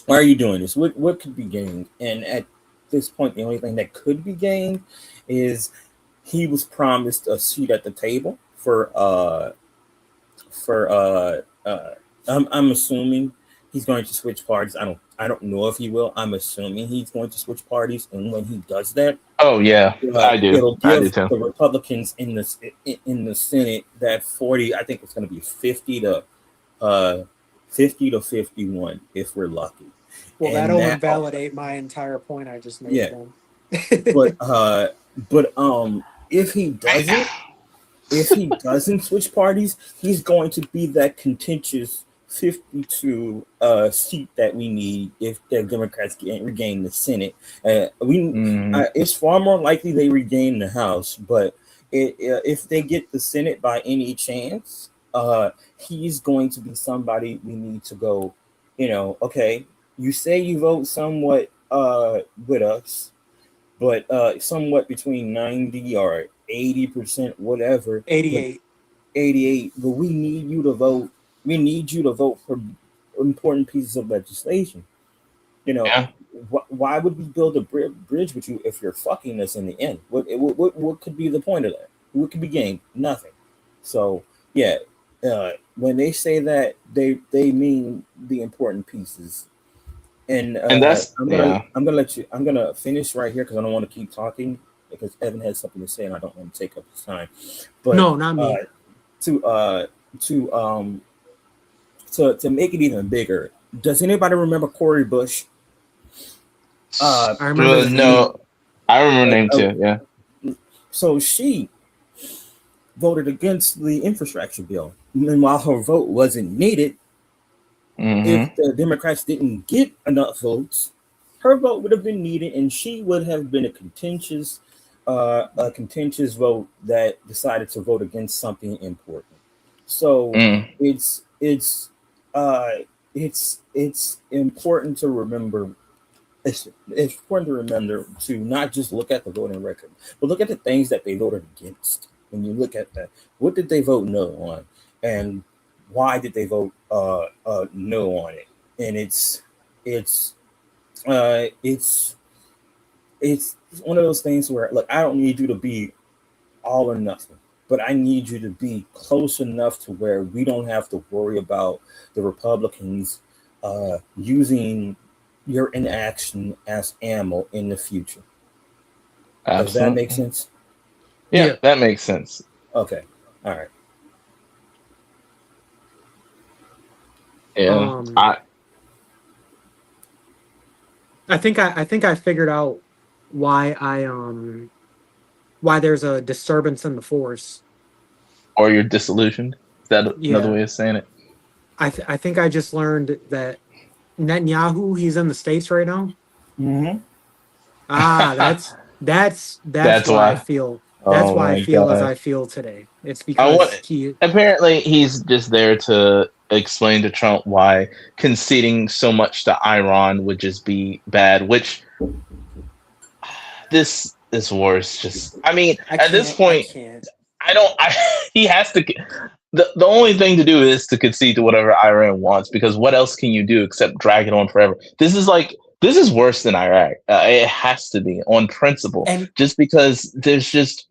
doing this? What could be gained? And at this point, the only thing that could be gained is he was promised a seat at the table for I'm assuming he's going to switch parties. I don't know if he will. I'm assuming he's going to switch parties, and when he does that, Oh yeah, I do. it'll I do give too. the Republicans in the Senate that 40. I think it's going to be uh 50 to 51 if we're lucky. Well, And that'll that invalidate my entire point I just made yeah, then. but if he doesn't switch parties, he's going to be that contentious 52 seat that we need if the Democrats regain the Senate. It's far more likely they regain the House, but if they get the Senate by any chance, he's going to be somebody we need to go. Okay, you say you vote somewhat with us, but somewhat between 90 or 80%, whatever. But 88. 88. But we need you to vote. We need you to vote for important pieces of legislation. Yeah. Why would we build a bridge with you if you're fucking us in the end? What could be the point of that? What could be gained? Nothing. So yeah, when they say that, they mean the important pieces. And And that's I'm gonna finish right here because I don't want to keep talking because Evan has something to say and I don't want to take up his time. But No, not me. to to to make it even bigger, does anybody remember Cori Bush? I remember the no, I remember name too. Yeah. So she voted against the infrastructure bill. And while her vote wasn't needed, if the Democrats didn't get enough votes, her vote would have been needed, and she would have been a contentious vote that decided to vote against something important. So it's important to remember. It's important to remember to not just look at the voting record, but look at the things that they voted against. When you look at that, what did they vote no on, and why did they vote no on it? And it's one of those things where, look, I don't need you to be all or nothing, but I need you to be close enough to where we don't have to worry about the Republicans using your inaction as ammo in the future. Absolutely. Does that make sense? Yeah, that makes sense. Okay. All right. Yeah. I think I figured out why why there's a disturbance in the force. Or you're disillusioned. Is that another way of saying it? I think I just learned that Netanyahu, he's in the States right now. Mm-hmm. That's why I feel. That's why I feel as I feel today. It's because apparently he's just there to explain to Trump why conceding so much to Iran would just be bad. Which this war is just. I mean, at this point, he has to. The only thing to do is to concede to whatever Iran wants, because what else can you do except drag it on forever? This is worse than Iraq. It has to be on principle, just because there's just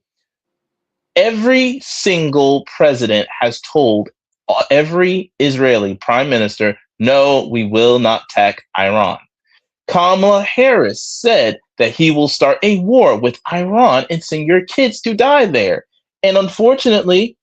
every single president has told every Israeli prime minister, no, we will not attack Iran. Kamala Harris said that he will start a war with Iran and send your kids to die there. And unfortunately,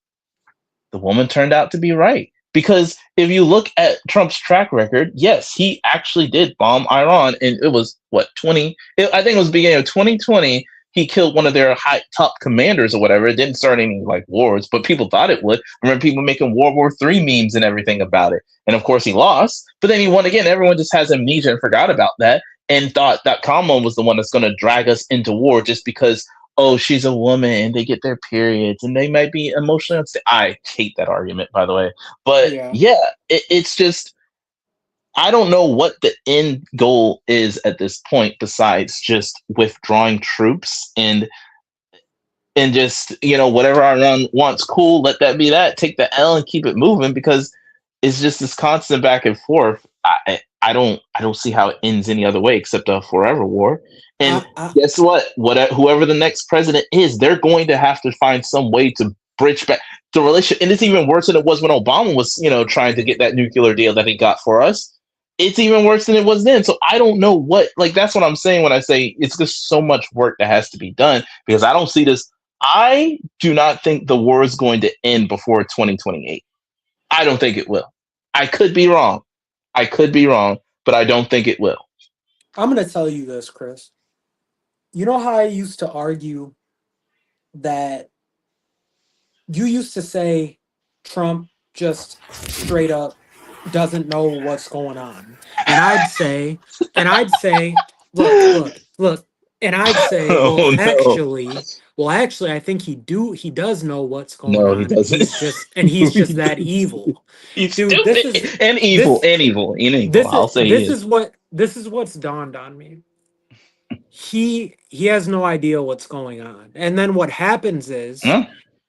the woman turned out to be right. Because if you look at Trump's track record, yes, he actually did bomb Iran. And it was, I think it was beginning of 2020. He killed one of their top commanders or whatever. It didn't start any wars, but people thought it would. I remember people making World War III memes and everything about it. And of course he lost, but then he won again. Everyone just has amnesia and forgot about that and thought that Kamala was the one that's going to drag us into war just because, oh, she's a woman and they get their periods and they might be emotionally unstable. I hate that argument, by the way. But it's just, I don't know what the end goal is at this point besides just withdrawing troops and just, whatever Iran wants, cool, let that be that. Take the L and keep it moving, because it's just this constant back and forth. I don't see how it ends any other way except a forever war. And guess what? Whoever the next president is, they're going to have to find some way to bridge back the relationship. And it's even worse than it was when Obama was, trying to get that nuclear deal that he got for us. it's even worse than it was then. So I don't know what, like, that's what I'm saying when I say it's just so much work that has to be done, because I don't see this. I do not think the war is going to end before 2028. I don't think it will. I could be wrong. I could be wrong, but I don't think it will. I'm going to tell you this, Chris. You know how I used to argue that you used to say Trump just straight up doesn't know what's going on. And I'd say, look, and I'd say, Oh no. well, actually, I think he does know what's going No, he on, and doesn't. he's He just that doesn't. evil. He's Dude, stupid and evil this and evil and evil. I'll say he is. this is what's dawned on me. He has no idea what's going on. And then what happens is Huh?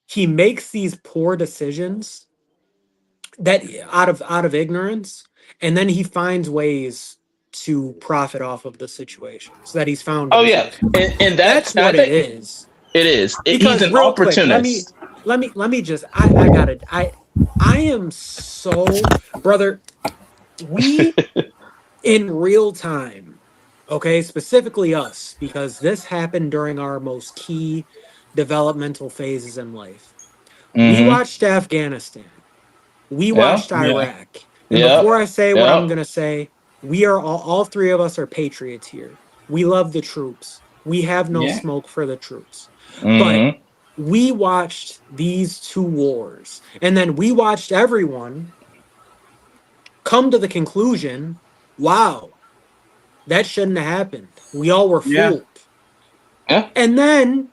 he makes these poor decisions that out of ignorance, and then he finds ways to profit off of the situations that he's found Oh yeah, himself in. and That's I what it think is. it is. He's Because an real quick, opportunist. let me just I got it. I am so brother, we in real time, okay, specifically us, because this happened during our most key developmental phases in life. We Mm-hmm. watched Afghanistan. We Yeah. watched Yeah. Iraq. And Yeah. before I say what Yeah. I'm going to say, we are all three of us are patriots here. We love the troops. We have no Yeah. smoke for the troops. But Mm-hmm. we watched these two wars. And then we watched everyone come to the conclusion, wow, that shouldn't have happened. We all were Yeah. fooled. Yeah. And then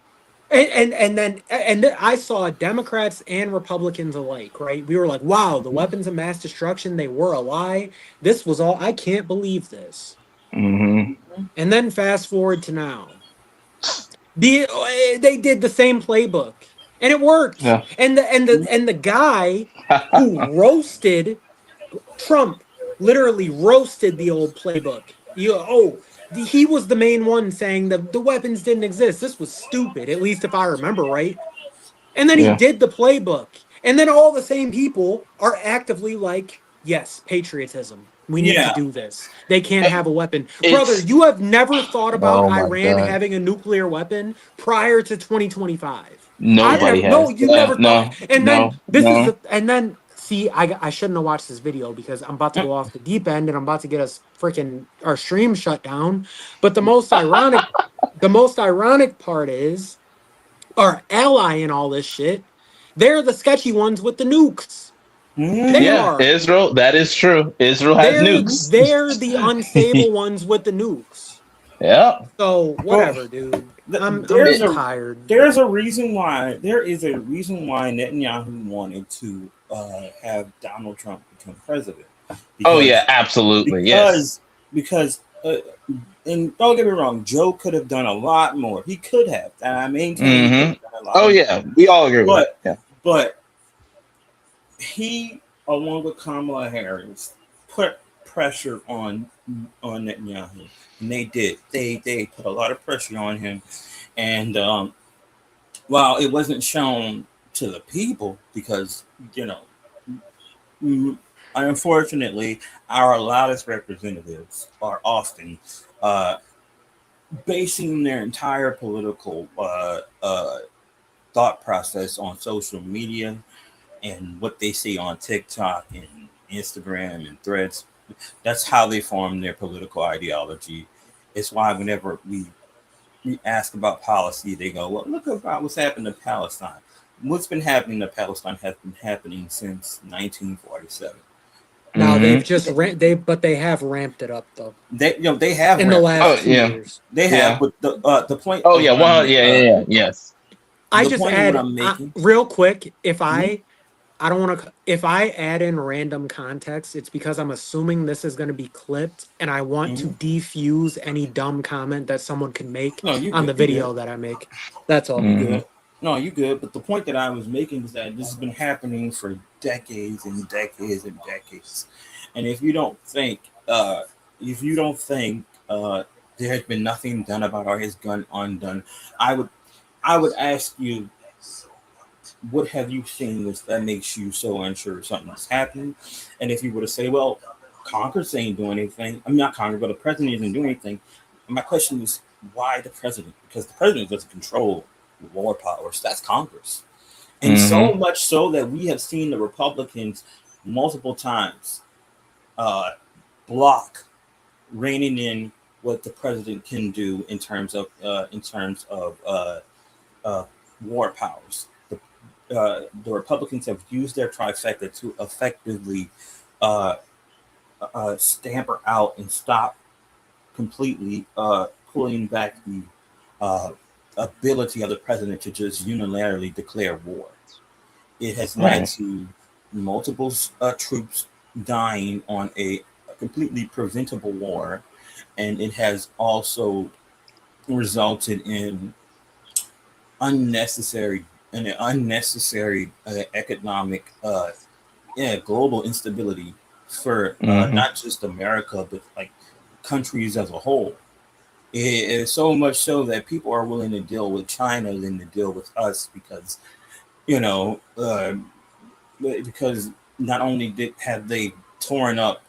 I saw Democrats and Republicans alike, right? We were like, wow, the weapons of mass destruction, they were a lie. This was all, I can't believe this. Mm-hmm. And then fast forward to now. They did the same playbook and it worked. Yeah. And the guy who roasted Trump literally roasted the old playbook. He was the main one saying that the weapons didn't exist. This was stupid, at least if I remember right. And then he Yeah. did the playbook. And then all the same people are actively like, yes, patriotism. We need to Yeah. do this. They can't have a weapon. Brother, It's. you have never thought about Oh my Iran god. having a nuclear weapon prior to 2025. I've Yeah. Nobody never, no, has. you Yeah. never thought. No. And then No. No. see, I shouldn't have watched this video because I'm about to go off the deep end and I'm about to get us freaking our stream shut down. But the most ironic part is our ally in all this shit. They're the sketchy ones with the nukes. They Mm-hmm. Yeah. are. Israel. That is true. Israel has nukes. They're the unstable ones with the nukes. Yeah. So Well, whatever, dude. I'm there's It, a tired. there's a reason why there is a reason why Netanyahu wanted to have Donald Trump become president oh yeah. because Absolutely. Yes. because because and don't get me wrong, Joe could have done a lot more. He could have, and I maintain he could Mm-hmm. have done a lot Oh more. yeah. We all agree with that. But Yeah. but he, along with Kamala Harris, put pressure on Netanyahu, and they did. They put a lot of pressure on him, and while it wasn't shown to the people, because you know, unfortunately, our loudest representatives are often basing their entire political thought process on social media and what they see on TikTok and Instagram and threads. That's how they form their political ideology. It's why whenever we ask about policy, they go, well, look about what's happened to Palestine. What's been happening to Palestine has been happening since 1947. Now they've Mm-hmm. just they have ramped it up though They have in the ramped. last Oh two yeah. years. They have, Yeah. but the point Oh of yeah. what Well. Yeah. Yeah. Yeah. Yes. I the just point of what add I'm making. real quick. If Mhm. I don't want to. If I add in random context, it's because I'm assuming this is going to be clipped, and I want to Mhm. defuse any dumb comment that someone can make No, you on good. the You good. video that I make. That's all. You Mm-hmm. good. No, you good. But the point that I was making is that this has been happening for decades and decades and decades. And if you don't think there has been nothing done about or has gone undone, I would I would ask you, what have you seen that makes you so unsure something's happening? And if you were to say, well, Congress ain't doing anything. I mean, not Congress, but the president isn't doing anything. And my question is, why the president? Because the president doesn't control war powers. That's Congress. And so Mm-hmm. much so that we have seen the Republicans multiple times uh, block reining in what the president can do in terms of uh, war powers. The Republicans have used their trifecta to effectively uh, stamper out and stop completely pulling back the uh, ability of the president to just unilaterally declare war. It has led Right. to multiple troops dying on a completely preventable war, and it has also resulted in unnecessary an unnecessary economic yeah, global instability for Mm-hmm. not just America but like countries as a whole. It is so much so that people are willing to deal with China than to deal with us because you know because not only have they torn up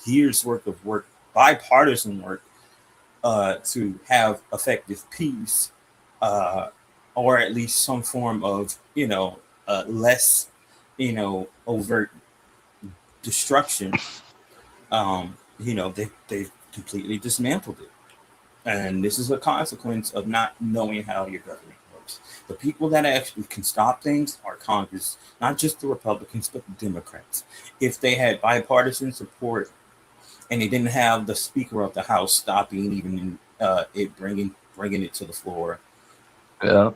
years worth of work, bipartisan work, to have effective peace, uh, or at least some form of less overt destruction. They completely dismantled it, and this is a consequence of not knowing how your government works. The people that actually can stop things are Congress, not just the Republicans but the Democrats. If they had bipartisan support and they didn't have the Speaker of the House stopping even it bringing it to the floor, Yeah.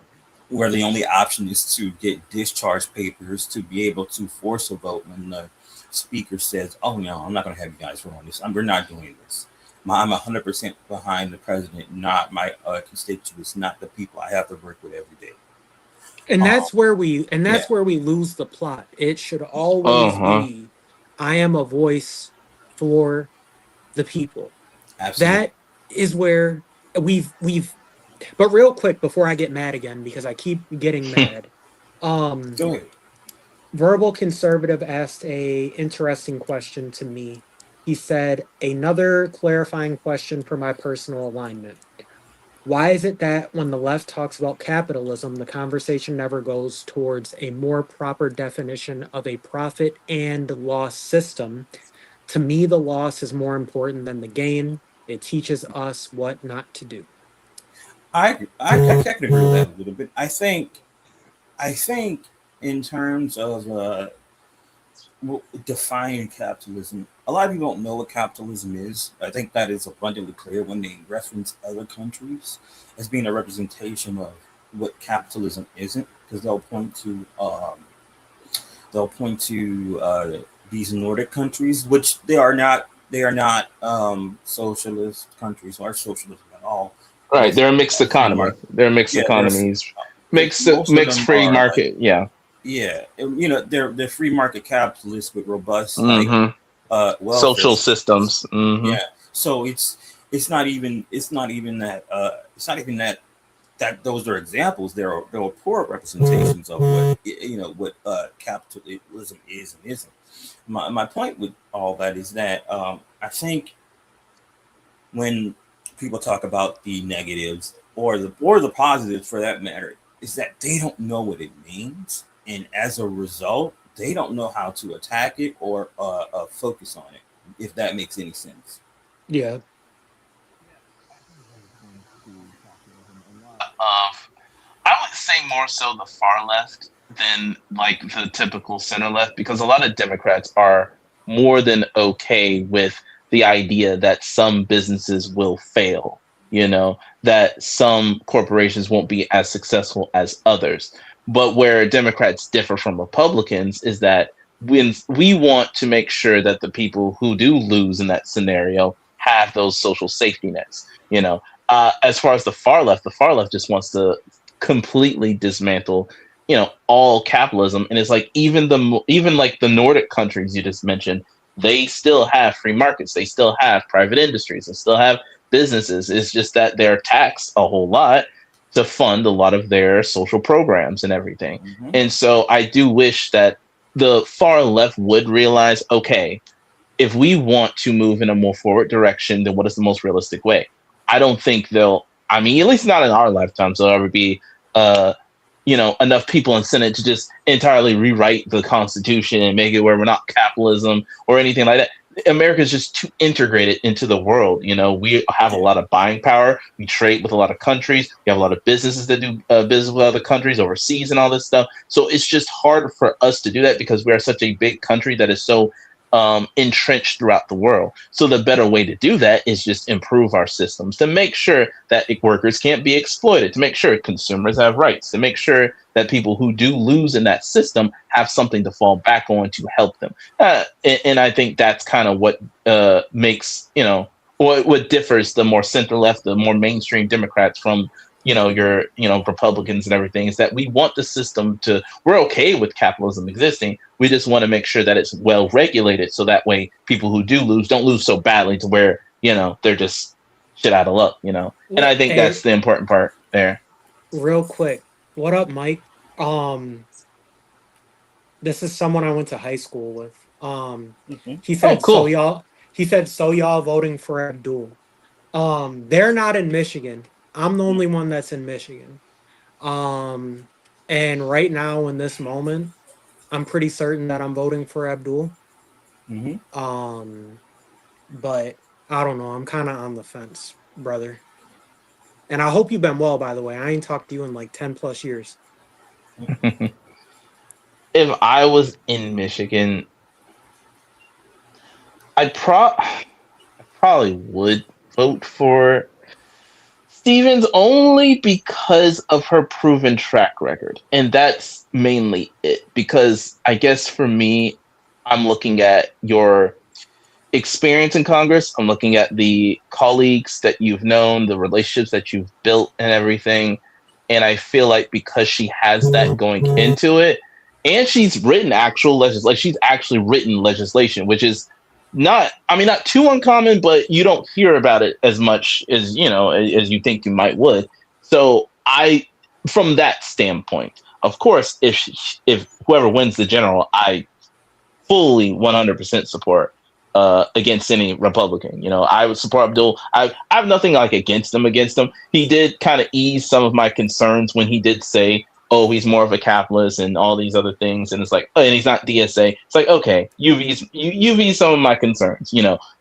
where the only option is to get discharge papers to be able to force a vote when the speaker says, "Oh no, I'm not going to have you guys vote on this. We're not doing this." I'm 100% behind the president, not my constituents, not the people I have to work with every day. And Um, yeah, that's where we lose the plot. It should always Uh-huh. be, I am a voice for the people. absolutely. That is where we've but real quick before I get mad again because I keep getting mad. Um Go ahead. Verbal Conservative asked a interesting question to me. He said, another clarifying question for my personal alignment. Why is it that when the left talks about capitalism, the conversation never goes towards a more proper definition of a profit and loss system? To me, the loss is more important than the gain. It teaches us what not to do. I can agree with that a little bit. I think in terms of define capitalism. A lot of people don't know what capitalism is. I think that is abundantly clear when they reference other countries as being a representation of what capitalism isn't, because they'll point to these Nordic countries, which they are not. They are not socialist countries or socialism at all. Right. Most They're a of them mixed are free economy. market. They're mixed Yeah, there's economies. Mixed most of mixed them free are like market. Yeah. yeah, they're free market capitalists with robust like Mm-hmm. welfare Social systems. systems. Mm-hmm. Yeah, so it's not even that those are examples. There are poor representations of what capitalism is and isn't. My point with all that is that I think when people talk about the negatives or the positives for that matter, is that they don't know what it means, and as a result, they don't know how to attack it or focus on it. If that makes any sense. Yeah. Of I would say more so the far left than like the typical center left because a lot of Democrats are more than okay with the idea that some businesses will fail, that some corporations won't be as successful as others. But where Democrats differ from Republicans is that when we want to make sure that the people who do lose in that scenario have those social safety nets, as far as the far left just wants to completely dismantle all capitalism, and it's like even like the Nordic countries you just mentioned, they still have free markets, they still have private industries, they still have businesses. It's just that they're taxed a whole lot to fund a lot of their social programs and everything. Hmm. And so I do wish that the far left would realize, okay, if we want to move in a more forward direction, then what is the most realistic way? I don't think they'll. I mean, at least not in our lifetime. So there would be, enough people in Senate to just entirely rewrite the Constitution and make it where we're not capitalism or anything like that. America is just too integrated into the world. We have a lot of buying power. We trade with a lot of countries. We have a lot of businesses that do business with other countries overseas and all this stuff. So it's just hard for us to do that because we are such a big country that is so entrenched throughout the world. So the better way to do that is just improve our systems to make sure that workers can't be exploited, to make sure consumers have rights, to make sure that people who do lose in that system have something to fall back on to help them. And I think that's kind of what makes, what differs the more center left, the more mainstream Democrats from your Republicans and everything, is that we want the system we're okay with capitalism existing. We just want to make sure that it's well regulated so that way people who do lose don't lose so badly to where, they're just shit out of luck, And I think that's the important part there. Real quick. What up, Mike? This is someone I went to high school with. He said, cool. so y'all voting for Abdul. They're not in Michigan. I'm the only one that's in Michigan. And right now, in this moment, I'm pretty certain that I'm voting for Abdul. But I don't know. I'm kind of on the fence, brother. And I hope you've been well, by the way. I ain't talked to you in like 10 plus years. If I was in Michigan, I probably would vote for Stevens only because of her proven track record. And that's mainly it. Because I guess for me, I'm looking at your experience in Congress. I'm looking at the colleagues that you've known, the relationships that you've built and everything. And I feel like because she has that going into it, and she's written actual legislation, she's actually written legislation, which is not too uncommon, but you don't hear about it as much as as you think you might would. So from that standpoint, of course, if whoever wins the general, I fully 100% support against any Republican. I would support Abdul. I have nothing against him. He did kind of ease some of my concerns when he did say, oh, he's more of a capitalist and all these other things. And it's like, oh, and he's not DSA. It's like, okay, you've eased some of my concerns,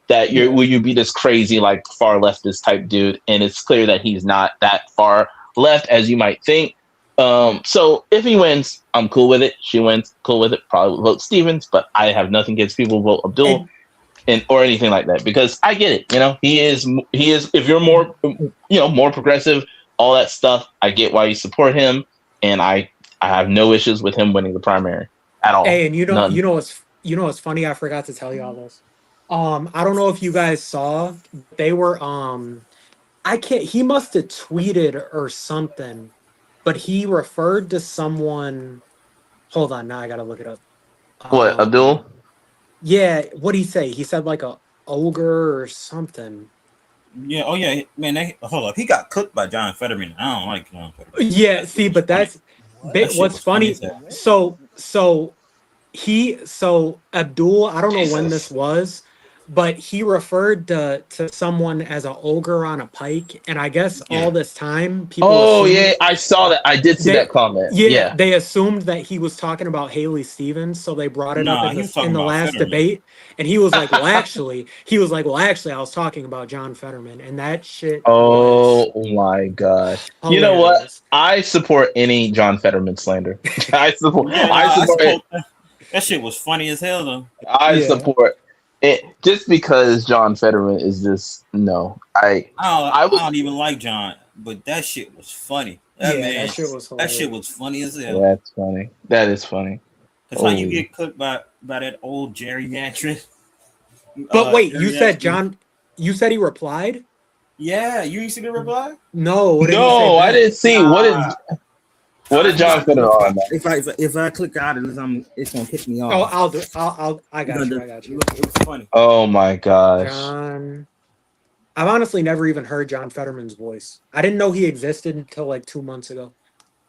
that will you be this crazy, far leftist type dude? And it's clear that he's not that far left as you might think. So if he wins, I'm cool with it. She wins, cool with it. Probably vote Stevens, but I have nothing against people who vote Abdul or anything like that, because I get it. He is, if you're more, more progressive, all that stuff, I get why you support him. And I have no issues with him winning the primary at all. Hey, and you know what's funny? I forgot to tell you all this. I don't know if you guys saw, they were he must have tweeted or something, but he referred to someone. Hold on, now I gotta look it up. What, Abdul? Yeah, what'd he say? He said like a ogre or something. Yeah. Oh, yeah, man. Hold up. He got cooked by John Fetterman. I don't like John Fetterman. Yeah. See, but that's what's funny. So Abdul, I don't know when this was, but he referred to someone as an ogre on a pike, and I guess all this time people. Oh yeah, I saw that. I did see that comment. Yeah, they assumed that he was talking about Haley Stevens, so they brought it up in the last Fetterman. Debate, and he was like, "Well, actually, I was talking about John Fetterman," and that shit. Oh my gosh! Hilarious. You know what? I support any John Fetterman slander. I support it. That shit was funny as hell, though. I support it just because John Fetterman is just I don't even like John, but that shit was funny. That shit was hilarious. That shit was funny as hell. That's funny. That is funny. That's how you get cooked by that old geriatric. But wait, you said John? You said he replied? Yeah, you didn't see the reply? No, I didn't see. What did John Fetterman on? If I click out of this, it's gonna kick me off. Oh, I got you. It was funny. Oh my gosh. John. I've honestly never even heard John Fetterman's voice. I didn't know he existed until like 2 months ago.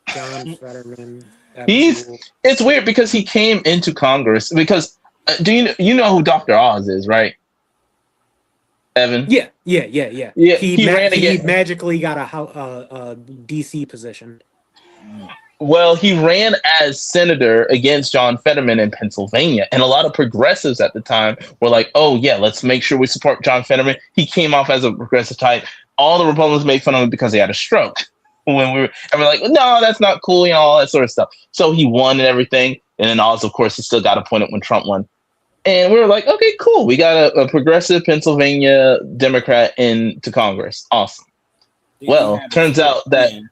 John Fetterman. It's weird because he came into Congress because Do you know who Dr. Oz is, right? Evan? Yeah. Yeah, he ran He again. magically got a DC position. Well, he ran as senator against John Fetterman in Pennsylvania, and a lot of progressives at the time were like, "Oh yeah, let's make sure we support John Fetterman." He came off as a progressive type. All the Republicans made fun of him because he had a stroke. And we're like, "No, that's not cool," all that sort of stuff. So he won and everything, and then also, of course, he still got appointed when Trump won. And we were like, "Okay, cool. We got a progressive Pennsylvania Democrat into Congress. Awesome." Then he Well, had a turns stroke out that again.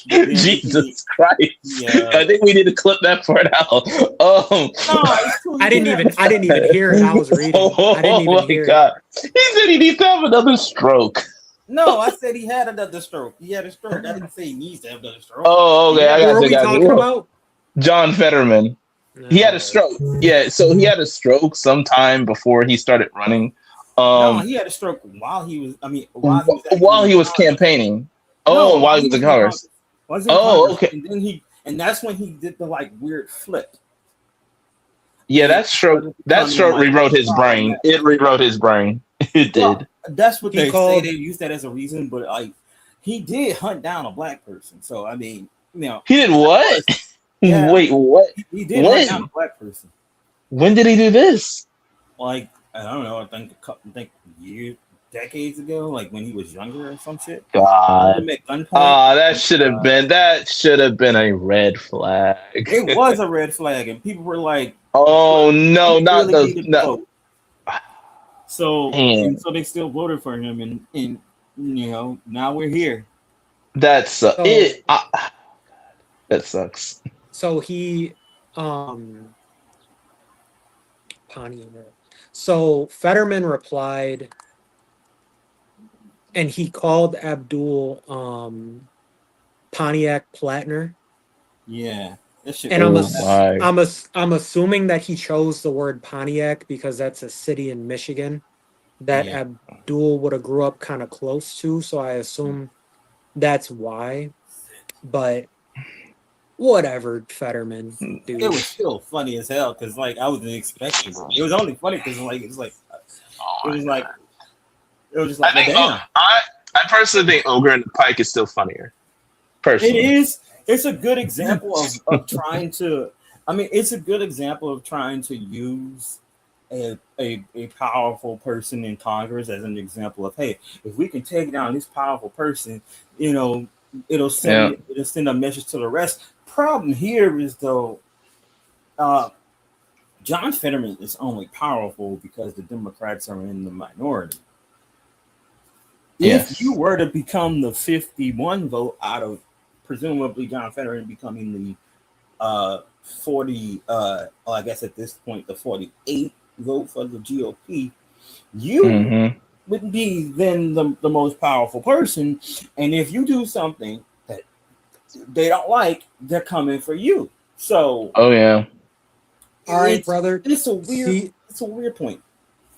Then Jesus Christ! yeah. I think we need to clip that part out. No, it's cool. I didn't even hear it. I was reading. I didn't even hear God! He said he needs to have another stroke. No, I said he had another stroke. He had a stroke. I didn't say he needs to have another stroke. Oh, okay. Yeah. I it. Who got are you. we talking about? John Fetterman. He had a stroke. Yeah, so he had a stroke sometime before he started running. No, he had a stroke while he was. I mean, while he was while he was Congress. campaigning. No, Oh, while he was in Congress. Was in Oh, Congress. okay. And that's when he did the like weird flip. Yeah, And that stroke rewrote his brain. It rewrote his brain. It Well, did. that's what He they called- say. They use that as a reason, but like he did hunt down a black person. So I mean, He did what? Yeah. Wait, what? he did When? hunt down a black person. When did he do this? Like I don't know. I think years, decades ago, like when he was younger or some shit. God. Gunpoint. That should have been a red flag. It was a red flag, and people were like, "Oh no, not really the no." So Man. and so they still voted for him, and now we're here. That's that sucks. So he So Fetterman replied, and he called Abdul Pontiac Platner. Yeah, that shit. And Oh I'm assuming that he chose the word Pontiac because that's a city in Michigan that Abdul would have grew up kind of close to. So I assume that's why. But whatever, Fetterman, dude. It was still funny as hell because like I wasn't expecting it. It was only funny because like it was just like I think damn. I personally think Ogre and the Pike is still funnier. Personally, It is. It's a good example of trying to. I mean, it's a good example of trying to use a powerful person in Congress as an example of, hey, if we can take down this powerful person, it'll send a message to the rest. Problem here is though, John Fetterman is only powerful because the Democrats are in the minority. Yes. If you were to become the 51 vote out of presumably John Fetterman becoming the 40, I guess at this point the 48 vote for the GOP, you would be then the most powerful person. And if you do something that they don't like, they're coming for you. So, oh yeah. All right, brother. It's a weird point.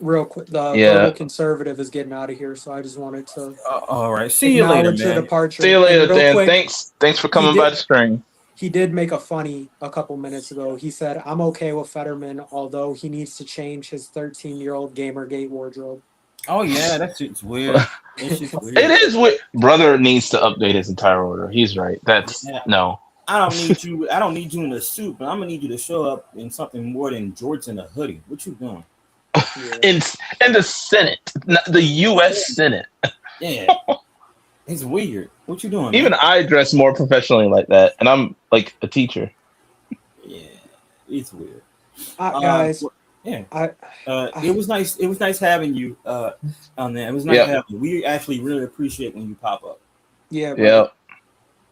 Real quick, the Global Conservative is getting out of here, so I just wanted to. All right, see you later, man. Your departure. See you later, Dan. Quick, thanks for coming by the stream. He did make a funny a couple minutes ago. He said, "I'm okay with Fetterman, although he needs to change his 13-year-old Gamergate wardrobe." Oh yeah, that shit's weird. That shit's weird. It is weird. Brother needs to update his entire order. He's right. That's no. I don't need you. I don't need you in a suit, but I'm gonna need you to show up in something more than jorts and a hoodie. What you doing? In the Senate, the U.S. Senate. Yeah, it's weird. What you doing? Even I dress more professionally like that, and I'm like a teacher. Yeah, it's weird. Guys, yeah, it was nice. It was nice having you on there. It was nice having you. We actually really appreciate when you pop up. Yeah. Yeah.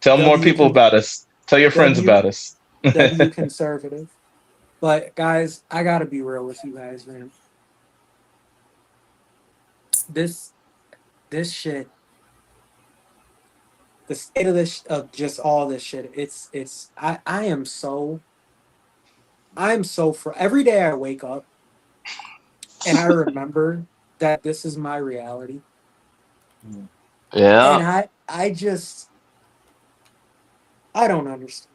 Tell more people about us. Tell your friends about us. W conservative. But guys, I gotta be real with you guys, man. This shit, the state of this of just all this shit. I am so for every day I wake up and I remember that this is my reality. Yeah. And I don't understand.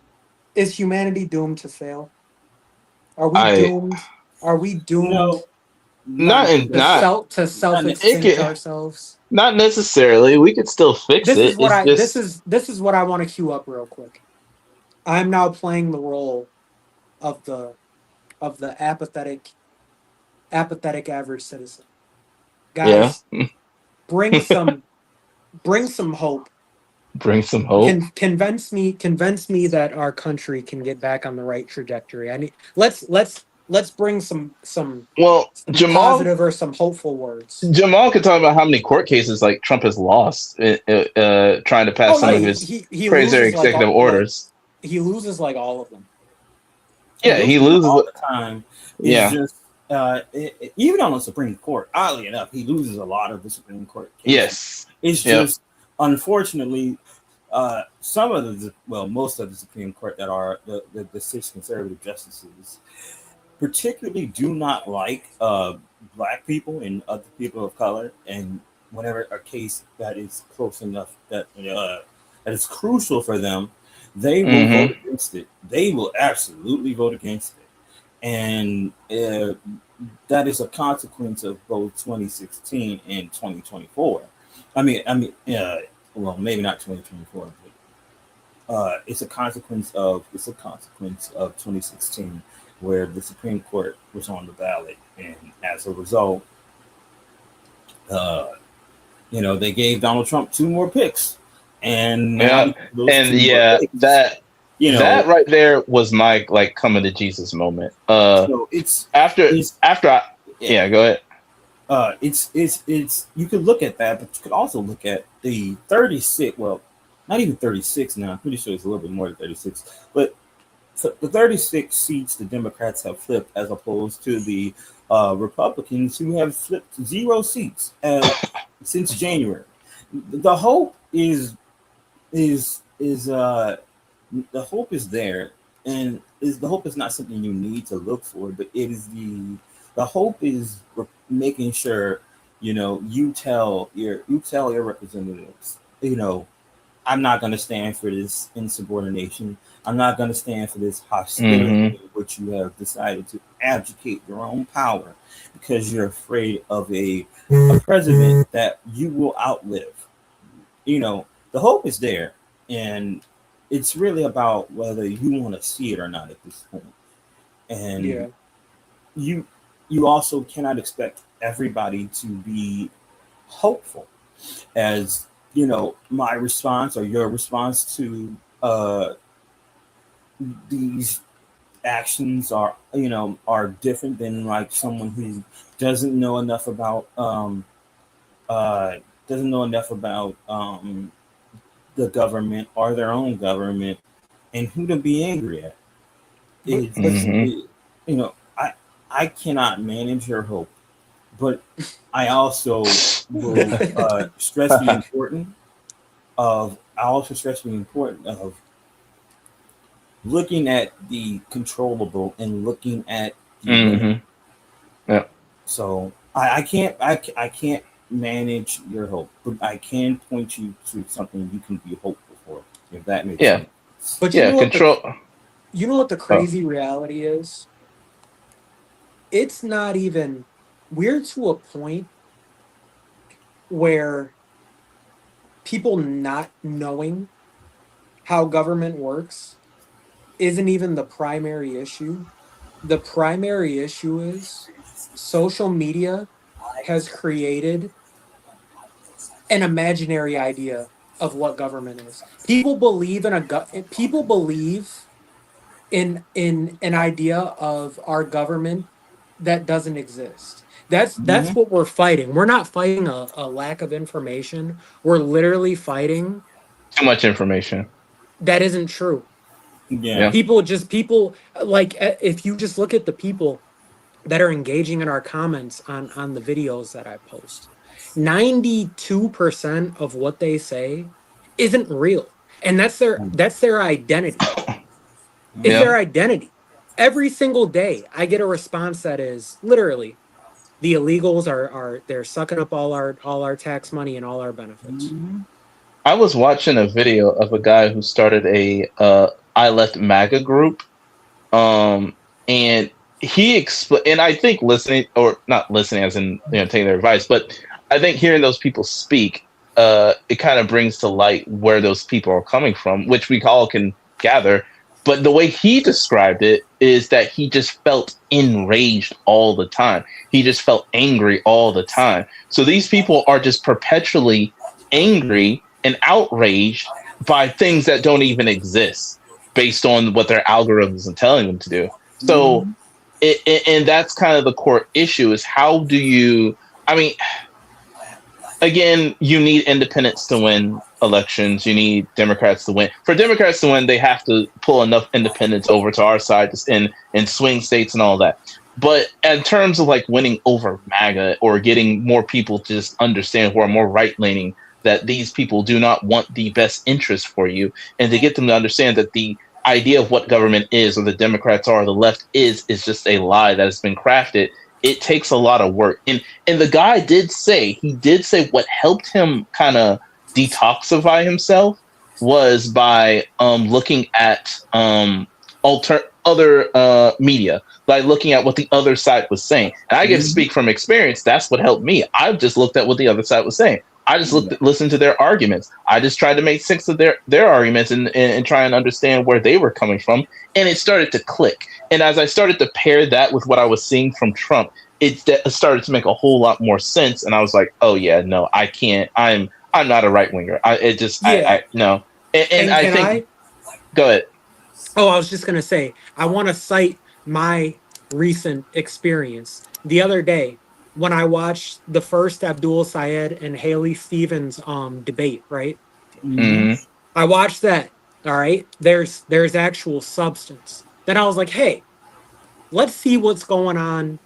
Is humanity doomed to fail? Are we I doomed? Are we doomed No, not to not self it extinct can, ourselves? not necessarily. We could still fix This it. is what It's I this just is this is what I want to cue up real quick. I'm now playing the role of the apathetic average citizen. yeah, Guys, bring some bring some hope. bring some hope. Convince me that our country can get back on the right trajectory. I need let's bring Well, some positive or some hopeful words. Jamal could talk about how many court cases like Trump has lost, trying to pass Oh some yeah, of like his he crazy loses executive orders. he loses like all of them. he Yeah, he loses them loses. all the time. It's Yeah. just even on the Supreme Court. Oddly enough, he loses a lot of the Supreme Court cases. Yes. It's Yep. just unfortunately some of most of the Supreme Court that are the six conservative justices particularly do not like black people and other people of color. And whenever a case that is close enough that is crucial for them, they will vote Mm-hmm. against it. They will absolutely vote against it. And that is a consequence of both 2016 and 2024. Well, maybe not 2024, but it's a consequence of 2016, where the Supreme Court was on the ballot, and as a result, uh, they gave Donald Trump two more picks, and now Yeah. because of those And two more yeah, picks, you that know, right there was my like coming to Jesus moment. so After it's after I, yeah. yeah, go ahead. It's you could look at that, but you could also look at the 36. Well, not even 36 now. I'm pretty sure it's a little bit more than 36. But the 36 seats the Democrats have flipped, as opposed to the Republicans, who have flipped 0 seats since January. The hope is the hope is there, and is the hope is not something you need to look for, but it is the hope is making sure you tell your representatives, I'm not going to stand for this insubordination. I'm not going to stand for this hostility Mm-hmm. in which you have decided to abdicate your own power because you're afraid of a president that you will outlive. The hope is there, and it's really about whether you want to see it or not at this point. And Yeah. you you also cannot expect everybody to be hopeful, as my response or your response to these actions are different than like someone who doesn't know enough about uh doesn't know enough about the government or their own government, and who to be angry at. But It's but Mm-hmm. I cannot manage your hope, but I also will stress the importance of looking at the controllable and looking at the limit. Mm-hmm. Yeah. So I can't manage your hope, but I can point you to something you can be hopeful for, if that makes Yeah. sense. but Yeah. Control. you know what the Oh. crazy reality is? It's not even we're to a point where people not knowing how government works isn't even the primary issue. The primary issue is social media has created an imaginary idea of what government is. People believe in an idea of our government that doesn't exist. That's Hmm. what we're fighting. We're not fighting a lack of information. We're literally fighting Too much information. that isn't true. Yeah. Yeah. People like if you just look at the people that are engaging in our comments on the videos that I post, 92% of what they say isn't real. And that's their identity. It's Hmm. Yeah. their identity. Every single day I get a response that is literally the illegals are they're sucking up all our tax money and all our benefits. Hmm. I was watching a video of a guy who started a I Left MAGA group. Um, and and I think listening, or not listening as in taking their advice, but I think hearing those people speak, it kind of brings to light where those people are coming from, which we all can gather. But the way he described it is that he just felt enraged all the time. He just felt angry all the time. So these people are just perpetually angry and outraged by things that don't even exist based on what their algorithms are telling them to do. So, Mhm. and that's kind of the core issue is how do you, I mean, again, you need independents to win elections. You need Democrats to win. For Democrats to win, they have to pull enough independents over to our side in swing states and all that. But in terms of like winning over MAGA or getting more people to just understand who are more right leaning, that these people do not want the best interest for you, and to get them to understand that the idea of what government is, or the Democrats are, or the left is just a lie that has been crafted. It takes a lot of work. And the guy he did say what helped him kind of detoxify himself was by looking at other media, by looking at what the other side was saying. And I can Mhm. speak from experience. That's what helped me. I just looked at what the other side was saying. I just Yeah. listened to their arguments. I just tried to make sense of their arguments and try and understand where they were coming from. And it started to click. And as I started to pair that with what I was seeing from Trump, it started to make a whole lot more sense. And I was like, oh yeah, no, I can't. I'm not a right winger. Yeah. I no. And And I can think, I? go ahead. Oh, I was just gonna say, I want to cite my recent experience the other day when I watched the first Abdul Sayed and Haley Stevens debate. Right, Mhm. Mm-hmm. I watched that. All right, there's actual substance. Then I was like, hey, let's see what's going on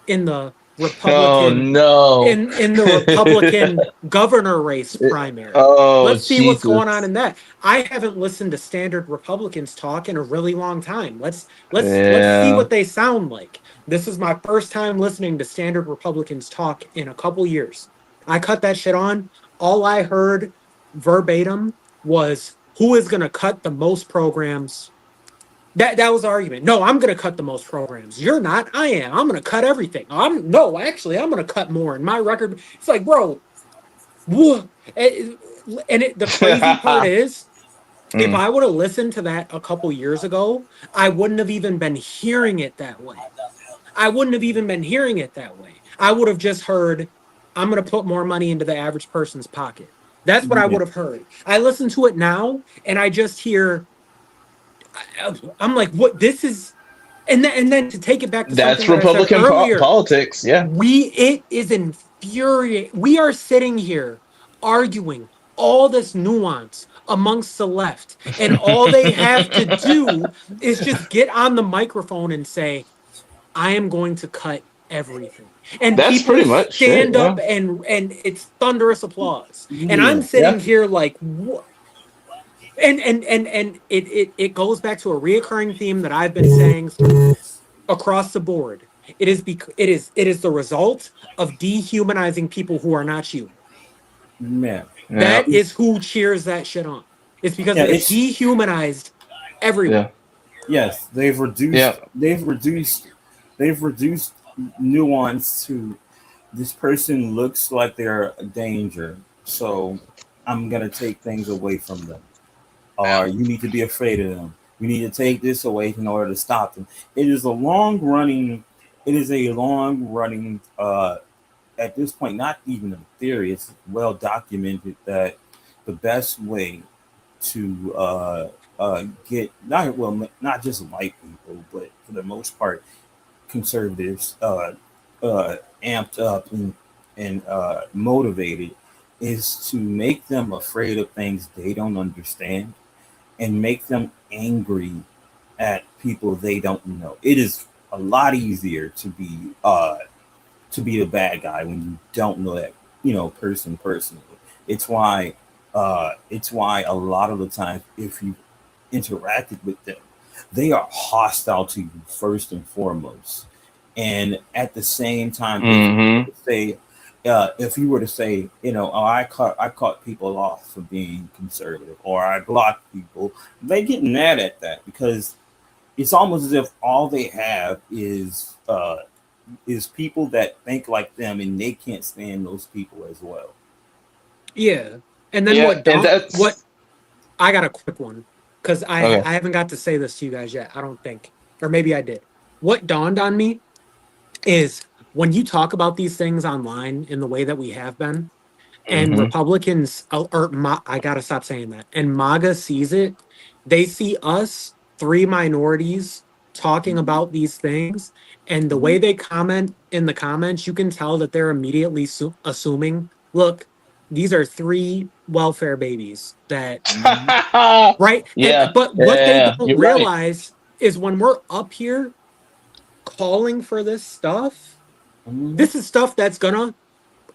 in the Oh Republican no. in the Republican governor race primary. Oh Let's see what's going on Jesus. in that. I haven't listened to standard Republicans talk in a really long time. Let's see Yeah. what they sound like. This is my first time listening to standard Republicans talk in a couple years. I cut that shit on. All I heard verbatim was who is going to cut the most programs. That was the argument. No, I'm gonna cut the most programs. You're not. I am. I'm gonna cut everything. I'm no, actually, I'm gonna cut more. And my record, it's like, bro, whoa. The crazy part is, if Mm. I would have listened to that a couple years ago, I wouldn't have even been hearing it that way. I wouldn't have even been hearing it that way. I would have just heard, I'm gonna put more money into the average person's pocket. That's what I Yeah. would have heard. I listen to it now, and I just hear, I'm like, what? This is and then to take it back to something That's that I said Republican earlier, politics. Yeah. it is infuriating. We are sitting here arguing all this nuance amongst the left, and all they have to do is just get on the microphone and say, I am going to cut everything. And That's people pretty much it. stand Yeah. up and it's thunderous applause. And I'm Yeah. sitting Yeah. here like, what? And it goes back to a reoccurring theme that I've been saying across the board. It is the result of dehumanizing people who are not you. Man. Yeah. That is who cheers that shit on. It's because Yeah. it has It's dehumanized everyone. Yeah. yes. Yeah. They've reduced nuance to this person looks like they're a danger, so I'm gonna take things away from them. Or you need to be afraid of them. You need to take this away in order to stop them. It is a long running. It is a long running. At this point, not even a theory. It's well documented that the best way to get not just white people, but for the most part, conservatives amped up and motivated is to make them afraid of things they don't understand and make them angry at people they don't know. It is a lot easier to be a bad guy when you don't know that person personally. It's why a lot of the times if you interacted with them, they are hostile to you first and foremost. And at the same time, Mm-hmm. if you were to say, oh, I caught people off for being conservative, or I blocked people, they get mad at that because it's almost as if all they have is people that think like them, and they can't stand those people as well. Yeah. And then Yeah, and what that's I got a quick one because okay. I haven't got to say this to you guys yet. I don't think, or maybe I did. What dawned on me is when you talk about these things online in the way that we have been, and Hmm. Republicans I gotta stop saying that. And MAGA sees it. They see us three minorities talking Mhm. about these things, and the Mhm. way they comment in the comments, you can tell that they're immediately assuming, look, these are three welfare babies that Mhm. right. And Yeah, but what they yeah, don't you're right. realize is when we're up here calling for this stuff, Mhm. this is stuff that's gonna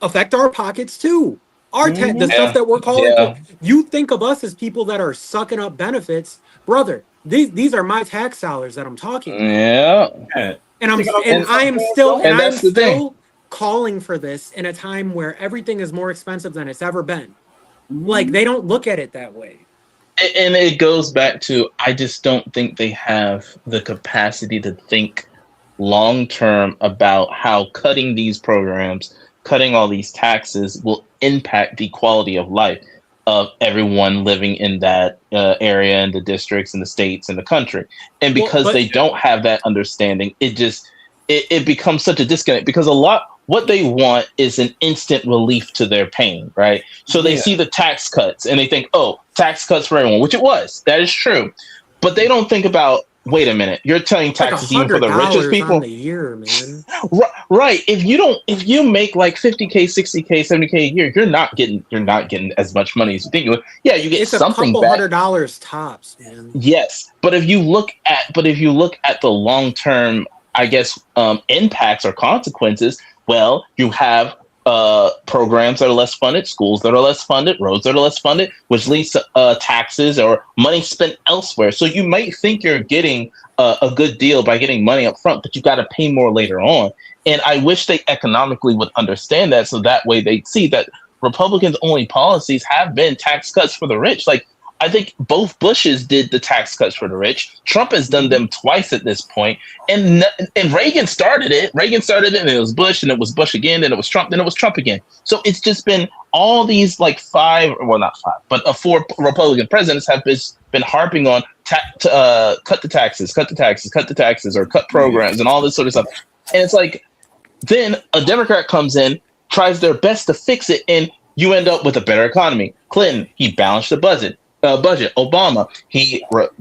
affect our pockets too. The Mhm. stuff Yeah, that we're calling for. yeah, You think of us as people that are sucking up benefits, brother. These are my tax dollars that I'm talking about, yeah, Yeah. and Think about and I some am parents still don't. that's the thing. calling for this in a time where everything is more expensive than it's ever been. Like Mhm. they don't look at it that way. And it goes back to I just don't think they have the capacity to think long term about how cutting these programs, cutting all these taxes will impact the quality of life of everyone living in that area and the districts and the states and the country. And Well, because but they don't have that understanding, it becomes such a disconnect because a lot what they want is an instant relief to their pain, right? So they Yeah. see the tax cuts and they think, oh, tax cuts for everyone, which it was. That is true. But they don't think about, wait a minute, you're telling like a taxes even for hundred the richest dollars on people? the year, man. Right. If you make like 50K, 60K, 70K a year, you're not getting as much money as you think you would. Yeah, you get It's a something couple back. $100 tops, man. Yes, but if you look at the long term, I guess impacts or consequences, well, you have programs that are less funded, schools that are less funded, roads that are less funded, which leads to taxes or money spent elsewhere. So you might think you're getting a good deal by getting money up front, but you got to pay more later on. And I wish they economically would understand that, so that way they see that Republicans' only policies have been tax cuts for the rich. Like I think both Bushes did the tax cuts for the rich. Trump has done Mhm. them twice at this point, and Reagan started it. Reagan started it, and it was Bush, and it was Bush again, then it was Trump, then it was Trump again. So it's just been all these like five, well not five, but four Republican presidents have been harping on cut the taxes, cut the taxes, cut the taxes, or cut Yeah. programs, and all this sort of stuff. And it's like then a Democrat comes in, tries their best to fix it, and you end up with a better economy. Clinton, he balanced the budget. Obama,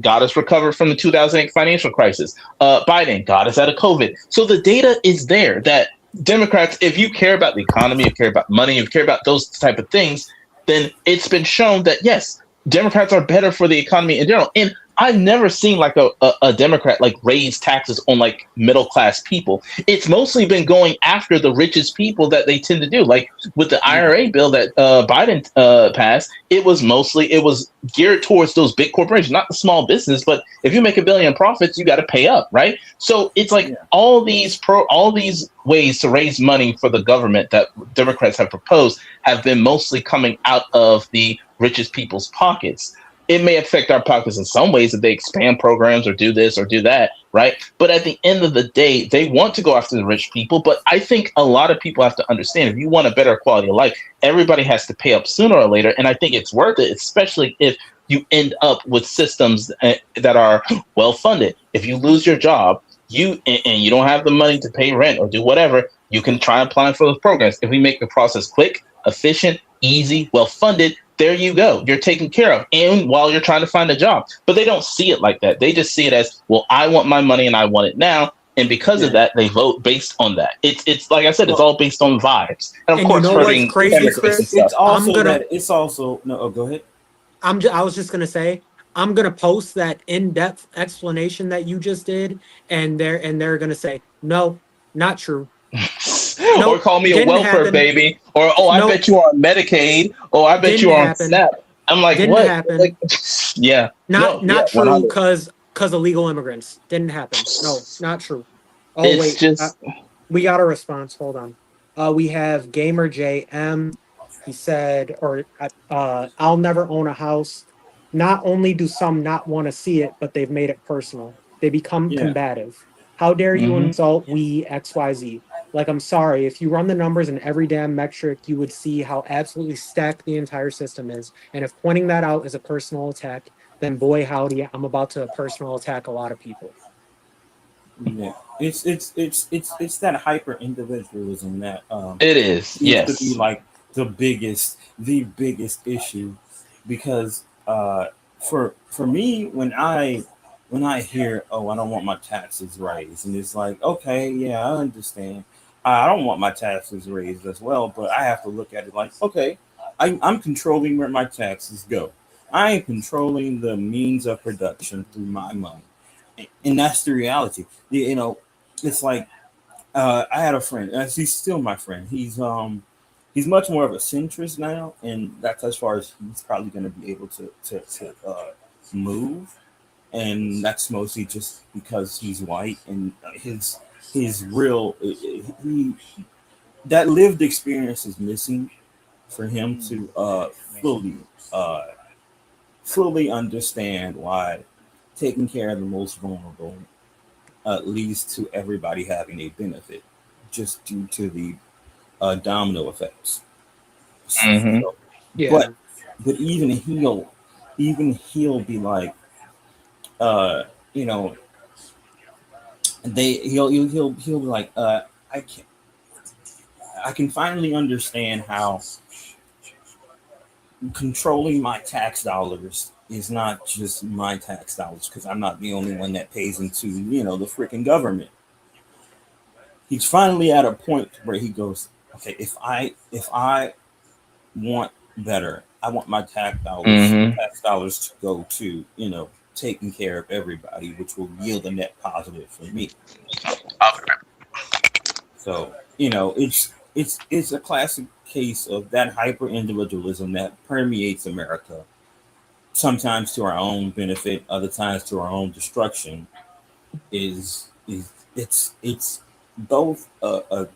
got us recovered from the 2008 financial crisis. Biden got us out of COVID. So the data is there that Democrats, if you care about the economy, if you care about money, if you care about those type of things, then it's been shown that yes, Democrats are better for the economy in general. And I've never seen like a Democrat like raise taxes on like middle class people. It's mostly been going after the richest people that they tend to do. Like with the Yeah. IRA bill that Biden passed, it was geared towards those big corporations, not the small business. But if you make $1 billion profits, you got to pay up, right? So it's like Yeah. all these ways to raise money for the government that Democrats have proposed have been mostly coming out of the richest people's pockets. It may affect our pockets in some ways if they expand programs or do this or do that, right? But at the end of the day, they want to go after the rich people. But I think a lot of people have to understand if you want a better quality of life, everybody has to pay up sooner or later. And I think it's worth it, especially if you end up with systems that are well funded. If you lose your job, and you don't have the money to pay rent or do whatever, you can try applying for those programs. If we make the process quick, efficient, easy, well funded, there you go. You're taken care of. And while you're trying to find a job. But they don't see it like that. They just see it as, well, I want my money and I want it now. And because of Yeah. that, they vote based on that. It's like I said, it's Well, all based on vibes. And of And you course know what's hurting crazy, immigrants and Chris? stuff. I'm gonna it's also no. Oh, go ahead. I was just gonna say I'm gonna post that in-depth explanation that you just did, and they're gonna say no, not true. Or Nope, call me a didn't welfare happen. baby. Or oh, I Nope, bet you are on Medicaid. Oh, I bet didn't you are on happen. SNAP. I'm like, Didn't what? Like, happen. yeah. Not No, yeah, not true 100. because illegal immigrants didn't happen. No, not true. Oh It's wait, just we got a response. Hold on. We have Gamer JM. He said, I'll never own a house. Not only do some not want to see it, but they've made it personal. They become Yeah. combative. How dare you Hmm. insult we XYZ? Like, I'm sorry, if you run the numbers in every damn metric, you would see how absolutely stacked the entire system is. And if pointing that out is a personal attack, then boy howdy, I'm about to personal attack a lot of people. Yeah, it's that hyper individualism that It is, seems to be yes. like the biggest issue, because for me, when I hear, oh, I don't want my taxes raised, and it's like, okay, yeah, I understand. I don't want my taxes raised as well, but I have to look at it like, okay, I'm controlling where my taxes go. I am controlling the means of production through my money, and that's the reality. It's like, I had a friend. He's still my friend. He's much more of a centrist now, and that's as far as he's probably going to be able to move. And that's mostly just because he's white, and his real he that lived experience is missing for him to fully uh, fully understand why taking care of the most vulnerable leads to everybody having a benefit, just due to the domino effects. Hmm. So, but Yeah. but even he'll be like, uh, you know, he'll be like, I can I can finally understand how controlling my tax dollars is not just my tax dollars, because I'm not the only one that pays into the freaking government. He's finally at a point where he goes, okay, if I want better, I want my Hmm. tax dollars to go to taking care of everybody, which will yield a net positive for me. So it's a classic case of that hyper individualism that permeates America. Sometimes to our own benefit, other times to our own destruction. Is it's both a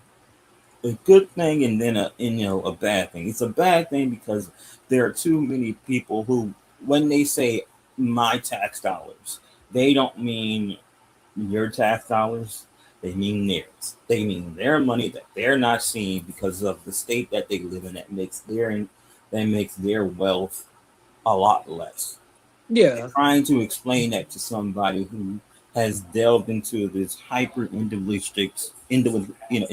good thing, and then a bad thing. It's a bad thing because there are too many people who, when they say my tax dollars, they don't mean your tax dollars. They mean theirs. They mean their money that they're not seeing because of the state that they live in, that makes their wealth a lot less. And Yeah. trying to explain that to somebody who has delved into this hyper individualistic, individualistic, in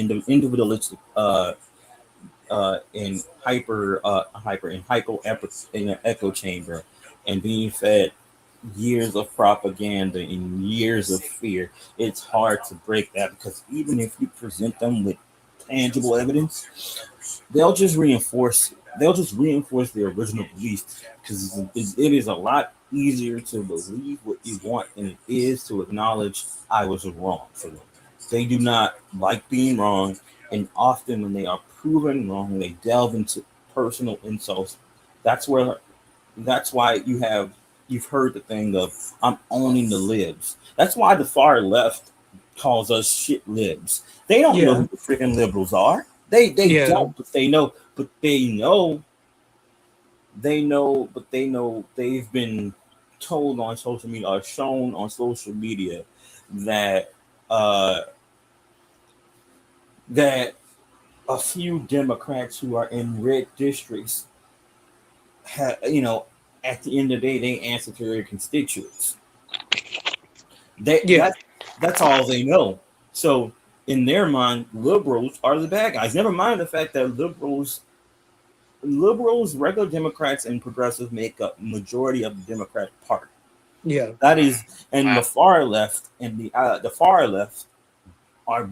in an echo chamber, and being fed years of propaganda and years of fear. It's hard to break that, because even if you present them with tangible evidence, they'll just reinforce their original beliefs, because it is a lot easier to believe what you want than it is to acknowledge I was wrong for them. They do not like being wrong, and often when they are proven wrong, they delve into personal insults. That's where that's why you've heard the thing of, I'm owning the libs. That's why the far left calls us shit libs. They don't know Yeah. who the freaking liberals are. They Yeah. don't, but they know they've been told on social media, or shown on social media, that uh that a few Democrats who are in red districts, at the end of the day, they answer to their constituents. They Yeah. that's all they know. So in their mind, liberals are the bad guys. Never mind the fact that regular Democrats and progressives make up majority of the Democratic Party. Yeah. That is, and the far left are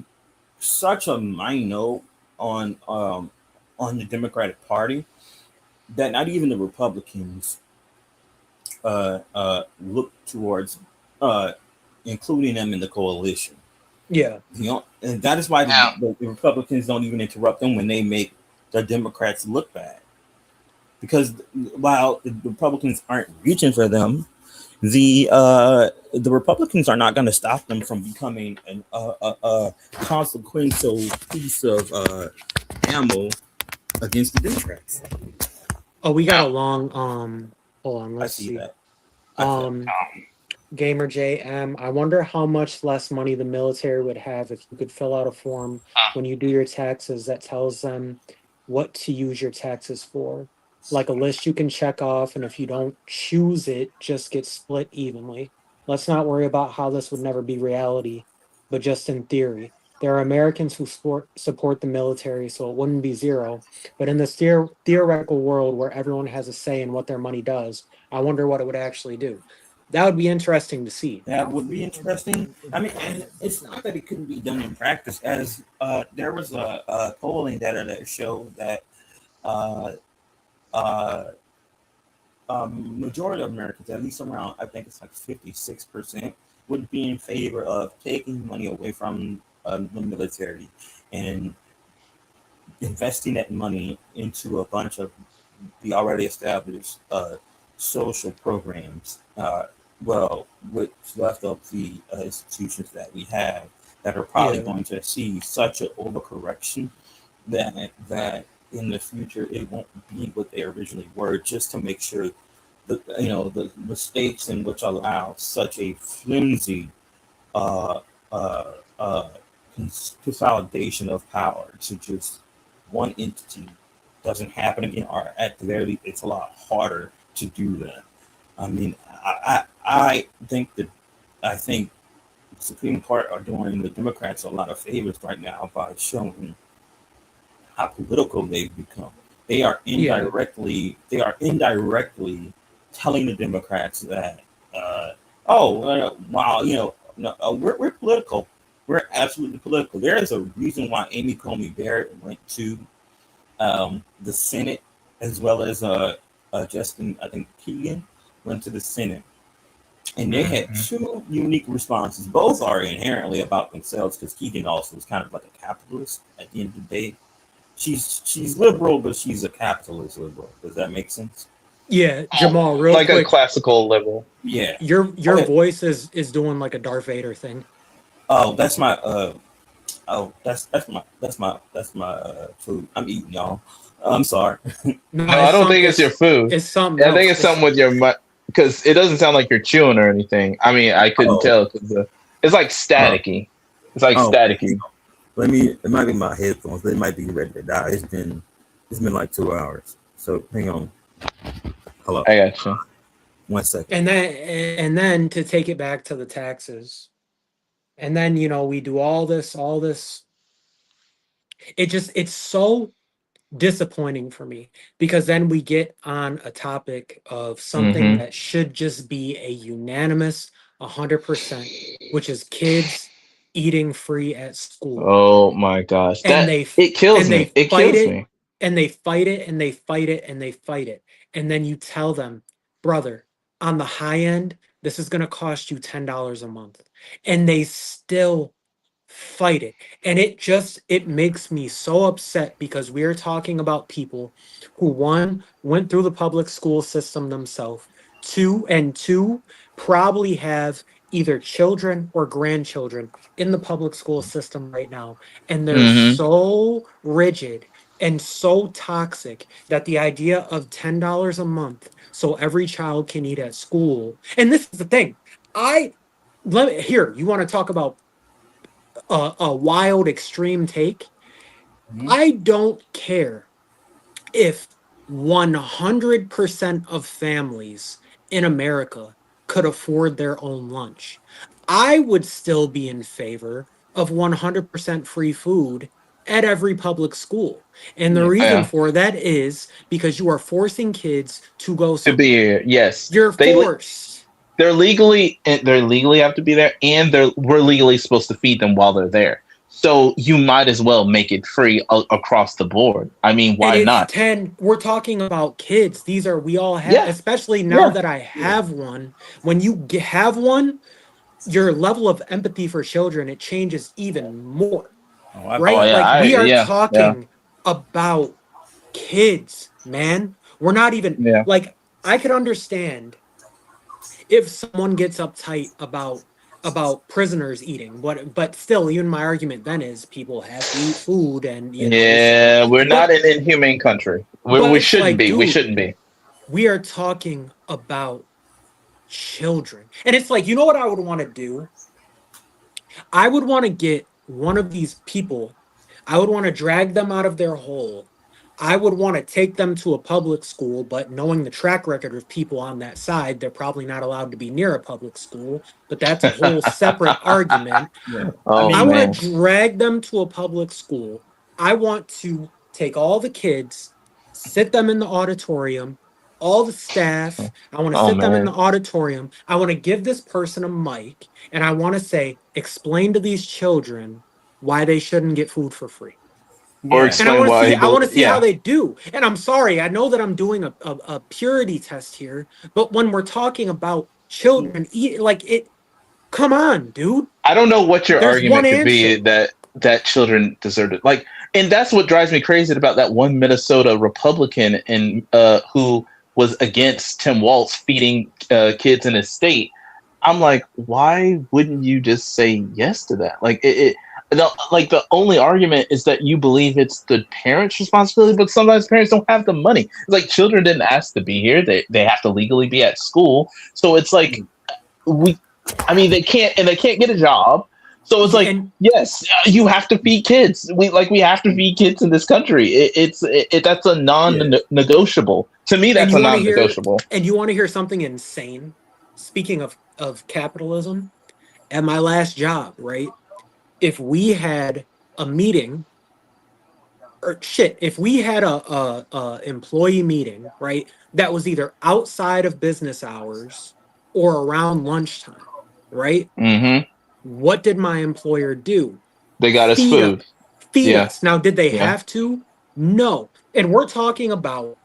such a minor on on the Democratic Party, that not even the Republicans look towards uh, including them in the coalition. Yeah. And that is why the Republicans don't even interrupt them when they make the Democrats look bad. Because while the Republicans aren't reaching for them, the Republicans are not going to stop them from becoming a consequential piece of ammo against the Democrats. Oh, we got a long hold on, I let's see see. that. I feel. Um Gamer JM, I wonder how much less money the military would have if you could fill out a form when you do your taxes that tells them what to use your taxes for. Like a list you can check off, and if you don't choose it, just get split evenly. Let's not worry about how this would never be reality, but just in theory. There are Americans who support the military, so it wouldn't be zero. But in this theoretical world where everyone has a say in what their money does, I wonder what it would actually do. That would be interesting to see. That would be interesting. I mean, and it's not that it couldn't be done in practice, as there was a polling data that showed that uh, uh, majority of Americans, at least around, I think it's like 56%, would be in favor of taking money away from the military and investing that money into a bunch of the already established social programs. Well, what's left of the institutions that we have that are probably Yeah. going to see such an overcorrection that in the future it won't be what they originally were, just to make sure the mistakes in which allow such a flimsy uh, uh, uh, consolidation of power to just one entity doesn't happen again, or at the very least, it's a lot harder to do that. I mean, I think that I think the Supreme Court are doing the Democrats a lot of favors right now by showing how political they've become. They are Yeah. indirectly telling the Democrats that, oh, wow, no, we're political. We're absolutely political. There is a reason why Amy Coney Barrett went to the Senate, as well as Justin, I think Keegan went to the Senate, and they had two unique responses. Both are inherently about themselves, because Keegan also is kind of like a capitalist. At the end of the day, she's liberal, but she's a capitalist liberal. Does that make sense? Yeah, Jamal, real Like a quick, classical liberal. Yeah. your Okay. voice is doing like a Darth Vader thing. Oh, that's my food. I'm eating, y'all. I'm sorry. No, No, I don't think it's your it's food. it's something I think else. it's something with your because it doesn't sound like you're chewing or anything. I mean, I couldn't Oh, tell because it's like oh, staticky. It's like oh. staticky. Let me. It might be my headphones. They might be ready to die. It's been like 2 hours. So hang on. Hello. I gotcha. 1 second. And then to take it back to the taxes. And then, we do all this. It's so disappointing for me, because then we get on a topic of something Hmm. that should just be a unanimous 100%, which is kids eating free at school. Oh my gosh, And that they it kills and me. they It fight kills it, me. and they fight it, and they fight it, and they fight it. And then you tell them, brother, on the high end, this is going to cost you $10 a month. And they still fight it. And it makes me so upset, because we are talking about people who, one, went through the public school system themselves, two, probably have either children or grandchildren in the public school system right now, and they're Hmm. so rigid and so toxic that the idea of $10 a month so every child can eat at school. And this is the thing. I here, you want to talk about a wild extreme take? Mhm. I don't care if 100% of families in America could afford their own lunch. I would still be in favor of 100% free food at every public school. And the Yeah. reason Yeah, for that is because you are forcing kids to go to be somewhere. here. Yes, You're forced. they're legally have to be there, and we're legally supposed to feed them while they're there. So you might as well make it free across the board. I mean, And why it's not? 10, we're talking about kids. We all have, Yeah, especially now yeah. that I Yeah. have one. When you have one, your level of empathy for children, it changes even more, Oh, I Oh right? bet. yeah, Like, we are yeah, yeah, talking about kids, man. We're not even, yeah. like, I could understand if someone gets uptight about prisoners eating, but still, even my argument then is people have to eat food, and so, Yeah, we're not but an inhumane country. We but it's shouldn't like, be. We dude, shouldn't be. we are talking about children. And it's like, you know what I would want to do? I would want to get one of these people, I would want to drag them out of their hole. I would want to take them to a public school, but knowing the track record of people on that side, they're probably not allowed to be near a public school. But that's a whole separate argument. Yeah. Oh, I man. want to drag them to a public school. I want to take all the kids, sit them in the auditorium, all the staff. I want to Oh, sit them in man. the auditorium. I want to give this person a mic and I want to say, explain to these children why they shouldn't get food for free. Or Yeah. And I explain want to why. see, I want to see Yeah. how they do. And I'm sorry, I know that I'm doing a purity test here, but when we're talking about children, like it, come on, dude. I don't know what your There's one argument could be answer. that children deserve it. Like, and that's what drives me crazy about that one Minnesota Republican and who was against Tim Walz feeding kids in his state. I'm like, why wouldn't you just say yes to that? Like, the only argument is that you believe it's the parents' responsibility, but sometimes parents don't have the money. It's like children didn't ask to be here; they have to legally be at school. So it's like they can't get a job. So it's like, And yes, you have to feed kids. We have to feed kids in this country. That's a non-negotiable. To me, that's a non-negotiable. and you want to hear something insane? Speaking of capitalism, at my last job, right? If we had a meeting, if we had a employee meeting, right, that was either outside of business hours or around lunchtime, right? Mm-hmm. What did my employer do? They got us food. Feed Yeah. us. Now, did they Yeah. have to? No. And we're talking about,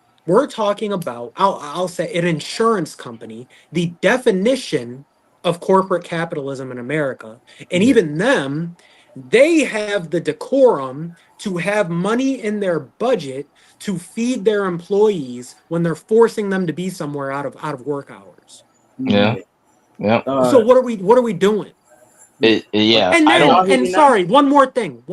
I'll say an insurance company, the definition of corporate capitalism in America. And even them, they have the decorum to have money in their budget to feed their employees when they're forcing them to be somewhere out of work hours. Yeah. Yeah. So what are we doing? Yeah. And I then, don't. and sorry, one more thing.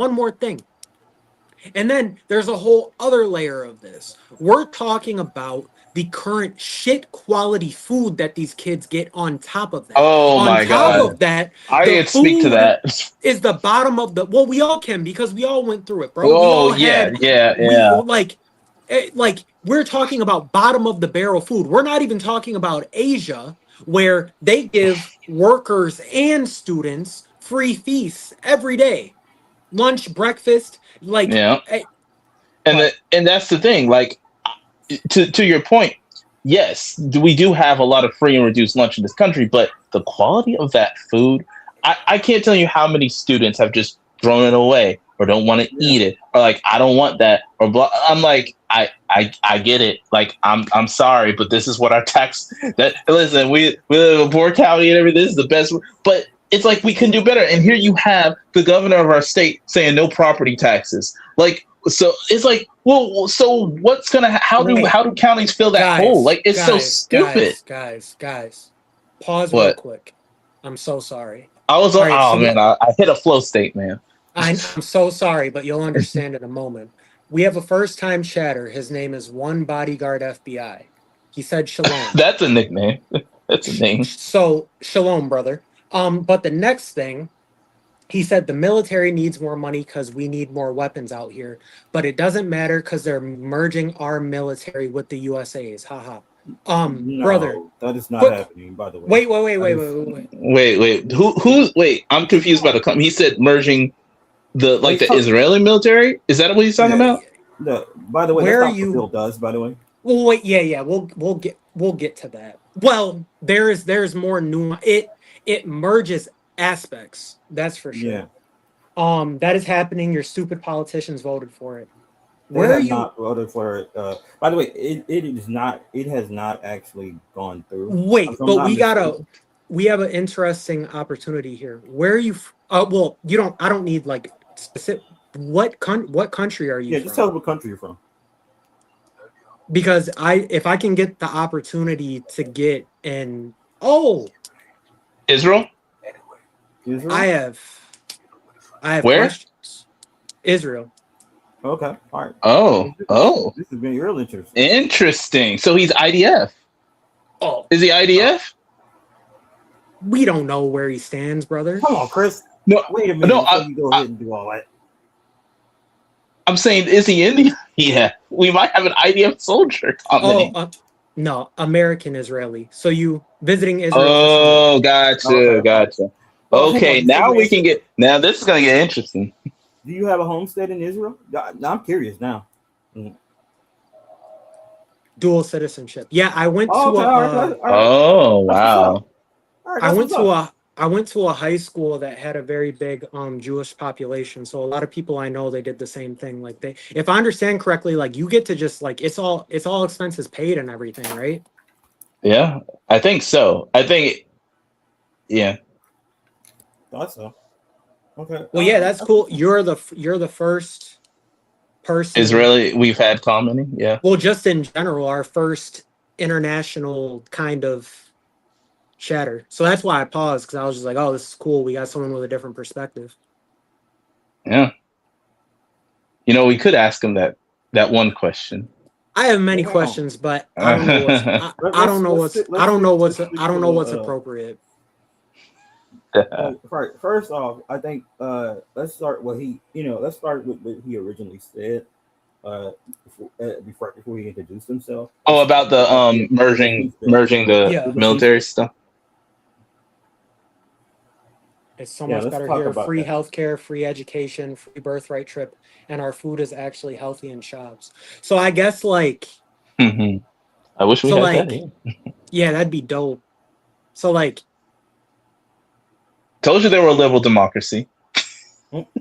And then there's a whole other layer of this. We're talking about the current shit quality food that these kids get on top of that. Oh my God. On top of that, I the can speak to food that. is the bottom of the, well, we all can because we all went through it, bro. Oh yeah. Like we're talking about bottom of the barrel food. We're not even talking about Asia where they give workers and students free feasts every day. Lunch, breakfast, like Yeah. And that's the thing. Like, to your point, yes, we do have a lot of free and reduced lunch in this country, but the quality of that food, I can't tell you how many students have just thrown it away or don't want to eat it, or like, I don't want that, or blah. I'm like, I get it. Like, I'm sorry, but this is what our tax. That listen, we live in a poor county and everything. This is the best, but it's like we can do better. And here you have the governor of our state saying no property taxes. Like, so it's like, well, so what's gonna? How do counties fill that hole? Like, it's so stupid. Guys, pause What? real quick. I'm so sorry. I was like, All right, so I hit a flow state, man. I'm so sorry, but you'll understand in a moment. We have a first-time chatter. His name is One Bodyguard FBI. He said shalom. That's a nickname. That's a name. So shalom, brother. But the next thing, he said the military needs more money because we need more weapons out here. But it doesn't matter because they're merging our military with the USA's. Haha. No, brother. that is not happening, by the way. Wait. Who's wait? I'm confused by the company. He said merging the Israeli military. Is that what he's talking about? No, by the way, Where that's are not you? what Bill does, by the way. Well, wait, yeah. We'll get to that. Well, there's more nuance. It merges aspects. That's for sure. Yeah. That is happening. Your stupid politicians voted for it. Where are you? Not voted for it. By the way, it is not. It has not actually gone through. Wait, but we have an interesting opportunity here. Where are you? Well, you don't. I don't need like specific. What country are you? Yeah, from? just tell us what country you're from. Because if I can get the opportunity to get in, Israel. I have where? Questions. Israel. Okay. All right. Oh. This has been real interesting. Interesting. So he's IDF. Oh. Is he IDF? We don't know where he stands, brother. Come on, Chris. No, Wait a minute no. before you go ahead and do all that. I'm saying, is he Indian? Yeah, we might have an IDF soldier Oh, commenting. no, American Israeli. So you visiting Israel for some work? Oh, gotcha, Okay. gotcha. Well, hold on. Okay, Before now you we answer, can get. Now this is gonna get interesting. do you have a homestead in Israel? Now I'm curious now. Dual citizenship. Yeah, I went Oh, to okay. a All right. All right. Oh, That's what's up. wow. All right. I That's went what's to up. a high school that had a very big Jewish population. So a lot of people I know they did the same thing. Like they, if I understand correctly, like you get to just like it's all expenses paid and everything, right? Yeah, I think so. I think, yeah. Thought so. Okay. Well, All yeah, right. that's That's cool. what's up. You're the first person. Israeli, we've had commenting. Yeah. Well, just in general, our first international kind of chatter. So that's why I paused because I was just like, oh, this is cool. We got someone with a different perspective. Yeah. You know, we could ask him that one question. I have many Well, hang on. questions, but I don't know what's I don't know what's I don't know what's let's stick I don't know to what's appropriate. well, first off, I think let's start what he let's start with what he originally said before he introduced himself. Oh, about the With the merging peace bill. merging the Yeah, With the peace military bill. stuff. it's so Yeah, much let's better talk here. about Free that. healthcare, free education, free birthright trip, and our food is actually healthy in shops. So I guess I wish we had that. like Yeah. yeah, that'd be dope. So like Told you they were a liberal democracy.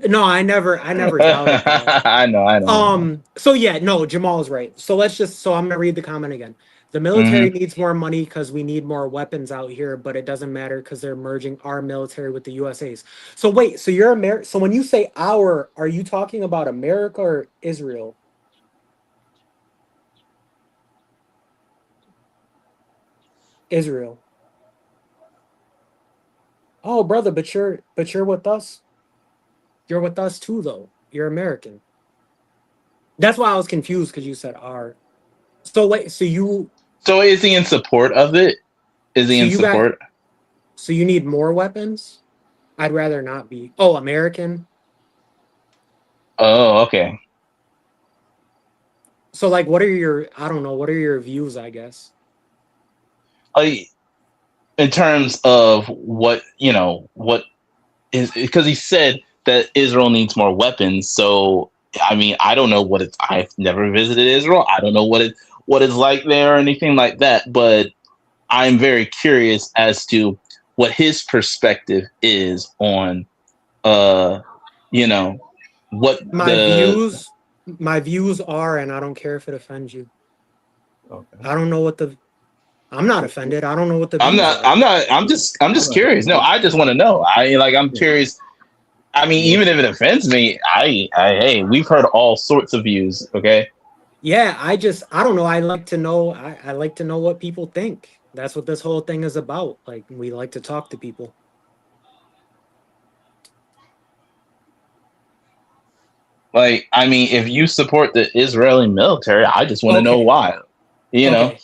no, I never doubted that. I know. I know. So yeah, no, Jamal is right. So let's just so I'm gonna read the comment again. The military Hmm. needs more money because we need more weapons out here, but it doesn't matter because they're merging our military with the USA's. So wait, so you're Amer so when you say our, are you talking about America or Israel? Israel. Oh, brother, but you're with us. You're with us too, though. You're American. That's why I was confused because you said our. So wait, So is he in support of it? Is he so in you got support? so you need more weapons? I'd rather not be. Oh, American. Oh, okay. So like, what are your? I don't know. What are your views? I guess. Like, in terms of what is, because he said that Israel needs more weapons. So I mean, I don't know what it's. I've never visited Israel. I don't know what it's like there or anything like that. But I'm very curious as to what his perspective is on uh you know what My the views. My views are, and I don't care if it offends you. Okay. I don't know what the. I'm not offended. I don't know what the I'm views not are. I'm I'm just not curious. No, offended. I just want to know. I'm Yeah. curious. I mean, Yeah. even if it offends me, hey, we've heard all sorts of views. Okay. Yeah, I don't know. I like to know. I like to know what people think. That's what this whole thing is about. Like we like to talk to people. Like, I mean, if you support the Israeli military, I just want to know Okay. why. You know, Okay.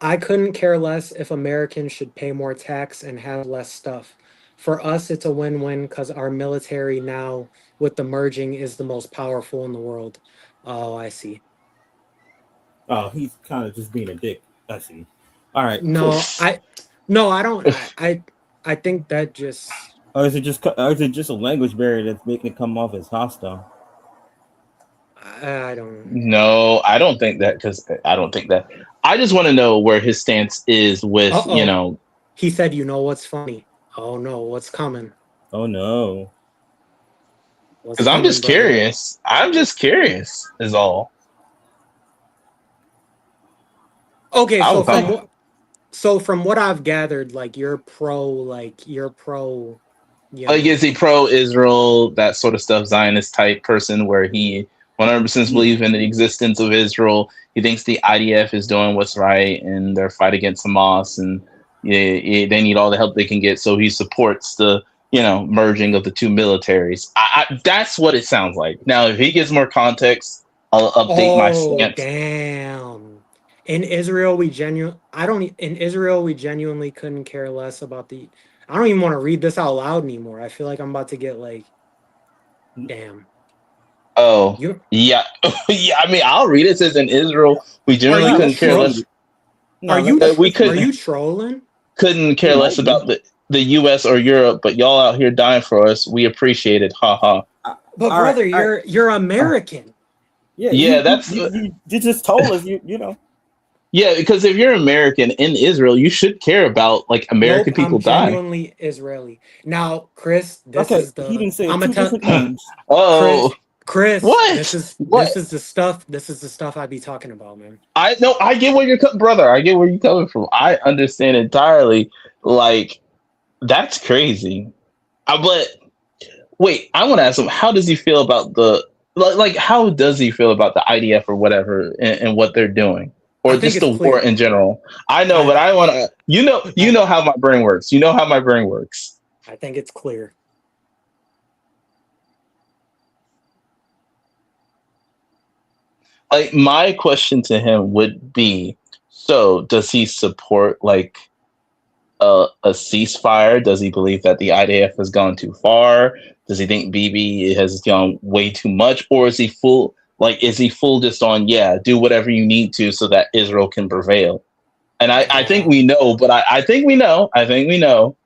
I couldn't care less if Americans should pay more tax and have less stuff. For us, it's a win-win because our military now, with the merging, is the most powerful in the world. Oh, I see. Oh, he's kind of just being a dick. I see. All right, cool. No, no, I don't. I think that just, Or is it just a language barrier that's making it come off as hostile? I don't. no, I don't think that, because I don't think that. I just want to know where his stance is with, Uh-oh. He said, you know what's funny? Oh no, what's coming? Oh no. What's because I'm coming, just brother? curious. I'm just curious, is all. Okay, I was talking. so from what I've gathered, you're pro, you Like, is know. he pro-Israel, that sort of stuff, Zionist type person, where he 100% Yeah. believes in the existence of Israel? He thinks the IDF is doing what's right in their fight against Hamas, and they need all the help they can get. So he supports the merging of the two militaries. That's what it sounds like. Now, if he gives more context, I'll update my Oh, stance. damn. In Israel, we genuinely couldn't care less about the I don't even want to read this out loud anymore. I feel like I'm about to get like, damn. Oh, You yeah. Yeah, I mean, I'll read it. It says in Israel, we are generally No, you couldn't let's care just tro- read less. it. No, are you We let's are read couldn't it. you trolling? couldn't He care less might be. about the U.S. or Europe, but y'all out here dying for us. We appreciate it. Ha ha. But All right, brother, all right. you're American. Yeah, Yeah, that's you just told us you know. yeah. Because if you're American in Israel, you should care about like Nope, American I'm people dying. genuinely Israeli. Now, Chris, this Okay, is he the didn't say I'm gonna two tell different things. Oh, Chris, Chris, what? this What? is the stuff. This is the stuff I be talking about, man. I no, I get where brother. I get where you're coming from. I understand entirely. Like that's crazy. But wait, I want to ask him. How does he feel about the like? How does he feel about the IDF or whatever and what they're doing, I or think just it's the war clear. in general? I know, but I I want to. You I, know how my brain works. You know how my brain works. I think it's clear. Like my question to him would be: so does he support like a ceasefire? Does he believe that the IDF has gone too far? Does he think BB has gone way too much, or is he full? Like, is he full just on do whatever you need to so that Israel can prevail? And I think Uh, we know, but I think we know. I think we know,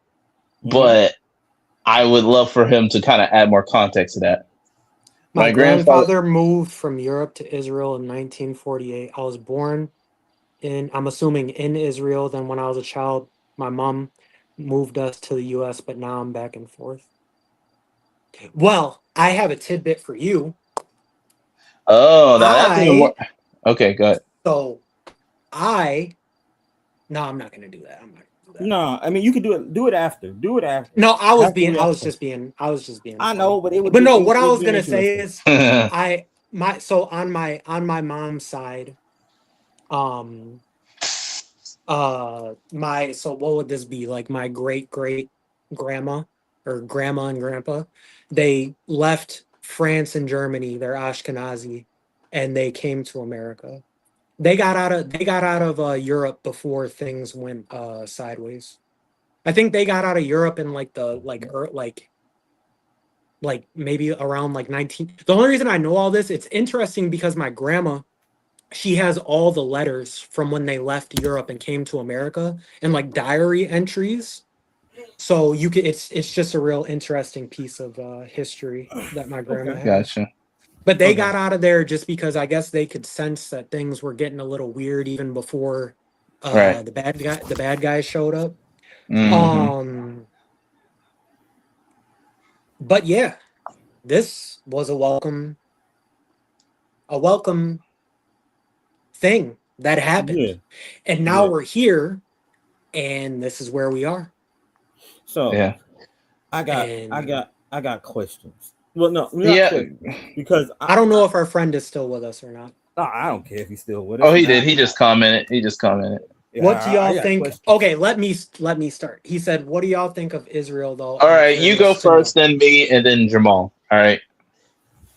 Hmm. but I would love for him to kind of add more context to that. my My grandfather. grandfather moved from Europe to Israel in 1948. I was born I'm assuming in Israel. Then when I was a child, my mom moved us to the US, but now I'm back and forth. Well, I have a tidbit for you. Oh, now that's even I more. Okay, good. so I no, I'm not gonna do that. I'm not gonna do that. No, I mean you could do it. Do it after. Do it after. No, After we I have was fun. just being I funny. know, but it would But be no, it what would, I it'd was be gonna say interesting. is I my so on my mom's side, my so what would this be? Like my great grandma or grandma and grandpa, they left France and Germany, they're Ashkenazi, and they came to America. They got out of Europe before things went sideways. I think they got out of Europe in like the like maybe around like 19. The only reason I know all this, it's interesting because my grandma, she has all the letters from when they left Europe and came to America and like diary entries. So you could it's just a real interesting piece of history that my grandma Okay. has. Gotcha. But they Okay. got out of there just because I guess they could sense that things were getting a little weird even before Right. the bad guys showed up. Hmm. Um but yeah, this was a welcome thing that Yeah. happened. And now Yeah. we're here and this is where we are. So Yeah. And I got questions. Well, no, not Yeah. questions because I don't know if our friend is still with us or not. I don't care if he's still with Oh, us he did. now. He just commented. He just commented. Yeah, What do y'all I got think? questions. Okay, let me start. He said, "What do y'all think of Israel though?" All I'm right, you go curious to first, know. then me, and then Jamal. All right.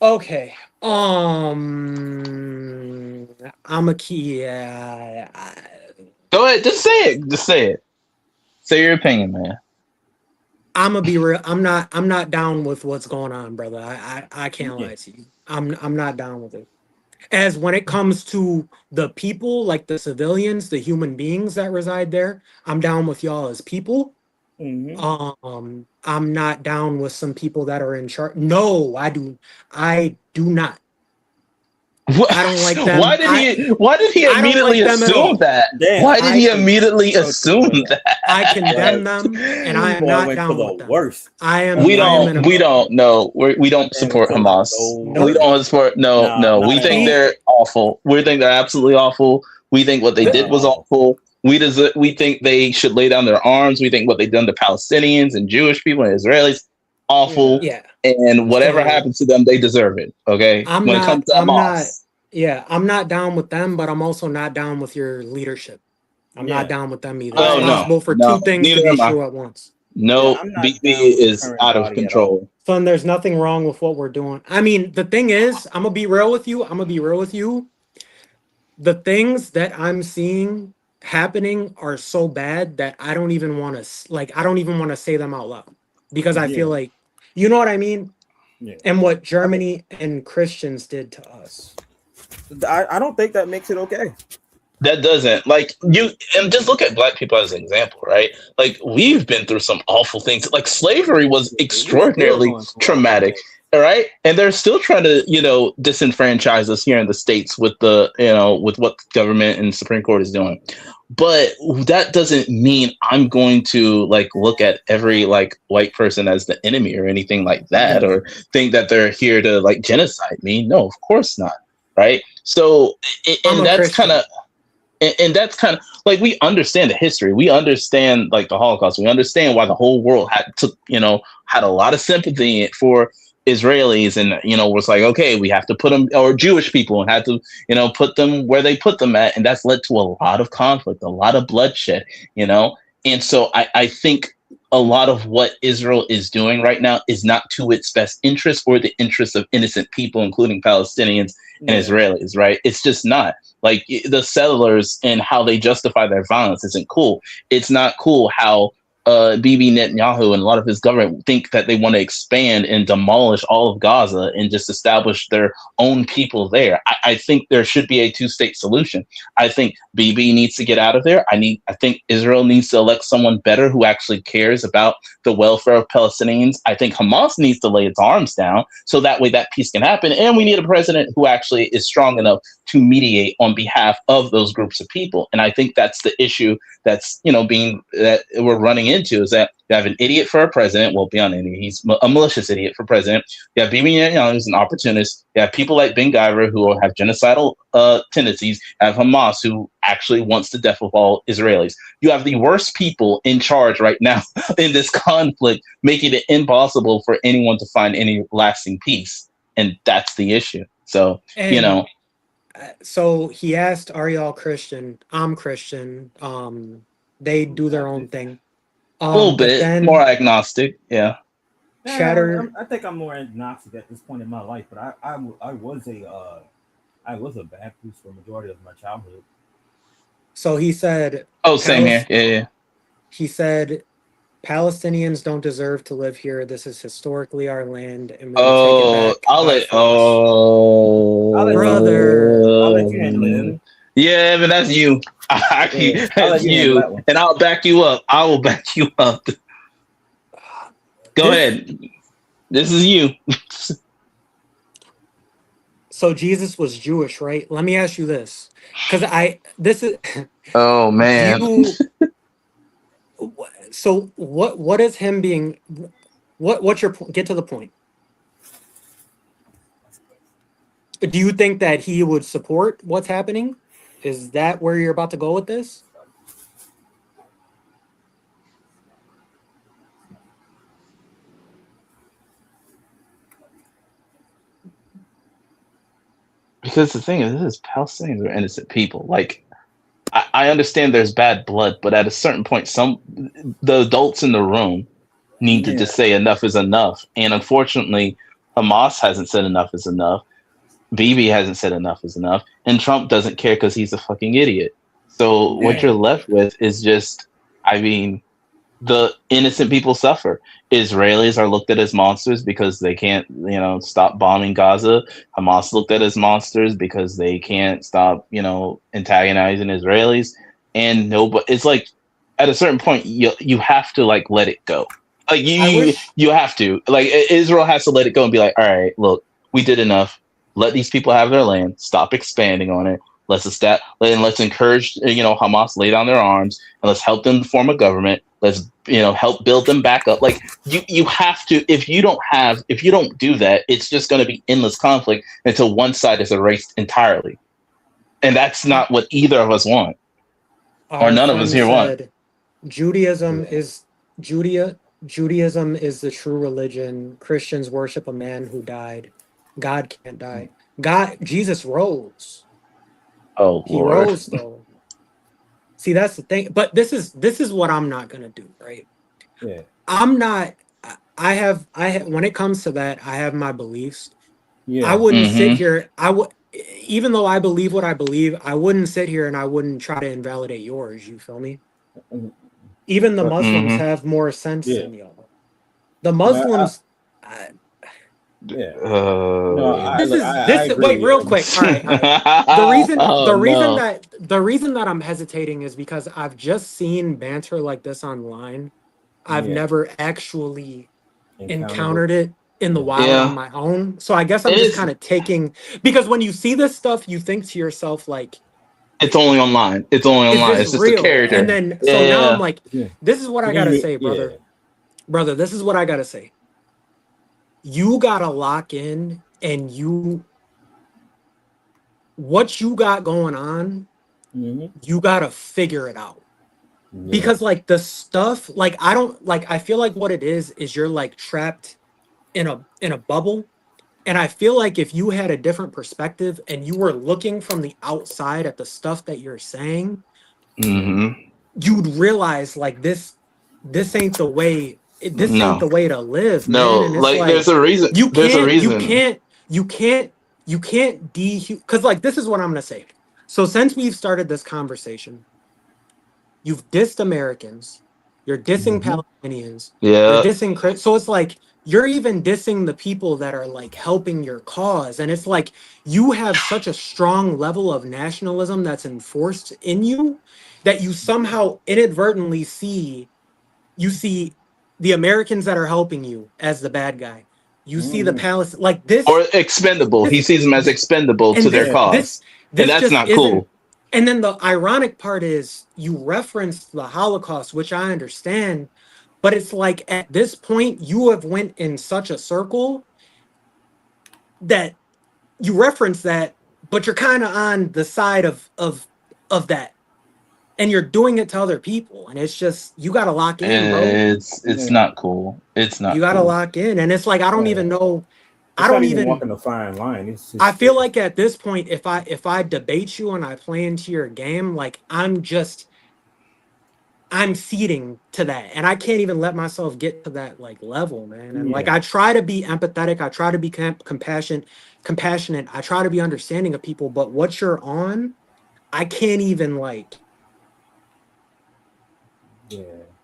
Okay. I'm a key. Yeah, Go ahead. Just say it. Just say it. Say your opinion, man. I'm gonna be real. I'm not down with what's going on, brother. I can't Yeah. lie to you. I'm not down with it. As when it comes to the people, like the civilians, the human beings that reside there, I'm down with y'all as people. Hmm. I'm not down with some people that are in charge. No, I do not. I don't like them. Why did he I don't immediately like them at assume all. that? Damn, Why did I he so immediately so took assume the that? I damn condemn them, and I am boy not went for down the with them. worst. We I am don't. in a We don't. No. We don't Man went support for the Hamas. We nope. don't support. No. nah, No. not We at think all. See, they're awful. We think they're absolutely awful. We think what they Not th- did at was all. awful. We think they should lay down their arms. We think what they've done to Palestinians and Jewish people and Israelis Yeah. awful. yeah. And whatever So happens to them, they deserve it. Okay. When it comes to I'm not Hamas. yeah, I'm not down with them, but I'm also not down with your leadership. I'm not Yeah. down with them either. It's Oh I no, possible for two no, things to neither be am I. true at once. yeah, No, I'm not BB down with the is current out of body at all. control. Son, there's nothing wrong with what we're doing. I mean, the thing is, I'm gonna be real with you. The things that I'm seeing happening are so bad that I don't even want to I don't even want to say them out loud because I feel Yeah, like, you know what I mean? yeah. And what I mean, Germany and Christians did to us. I don't think that makes it okay. That doesn't like you and just look at black people as an example, right? Like we've been through some awful things. Like slavery was We still extraordinarily going through awful traumatic, things. all right? And they're still trying to, disenfranchise us here in the States with with what government and Supreme Court is doing. But that doesn't mean I'm going to like look at every like white person as the enemy or anything like that, Yeah, or think that they're here to like genocide me. No, of course not. Right. So, I'm and a that's kind Christian. of and that's kind of like we understand the history, we understand like the Holocaust, we understand why the whole world had a lot of sympathy for Israelis, and was like, okay, we have to put them, or Jewish people, and had to put them where they put them at, and that's led to a lot of conflict, a lot of bloodshed. you know and so I think a lot of what Israel is doing right now is not to its best interest or the interests of innocent people, including Palestinians and yeah, Israelis, right? It's just not. Like the settlers and how they justify their violence isn't cool. It's not cool how Bibi Netanyahu and a lot of his government think that they want to expand and demolish all of Gaza and just establish their own people there. I think there should be a two-state solution. I think Bibi needs to get out of there. I think Israel needs to elect someone better who actually cares about the welfare of Palestinians. I think Hamas needs to lay its arms down so that way that peace can happen. And we need a president who actually is strong enough to mediate on behalf of those groups of people. And I think that's the issue that's being that we're running into, is that you have an idiot for a president. Well, beyond idiot, he's a malicious idiot for president. You have Bibi Netanyahu, who's an opportunist. You have people like Ben Gvir who have genocidal tendencies. You have Hamas, who actually wants the death of all Israelis. You have the worst people in charge right now in this conflict, making it impossible for anyone to find any lasting peace. And that's the issue. So, And so he asked, "Are y'all Christian?" I'm Christian. They do their own thing. a little But bit more then agnostic. Yeah. Chatter. I think I'm more agnostic at this point in my life, but I was a Baptist for the majority of my childhood. So he said, Oh, same here. Palis- Yeah, yeah. he said, Palestinians don't deserve to live here. This is historically our land, and we will take it Oh, back by force. I'll let you Brother, handle it, Evan. yeah, but that's you. Yeah, I'll That's let you handle you, that one. and I'll back you up. I will back you up. Go this. ahead. This is you. So Jesus was Jewish, right? Let me ask you this, because this is Oh do man. you. So what is him being? What's your get to the point? Do you think that he would support what's happening? Is that where you're about to go with this? Because the thing is Palestinians are innocent people. Like I understand there's bad blood, but at a certain point, the adults in the room need to Yeah, just say enough is enough. And unfortunately, Hamas hasn't said enough is enough. Bibi hasn't said enough is enough, and Trump doesn't care because he's a fucking idiot. So what you're And left with is just, I mean, the innocent people suffer. Israelis are looked at as monsters because they can't, stop bombing Gaza. Hamas looked at as monsters because they can't stop, antagonizing Israelis. And nobody, it's like at a certain point, you have to like let it go. Like I you wish you have to like Israel has to let it go and be like, all right, look, we did enough. Let these people have their land. Stop expanding on it. Let's encourage Hamas lay down their arms, and let's help them form a government. Let's help build them back up. Like you have to. If you don't do that, it's just going to be endless conflict until one side is erased entirely, and that's uh, not what either of us want, or our none of us friend here want. said Judaism yeah, is Judea. Judaism is the true religion. Christians worship a man who died. God can't die. God, Jesus rose. Oh He Lord. rose though. See, that's the thing. But this is what I'm not gonna do, right? yeah, I'm not. I have when it comes to that, I have my beliefs. I yeah, wouldn't sit Mm-hmm. here. I would even though I believe what I believe, I wouldn't sit here and I wouldn't try to invalidate yours. You feel me? Even the But Muslims Mm-hmm. have more sense yeah, than y'all. The no, Muslims. I, yeah. No, I this look, is I this. agree Wait, with you. real quick. All right, all right. The reason, Oh no. the reason that I'm hesitating is because I've just seen banter like this online. I've Yeah, never actually encountered it. encountered it in the Yeah, wild on Yeah. my own. So I guess I'm just It's kind of taking, because when you see this stuff, you think to yourself like, it's only online. It's only is online. this It's just a real? And character. yeah, then so now I'm Yeah. like, yeah. this is what I Then gotta you, say, yeah, brother. Brother, this is what I gotta say. You gotta lock in and what you got going on, hmm you gotta figure it out. yeah, Because like the stuff, like I don't like I feel like what it is you're like trapped in a bubble. And I feel like if you had a different perspective and you were looking from the outside at the stuff that you're saying, yeah. Mm-hmm. you'd realize like this ain't the way this ain't No. the way to live, man. No. And it's Like there's like a reason. you There's a can't you reason. can't you can't you can't because like this is what I'm gonna say. So since we've started this conversation, you've dissed Americans, you're dissing hmm Palestinians, you're Yeah. dissing so it's like you're even dissing the people that are like helping your cause. And it's like you have such a strong level of nationalism that's enforced in you that you somehow inadvertently you see the Americans that are helping you as the bad guy. You see the hmm Palestine like Or expendable. He this sees them as expendable to and their Yeah, cause, and this that's just not isn't. cool. And then the ironic part is you referenced the Holocaust, which I understand, but it's like at this point you have went in such a circle that you reference that, but you're kind of on the side of that, and you're doing it to other people, and it's just you got to lock in, bro. And it's yeah, not cool. It's You not got to cool. lock in, and it's like I don't yeah. even know. I It's not don't even even walking a fine line. It's I just, feel like at this point, if I debate you and I play into your game, like I'm ceding to that, and I can't even let myself get to that like level, man. And like yeah, I try to be empathetic, I try to be compassionate, I try to be understanding of people, but what you're on, I can't even like. yeah.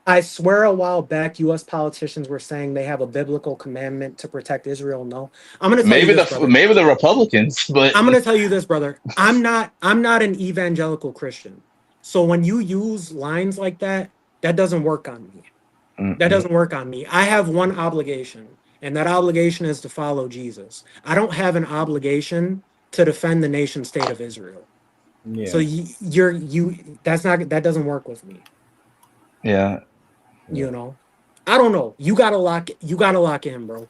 I swear, a while back, U.S. politicians were saying they have a biblical commandment to protect Israel. No, I'm going to tell you this, brother. Maybe the Republicans, but I'm going to tell you this, brother. I'm not an evangelical Christian. So when you use lines like that, that doesn't work on me. That mm-mm. doesn't work on me. I have one obligation, and that obligation is to follow Jesus. I don't have an obligation to defend the nation state of Israel. So Yeah, that doesn't work with me, Yeah. yeah. you know. I don't know. You got to lock in, bro.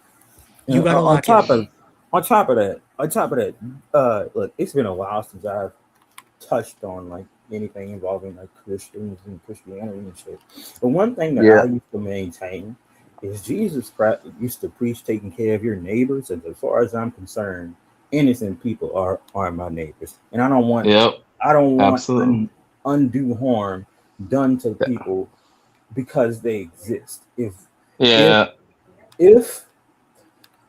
You And got to lock in. on top of that, look, it's been a while since I've touched on like anything involving like Christians and Christianity and shit. But one thing that I Yeah. used to maintain is used to preach taking care of your neighbors, and as far as I'm concerned, innocent people are my neighbors, and Yep. I don't want Absolutely. undue harm done to people because they exist. If Yeah. if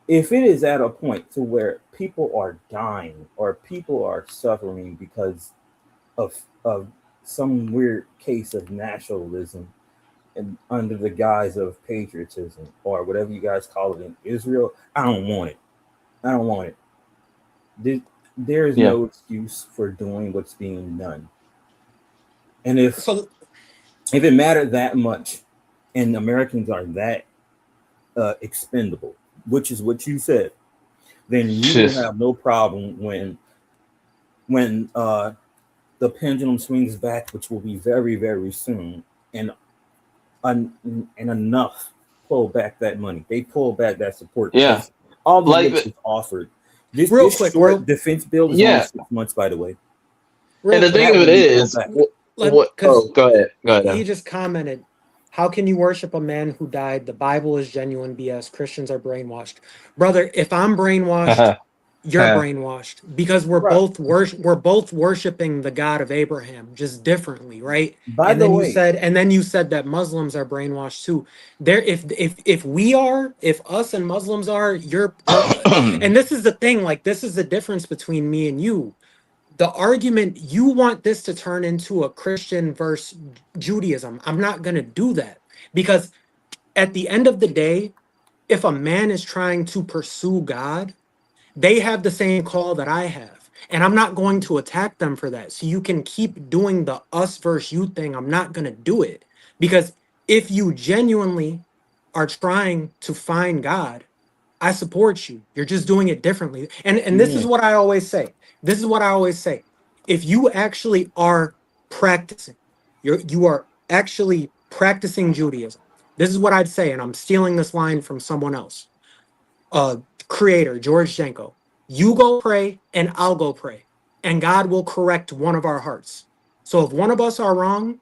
if it is at a point to where people are dying or people are suffering because of some weird case of nationalism and under the guise of patriotism or whatever you guys call it in Israel, I don't want it. I don't want it. There, there is Yeah. no excuse for doing what's being done. And if So if it mattered that much, and Americans are that expendable, which is what you said, then you will Just have no problem when the pendulum swings back, which will be very very soon, and and enough pull back that money. They pull back that support yeah. because all of which Like is offered. This real this quick, short defense bill is only yeah. 6 months, by the way. And real the quick, thing That of will it be pulled is, back. what? because Oh, go ahead. Go he ahead. just commented, how can you worship a man who died? The Bible is genuine BS. Christians are brainwashed. Brother, if I'm brainwashed, You're brainwashed because Right. we're both worshiping the God of Abraham, just differently, right? By And the then you way, said, that Muslims are brainwashed too. There, if we are, if us and Muslims are, and this is the thing, like this is the difference between me and you. The argument, you want this to turn into a Christian versus Judaism. I'm not gonna do that because at the end of the day, if a man is trying to pursue God, they have the same call that I have. And I'm not going to attack them for that. So you can keep doing the us versus you thing. I'm not going to do it. Because if you genuinely are trying to find God, I support you. You're just doing it differently. And this is yeah, what I always say. This is what I always say. If you actually are practicing, you are actually practicing Judaism. This is what I'd say, and I'm stealing this line from someone else. uh Creator George Jenko, you go pray and I'll go pray, and God will correct one of our hearts. So if one of us are wrong,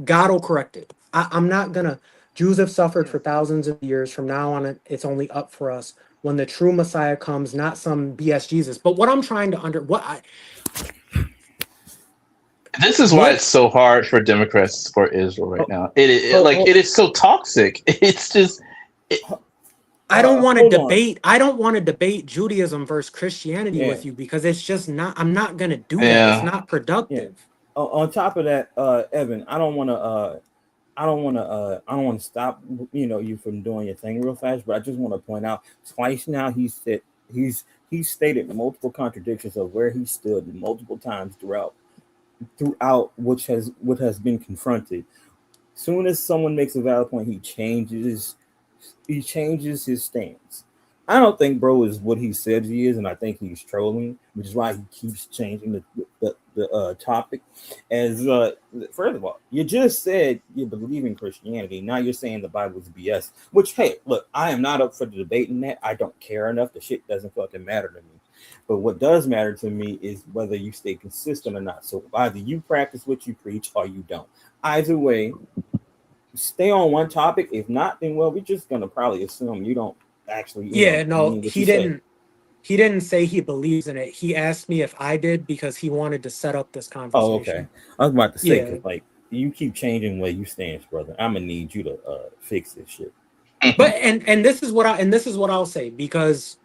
God will correct it. I'm not gonna. Jews have suffered for thousands of years. From now on, it's only up for us when the true Messiah comes, not some BS Jesus. But what I'm trying to This is why what it's so hard for Democrats to support Israel right oh, now. It oh, like oh, it is so toxic. It's just I don't want to hold on. debate. I don't want to debate Judaism versus Christianity Yeah, with you because it's just not. I'm not gonna do that. It's yeah. not yeah. productive. On top of that, Evan, I don't want to stop, you from doing your thing real fast, but I just want to point out twice now he's stated multiple contradictions of where he stood multiple times throughout what has been confronted. Soon as someone makes a valid point, he changes his stance. I don't think bro is what he said he is, and I think he's trolling, which is why he keeps changing the topic. As first of all, you just said you believe in Christianity. Now you're saying the Bible is BS. Which, hey, look, I am not up for the debate in that. I don't care enough. The shit doesn't fucking matter to me. But what does matter to me is whether you stay consistent or not. So either you practice what you preach or you don't. Either way, stay on one topic. If not, then well, we're just gonna probably assume you don't actually, Yeah, no, mean what you say. he didn't say he believes in it. He asked me if I did because he wanted to set up this Oh, okay. conversation. I was about to say Yeah. because like you keep changing where you stand, brother. I'm gonna need you to fix this shit. But this is what I'll say because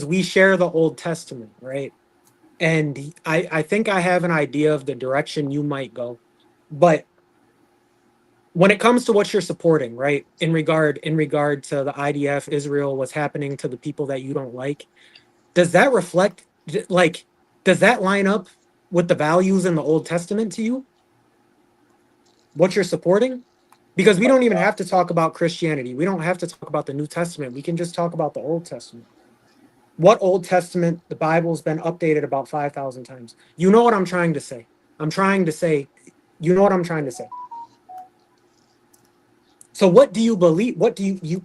we share the Old Testament, right? And I think I have an idea of the direction you might go. But when it comes to what you're supporting, right? In regard to the IDF, Israel, what's happening to the people that you don't like, does that reflect, like, does that line up with the values in the Old Testament to you? What you're supporting? Because we don't even have to talk about Christianity. We don't have to talk about the New Testament. We can just talk about the Old Testament. What Old Testament? The Bible's been updated about 5,000 times. You know what I'm trying to say. I'm trying to say, you know what I'm trying to say. So what do you believe? What do you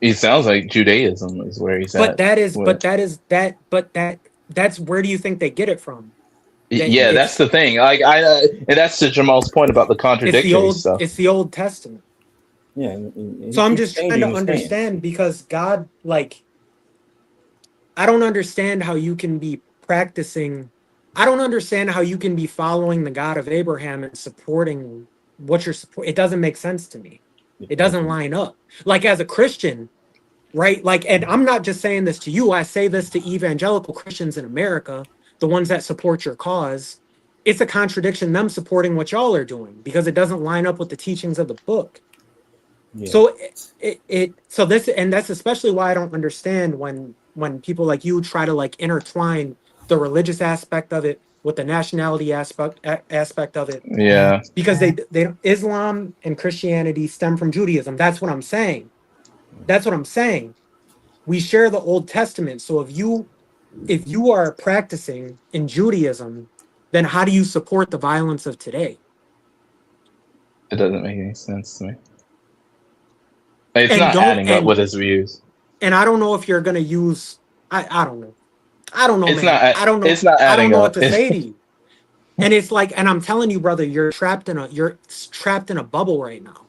It sounds like Judaism is where he's but at. that is With, but that is that but that that's where do you think they get it from? That yeah, that's the thing. Like and that's to Jamal's point about the contradictory stuff. it's the Old Testament. Yeah, and he So I'm keeps just trying to changing his stance. understand because God, like, I don't understand how you can be practicing. I don't understand how you can be following the God of Abraham and supporting what you're supporting. It doesn't make sense to me. It It doesn't doesn't. line up. Like as a Christian, right? Like, and I'm not just saying this to you. I say this to evangelical Christians in America, the ones that support your cause. It's a contradiction them supporting what y'all are doing because it doesn't line up with the teachings of the book. Yeah. So so this, and that's especially why I don't understand when people like you try to like intertwine the religious aspect of it with the nationality aspect of it, Yeah. because they Islam and Christianity stem from Judaism. That's what I'm saying. That's what I'm saying. We share the Old Testament. So if you are practicing in Judaism, then how do you support the violence of today? It doesn't make any sense to me. It's And not don't adding up with his views. and I don't know if you're gonna use I don't know. I don't know, It's man. not. I don't know. It's not I don't adding know what up. to say to you. And it's like, and I'm telling you, brother, you're trapped in a bubble right now.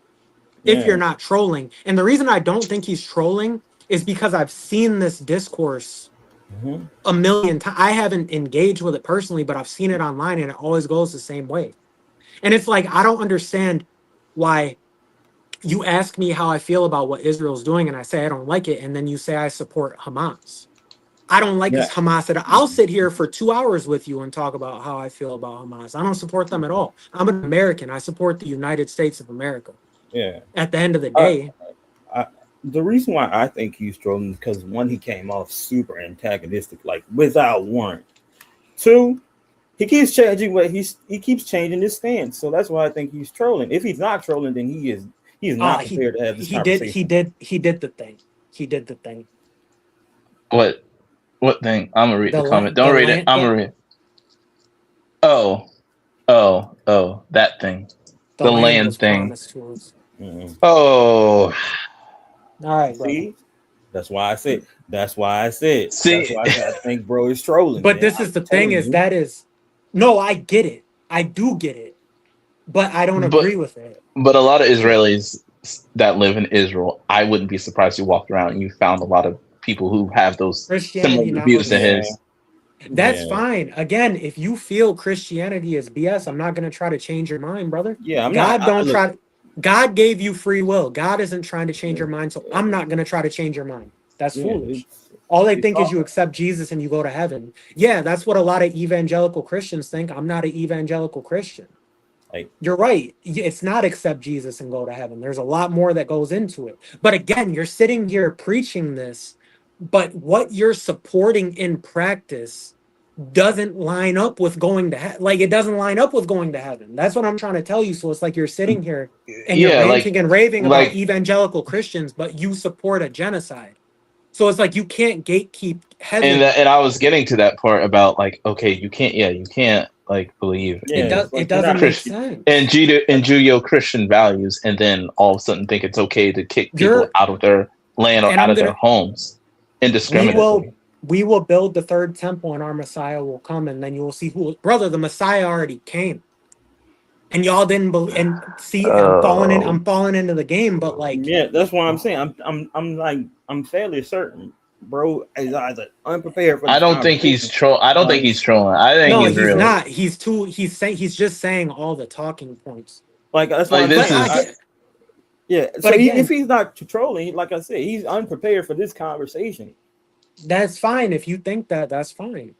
If you're Yeah. not trolling. And the reason I don't think he's trolling is because I've seen this discourse Mhm. a million times. I haven't engaged with it personally, but I've seen it online, and it always goes the same way. And it's like I don't understand why you ask me how I feel about what Israel's doing, and I say I don't like it, and then you say I support Hamas. I don't like Yeah, Hamas at all. I'll sit here for 2 hours with you and talk about how I feel about Hamas. I don't support them at all. I'm an American. I support the United States of America. yeah. At the end of the I, day, I, the reason why I think he's trolling is because one, he came off super antagonistic, like without warrant. Two, he keeps changing he keeps changing his stance. So that's why I think he's trolling. If he's not trolling, then he is oh, not prepared to have this he did he conversation. did he did the thing. He did the thing. What thing? I'm gonna read The the comment. the Don't read it. land I'm gonna read it. Oh, that thing. the The land was land thing. promised to us. Mhm. Oh, All right, brother. See, that's why I said. That's why I said. That's see, why I said I think bro is trolling, But man. this is I'm the thing telling is you. that is no, I get it. I do get it. But I don't but agree with it. a lot of Israelis that live in Israel, I wouldn't be surprised you walked around and you found a lot of people who have those similar Christianity never views to Yeah, his. That's yeah, fine. Again, if you feel Christianity is BS, I'm not going to try to change your mind, brother. yeah. I'm not. God don't Look, try. God gave you free will. God isn't trying to change your mind, so I'm not going to try to change your mind. That's yeah, foolish. All they it's think is all you accept Jesus and you go to heaven. Yeah, that's what a lot of evangelical Christians think. I'm not an evangelical Christian. like You're right. It's not accept Jesus and go to heaven. There's a lot more that goes into it. But again, you're sitting here preaching this, but what you're supporting in practice doesn't line up with going to heaven. Like it doesn't line up with going to heaven. That's what I'm trying to tell you. So it's like you're sitting here and you're Yeah, ranting and raving about like, evangelical Christians, but you support a genocide. So it's like you can't gatekeep and heaven. I was getting to that part about like, okay, you can't like believe It yeah. in does. It's It like you're doesn't not. make Christian and sense. Judeo Christian values, and then all of a sudden think it's okay to kick people You're out of their land or and out I'm of their gonna. homes We will. indiscriminately. We will build the third temple, and our Messiah will come, and then you will see who. Brother, the Messiah already came, and y'all didn't believe. And see, I'm falling in. Oh, I'm falling into the game, but like Yeah, that's why I'm saying I'm like I'm fairly certain, bro, is either unprepared for I this don't think he's conversation troll. I don't or think he's he's trolling. I think no, he's he's real. not. He's too. He's saying. He's just saying all the talking points. like that's why Like I'm this But saying. I is get. Yeah, But so if again, he's not trolling, like I said, he's unprepared for this conversation. that's fine. If you think that, that's fine.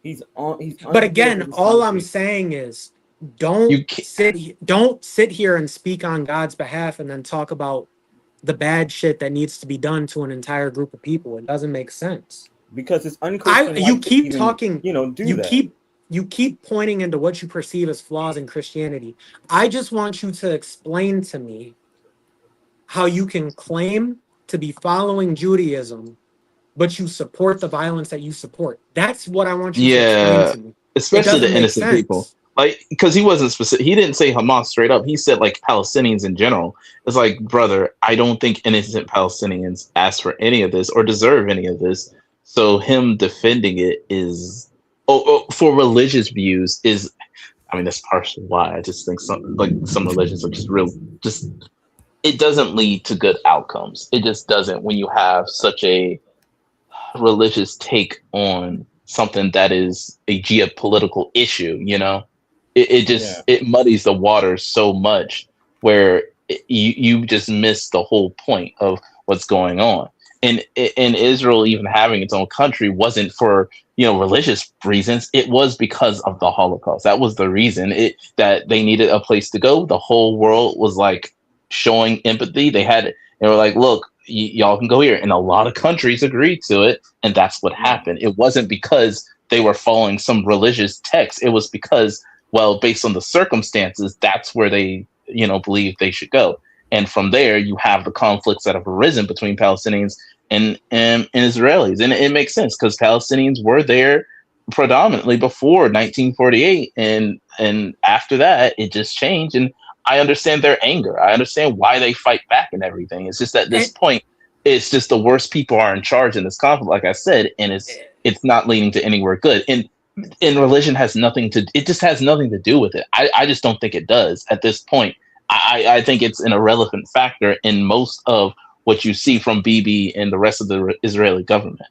He's But unprepared for again, this all I'm conversation. saying is, you. Can't, don't sit here and speak on God's behalf and then talk about the bad shit that needs to be done to an entire group of people. It doesn't make sense. Because it's I unchristian you like to keep even talking, do you that. keep you keep pointing into what you perceive as flaws in Christianity. I just want you to explain to me how you can claim to be following Judaism, but you support the violence that you support. That's what I want you to explain yeah, to me. It especially doesn't the make innocent people. sense. Like, because he wasn't specific. He didn't say Hamas straight up. He said like Palestinians in general. It's like, brother, I don't think innocent Palestinians asked for any of this or deserve any of this. So him defending it is, for religious views is. I mean, that's partially why I just think some religions are just real. Just it doesn't lead to good outcomes. It just doesn't when you have such a religious take on something that is a geopolitical issue. It Yeah, just it muddies the waters so much where you just miss the whole point of what's going on. And Israel even having its own country wasn't for religious reasons. It was because of the Holocaust. That was the reason that they needed a place to go. The whole world was like showing empathy. They were like, look, y'all can go here, and a lot of countries agreed to it, and that's what yeah, happened. It wasn't because they were following some religious text. It was because, well, based on the circumstances, that's where they believe they should go. And from there, you have the conflicts that have arisen between Palestinians and Israelis, and it makes sense because Palestinians were there predominantly before 1948, and after that, it just changed. And I understand their anger. I understand why they fight back and everything. It's just at this And, point, it's just the worst people are in charge in this conflict, like I said, and it's not leading to anywhere good. And religion has nothing to. It just has nothing to do with it. I just don't think it does at this point. I think it's an irrelevant factor in most of what you see from Bibi and the rest of the Israeli government.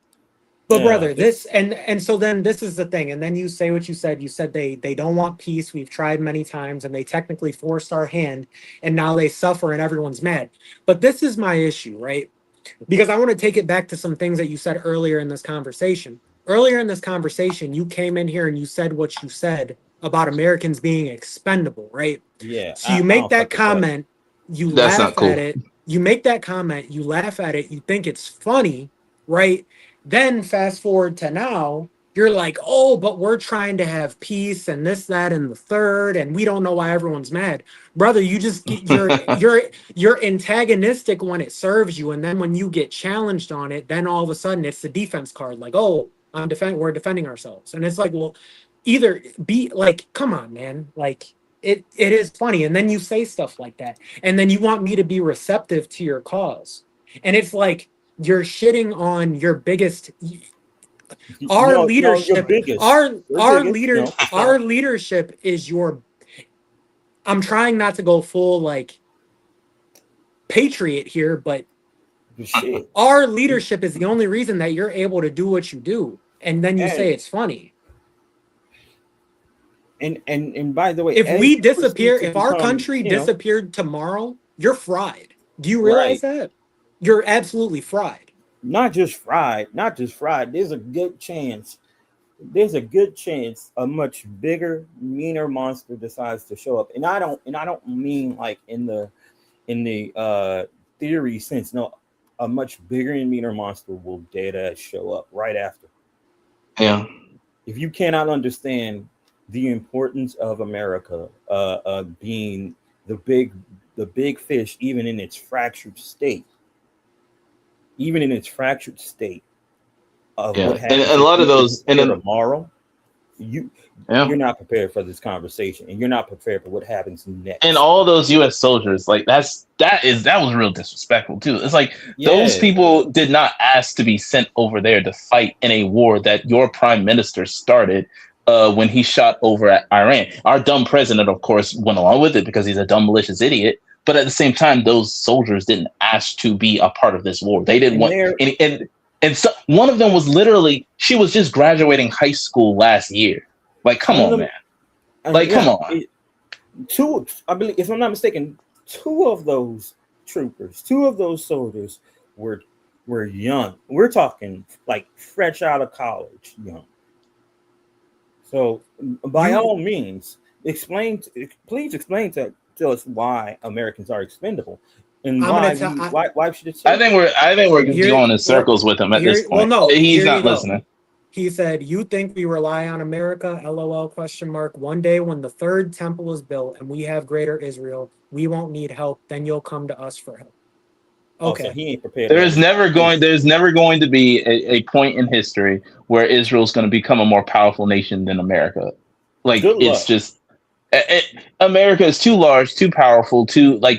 But brother, this and so then this is the thing, and then you say what you said. You said they don't want peace. We've tried many times, and they technically forced our hand, and now they suffer, and everyone's mad. But this is my issue, right? Because I want to take it back to some things that you said earlier in this conversation. Earlier in this conversation, you came in here and you said what you said about Americans being expendable, right? Yeah. So you make that comment, you That's not laugh cool. at it. You make that comment, you laugh at it, you think it's funny, right? Then fast forward to now, you're like, oh, but we're trying to have peace and this, that, and the third, and we don't know why everyone's mad, brother. You just you're antagonistic when it serves you, and then when you get challenged on it, then all of a sudden it's the defense card, like, oh, we're defending ourselves, and it's like, well, either be like, come on, man, like it is funny, and then you say stuff like that, and then you want me to be receptive to your cause, and it's like you're shitting on your biggest our leadership our leadership is your I'm trying not to go full like patriot here, but our leadership is the only reason that you're able to do what you do, and then you say it's funny. And by the way, if we disappear, if our country disappeared tomorrow, you're fried. Do you realize that? You're absolutely fried. Not just fried. There's a good chance a much bigger, meaner monster decides to show up. And I don't mean like in the theory sense. No, a much bigger and meaner monster will dead ass show up right after. Yeah. If you cannot understand the importance of America being the big fish, even in its fractured state. Of what happens and a lot of those tomorrow, you're not prepared for this conversation, and you're not prepared for what happens next. And all those U.S. soldiers, like that was real disrespectful too. It's like those people did not ask to be sent over there to fight in a war that your prime minister started when he shot over at Iran. Our dumb president, of course, went along with it because he's a dumb, malicious idiot. But at the same time, those soldiers didn't ask to be a part of this war. They didn't want and so one of them was literally, she was just graduating high school last year. Like, come on, man. Like, come on. Two, I believe, if I'm not mistaken, two of those soldiers were young. We're talking like fresh out of college, young. So by all means, please explain to us why Americans are expendable. And why should it? I think we're going in circles with him at this point. Well, no, he's not listening. He said, "You think we rely on America? LOL ? One day when the third temple is built and we have greater Israel, we won't need help. Then you'll come to us for help." Okay, so he ain't prepared. There's never going to be a point in history where Israel's going to become a more powerful nation than America. Like, it's just. America is too large, too powerful,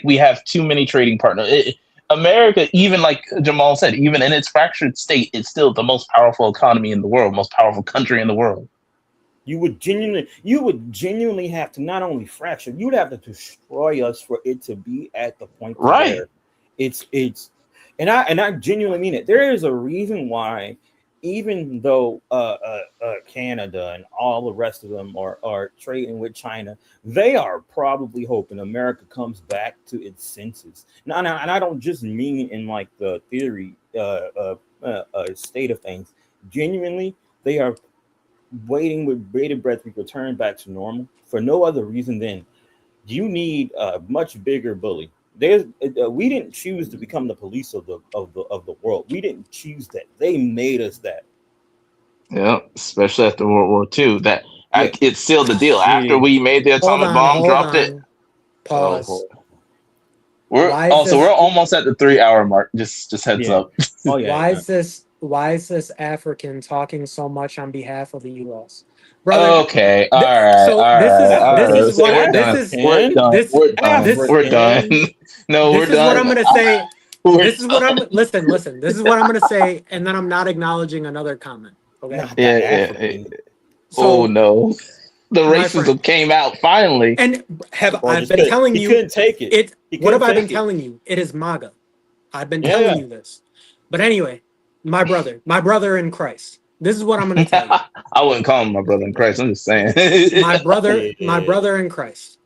we have too many trading partners. America, even like Jamal said, even in its fractured state, it's still the most powerful economy in the world, most powerful country in the world. You would genuinely have to not only fracture, you'd have to destroy us for it to be at the point where it's and I genuinely mean it. There is a reason why, even though Canada and all the rest of them are trading with China, they are probably hoping America comes back to its senses. Now, and I don't just mean in like the theory state of things. Genuinely, they are waiting with bated breath to return back to normal for no other reason than you need a much bigger bully. We didn't choose to become the police of the world. We didn't choose that. They made us that. Yeah, especially after World War II. It sealed the deal. After we made the atomic bomb, dropped it. Pause. We're almost at the 3-hour mark. Just heads up. Oh yeah. Why is this African talking so much on behalf of the U.S.? Brother, okay, all right. We're done. No, we're done. This is what I'm gonna say. This is what I'm listen. This is what I'm gonna say, and then I'm not acknowledging another comment. Okay. Yeah. So, oh no, the racism came out finally. And I've been telling you? Couldn't take it. What have I been telling you? It is MAGA. I've been telling you this. But anyway, my brother in Christ. This is what I'm going to tell you. I wouldn't call him my brother in Christ. I'm just saying. My brother in Christ.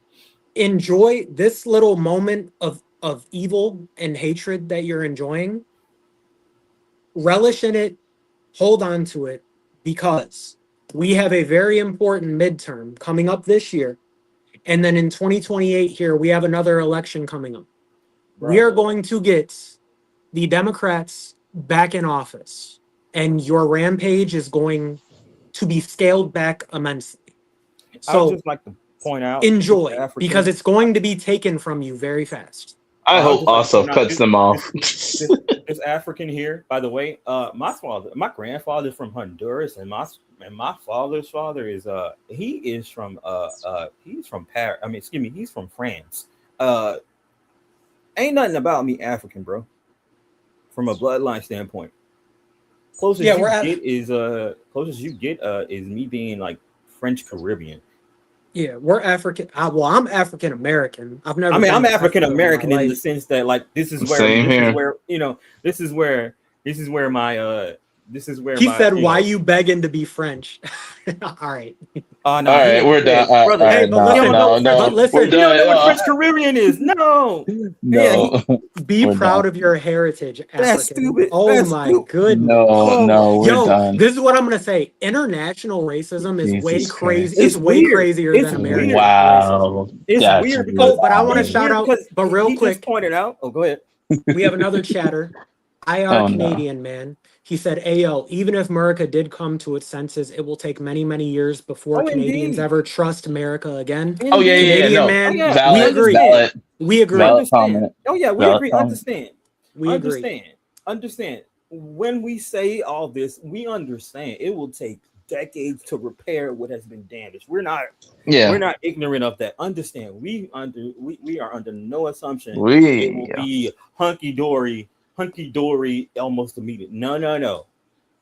Enjoy this little moment of evil and hatred that you're enjoying. Relish in it, hold on to it, because we have a very important midterm coming up this year. And then in 2028 here, we have another election coming up. We are going to get the Democrats back in office, and your rampage is going to be scaled back immensely. I would So just like to point out, enjoy, because it's going to be taken from you very fast. I would hope just like to also point out cuts them off. this African here, by the way, my grandfather is from Honduras, and my father's father is he's from Paris. I mean, excuse me, he's from France. Ain't nothing about me African, bro. From a bloodline standpoint, closest you get is me being like French Caribbean. Yeah, we're African. Well, I'm African American. I've never. I mean, been I'm to African Africa American in the life. sense that like this is Same here. where you know this is where my He said, "Why you begging to be French?" All right. No, All right, we're done. All brother. right, Hey, but listen, but listen, we're You don't know done. what French Caribbean is? No. No, be we're proud done. of your heritage, African. That's stupid. Oh That's my stupid. goodness. No, we're Yo, done. this is what I'm gonna say. International racism is way Jesus crazy. Christ. It's way weird. crazier It's than American weird. racism. Wow. It's That's weird really because but I want to funny. shout out. because But real he quick, just pointed out. Oh, go ahead. we have another chatter. IR Oh, no. Canadian man. He said, "Ayo, even if America did come to its senses, it will take many, many years before Canadians indeed. ever trust America again." Oh, yeah, Canadian no. man, yeah. we Valid, agree. valid, We agree. valid Understand. comment. Oh yeah, we Valid agree. comment. Understand. We agree. Understand. When we say all this, we understand it will take decades to repair what has been damaged. We're not ignorant of that. Understand. We are under no assumption it will be hunky dory almost immediate. No.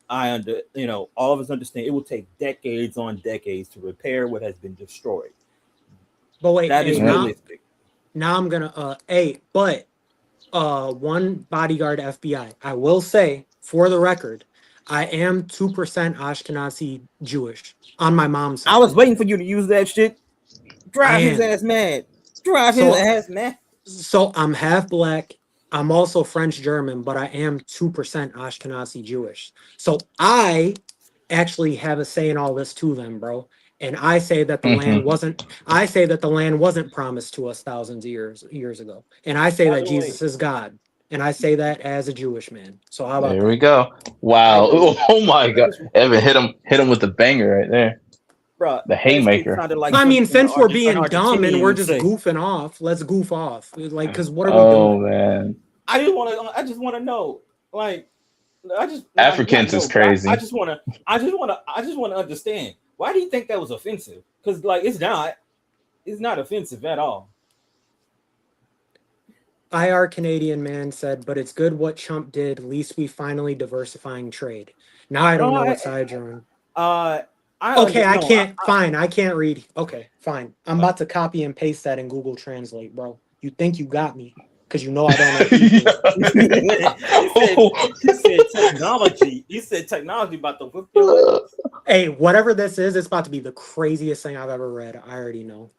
All of us understand it will take decades on decades to repair what has been destroyed. But wait, That is realistic. Now I'm gonna but one bodyguard FBI. I will say, for the record, I am 2% Ashkenazi Jewish on my mom's side. I was waiting for you to use that shit. Drive his ass mad. So I'm half black. I'm also French German, but I am 2% Ashkenazi Jewish. So I actually have a say in all this to them, bro. And I say that the land wasn't. I say that the land wasn't promised to us thousands of years ago. And I say that Jesus is God. And I say that as a Jewish man. So how about There we go. Wow. Oh my God. Evan hit him with the banger right there. Bro, the haymaker. Like I mean, since we're being dumb and we're just goofing off, let's goof off. Like, because what are we doing? Oh man. I just want to know. Like, Africans is crazy. I just want to understand. Why do you think that was offensive? Because like it's not offensive at all. IR Canadian man said, but it's good what Trump did. At least we finally diversifying trade. Now I don't know what side you're on. I can't read. Okay, fine. I'm about to copy and paste that in Google Translate, bro. You think you got me? Because you know I don't know. He said technology. He said technology about to whip your ass. Hey, whatever this is, it's about to be the craziest thing I've ever read. I already know.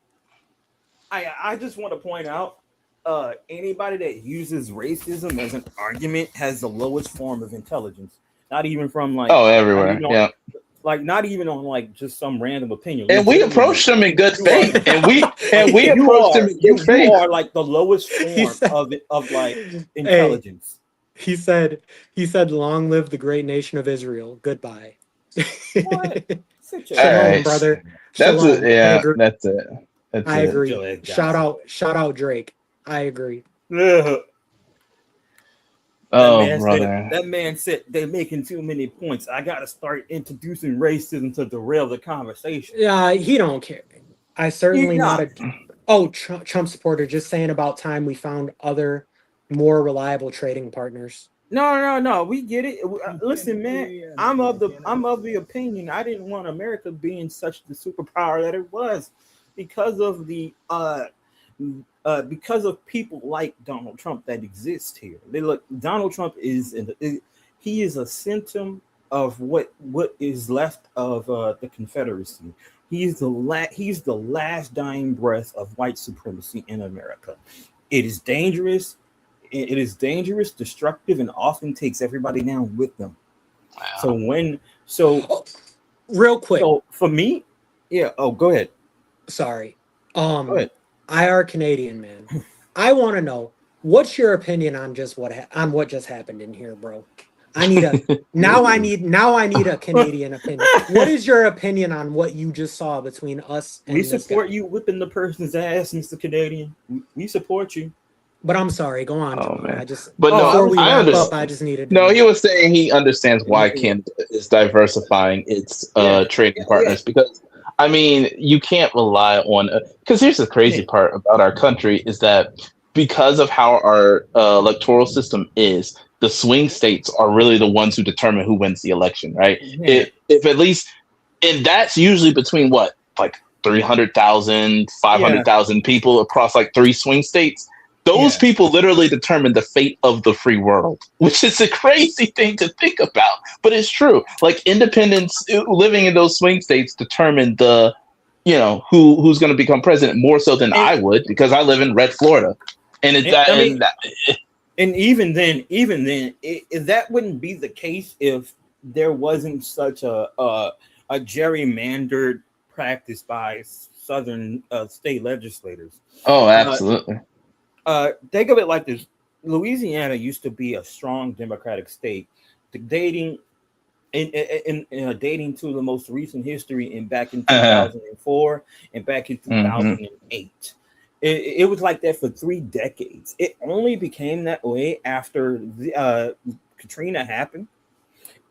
I just want to point out, anybody that uses racism as an argument has the lowest form of intelligence. Not even from like everywhere. Yeah. Like not even on like just some random opinion. And we approached them in good faith. And we approached them in good faith. You are like the lowest form of like intelligence. Hey, he said, long live the great nation of Israel. Goodbye. Shalom, brother. That's Shalom. it. Yeah, that's it. I agree. Shout out Drake. I agree. That man said they're making too many points. I gotta start introducing racism to derail the conversation. Yeah, he don't care. I certainly not a Trump supporter. Just saying about time we found other more reliable trading partners. No. We get it. Listen, man. I'm of the opinion. I didn't want America being such the superpower that it was because of the because of people like Donald Trump that exist here. Donald Trump he is a symptom of what is left of the Confederacy. He's the last dying breath of white supremacy in America. It is dangerous. It is dangerous, destructive, and often takes everybody down with them. So Wow. when so Oh, real quick, so for me, yeah. Oh, go ahead. sorry. Go ahead. I are Canadian, man. I want to know what's your opinion on on what just happened in here, bro. I need a now I need a Canadian opinion. What is your opinion on what you just saw between us We and this support guy? you whipping the person's ass, Mr. Canadian. We support you. But I'm sorry, go on, Oh Jamal. man. I just But Oh, no, I before was we I wrap understand. up, I just needed to No, he know. was saying he understands why yeah, Canada is diversifying its yeah, trading yeah, partners because I mean you can't rely on because here's the crazy yeah, part about our country is that because of how our electoral system is, the swing states are really the ones who determine who wins the election, right? yeah, If at least and that's usually between what like 300,000, five yeah, hundred thousand people across like three swing states. Those yeah. people literally determine the fate of the free world, which is a crazy thing to think about, but it's true. Like independents living in those swing states determine the, who's going to become president more so than And, I would because I live in red Florida, and it and that I mean, and that, and even then, that wouldn't be the case if there wasn't such a gerrymandered practice by southern state legislators. oh, Uh, absolutely. think of it like this: Louisiana used to be a strong Democratic state. The dating dating to the most recent history in back in 2004 and back in Hmm. 2008. It was like that for 3 decades. It only became that way after Katrina happened,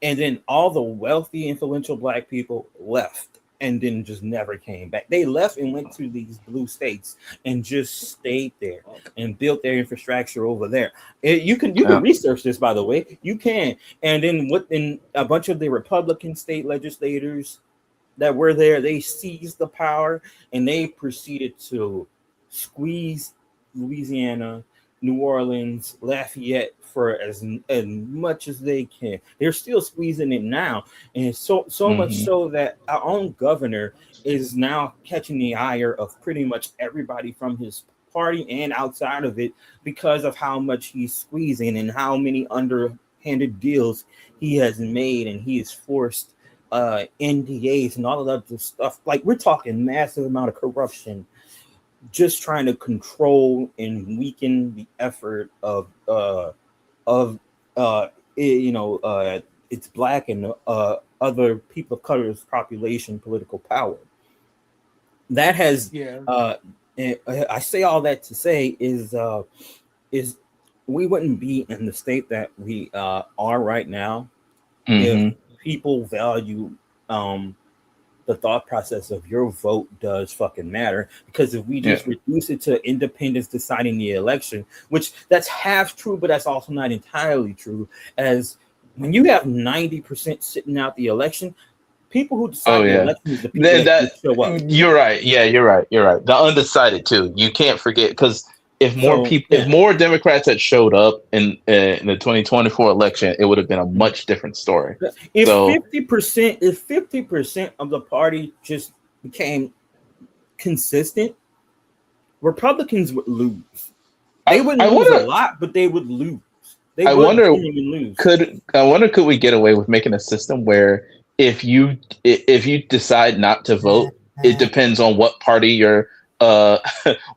and then all the wealthy, influential black people left and then just never came back. They left and went to these blue states and just stayed there and built their infrastructure over there. You can Yeah. research this, by the way. You can. And then what? Then a bunch of the Republican state legislators that were there, they seized the power and they proceeded to squeeze Louisiana, New Orleans, Lafayette for as much as they can. They're still squeezing it now, and so much Hmm. so that our own governor is now catching the ire of pretty much everybody from his party and outside of it because of how much he's squeezing and how many underhanded deals he has made, and he is forced NDAs and all of that stuff. Like we're talking massive amount of corruption, just trying to control and weaken the effort of it's black and other people of color's population political power. That has Yeah. uh, I say all that to say is we wouldn't be in the state that we are right now if Hmm. people value um, the thought process of your vote does fucking matter. Because if we Yeah. just reduce it to independents deciding the election, which that's half true, but that's also not entirely true, as when you have 90% sitting out the election, people who Oh decide the yeah. election is the people Then that that just show up. you're right. Yeah, you're right. You're right. The undecided too. You can't forget because So if yeah, more Democrats had showed up in the 2024 election, it would have been a much different story. if So 50% if 50% of the party just became consistent, Republicans would lose. I, They wouldn't I lose a wonder. lot, but they would lose. They I would wonder genuinely lose. could we get away with making a system where if you decide not to vote, it depends on what party uh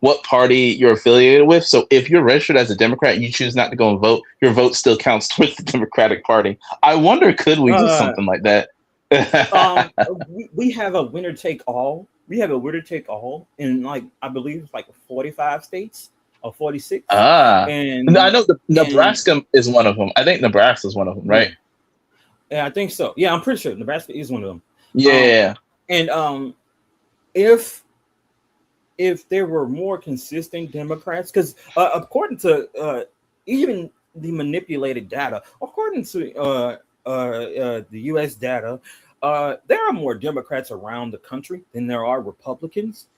what party you're affiliated with. So if you're registered as a Democrat and you choose not to go and vote, your vote still counts towards the Democratic Party. I wonder could we do Uh, something like that? we have a winner take all. We have a winner take all in like I believe it's like 45 states or 46, Ah, I and know the and Nebraska is one of them. I think Nebraska is one of them, right? yeah, yeah, I think so. Yeah, I'm pretty sure Nebraska is one of them. Um, Yeah. and if there were more consistent Democrats, because according to even the manipulated data, according to the U.S. data, there are more Democrats around the country than there are Republicans.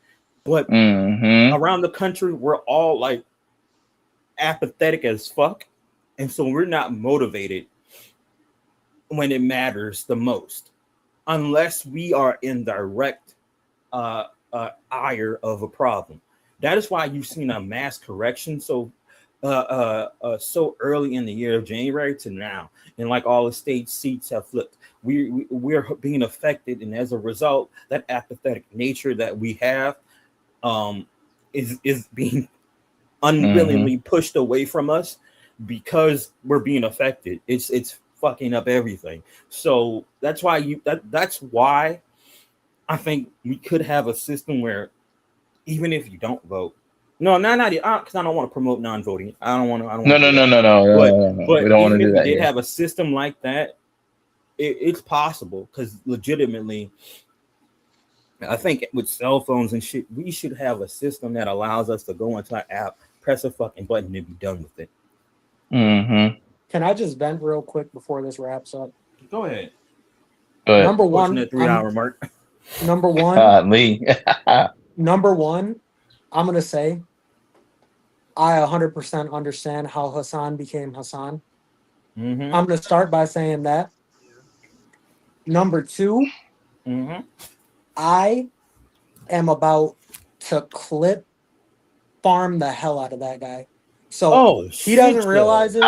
But Hmm. around the country, we're all like apathetic as fuck, and so we're not motivated when it matters the most, unless we are in direct ire of a problem. That is why you've seen a mass correction so early in the year of January to now, and like all the state seats have flipped. We're being affected, and as a result, that apathetic nature that we have is being unwillingly pushed away from us because we're being affected. It's fucking up everything. So that's why that's why I think we could have a system where even if you don't vote, no, not because I don't want to promote non-voting. I don't want to. No. We But don't want to even do if we that did here. have a system like that, it's possible because legitimately, I think with cell phones and shit, we should have a system that allows us to go into an app, press a fucking button, and be done with it. Can I just vent real quick before this wraps up? Go ahead. But Number Pushing one, that 3 hour mark. number one, Lee. number one, I'm gonna say I 100% understand how Hassan became Hassan. Mm-hmm. I'm gonna start by saying that. Number two, Mm-hmm. I am about to clip farm the hell out of that guy. So Oh he shit! doesn't realize it,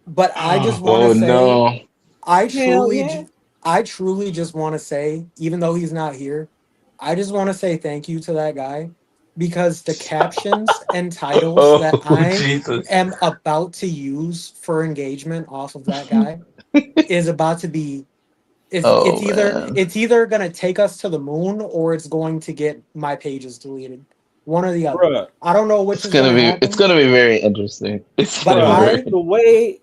but I just want to Oh say no. I Hell truly, yeah. I truly just want to say, even though he's not here, I just want to say thank you to that guy because the captions and titles that Oh I Jesus. am about to use for engagement off of that guy is about to be Oh man. it's either gonna take us to the moon or it's going to get my pages deleted. One or the other. Bruh, I don't know which It's is gonna it's happen, gonna be very interesting. It's but gonna be very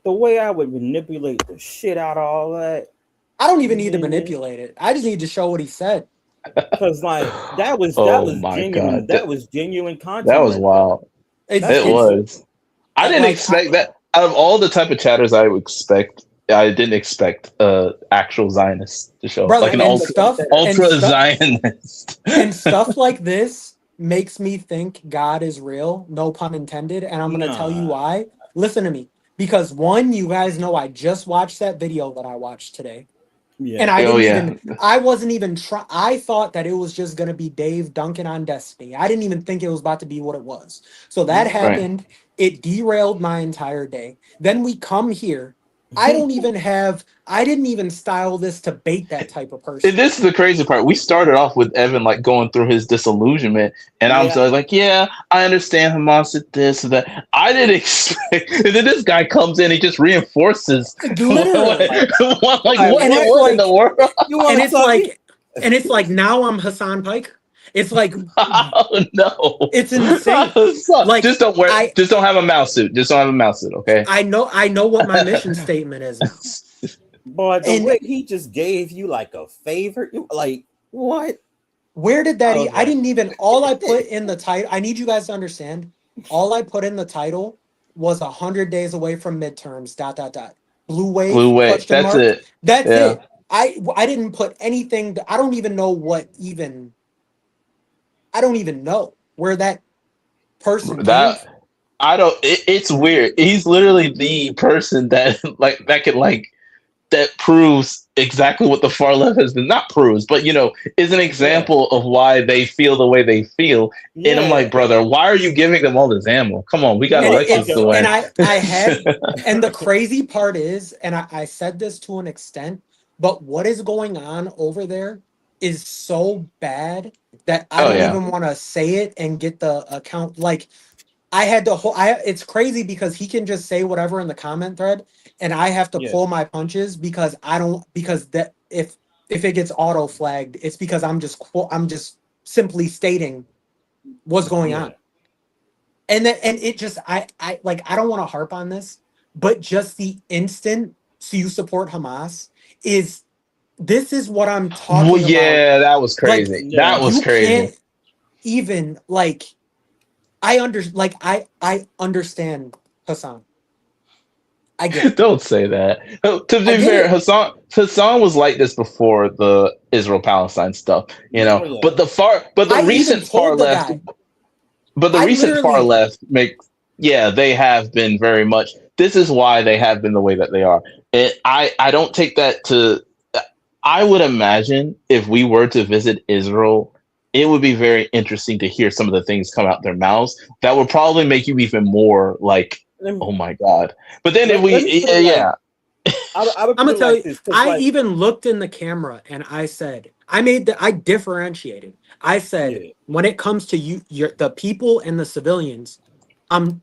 the way I would manipulate the shit out of all that, I don't even need to man, manipulate it. I just need to show what he said. because like Oh my god. that was genuine That content was right there. wild. It's That's It some it's was. I didn't like expect that. Out of all the type of chatters I would expect, I didn't expect actual Zionist to show up. brother Like an and ultra Zionist. stuff like this makes me think God is real, no pun intended, and I'm gonna tell you nah. why. Listen to me. Because one, you guys know I just watched that video that I watched today. And Yeah. I Oh didn't yeah. even I wasn't even try I thought that it was just gonna be Dave dunking on Destiny. I didn't even think it was about to be what it was. So that Mhm. Right. happened. It derailed my entire day. Then we come here. I didn't even style this to bait that type of And person. this is the crazy part. We started off with Evan like going through his disillusionment, and I'm Yeah. so like, yeah, I understand Hamas did this and that. I didn't expect, and then this guy comes in, he just reinforces Literally. And it's what in the like world? You want and to it's talk? like and it's like now I'm Hassan Pike. It's like Oh no! it's insane. Like Just don't wear. I Just don't have a mouse suit. Just don't have a mouse suit. Okay. I know what my mission statement is now. Boy, the And way he just gave you like a favor, like what? where did that I was I like, didn't even all I put in the title. I need you guys to understand. All I put in the title was 100 days away from midterms. Dot dot dot. Blue Blue wave way. question That's mark. it. That's Yeah. it. I didn't put anything. I don't even know what even. I don't even know where that person came That from. I don't. It's weird. He's literally the person that like that can like that proves exactly what the far left has been not proves, but is an yeah, example of why they feel the way they feel. And I'm yeah. like, brother, why are you giving them all this ammo? Come on, we got And elections it's to and win. I had and the crazy part is, and I said this to an extent, but what is going on over there is so bad that I Oh don't yeah. even want to say it and get the account. Like I had to hold. I It's crazy because he can just say whatever in the comment thread, and I have to Yeah, pull my punches because I don't because that if it gets auto flagged, it's because I'm just simply stating what's going yeah, on. And then and it just I like I don't want to harp on this, but just the instant so you support Hamas is this is what I'm Well, talking about. yeah, that was Like crazy. That yeah. was you crazy. can't even like I understand Hassan. I get it. Don't say that. To I be get fair, it. Hassan was like this before the Israel Palestine stuff, Oh yeah. but the I even recent far told the left guy. But the I recent far literally left make, yeah, they have been very much. This is why they have been the way that they are. I don't take that to. I would imagine if we were to visit Israel, it would be very interesting to hear some of the things come out their mouths. That would probably make you even more like, Let me, oh my god. But then if let me we, put it like yeah, I would I'm put gonna it tell like you, this because I like even looked in the camera and I said, I differentiated. I said, yeah when it comes to you, the people and the civilians,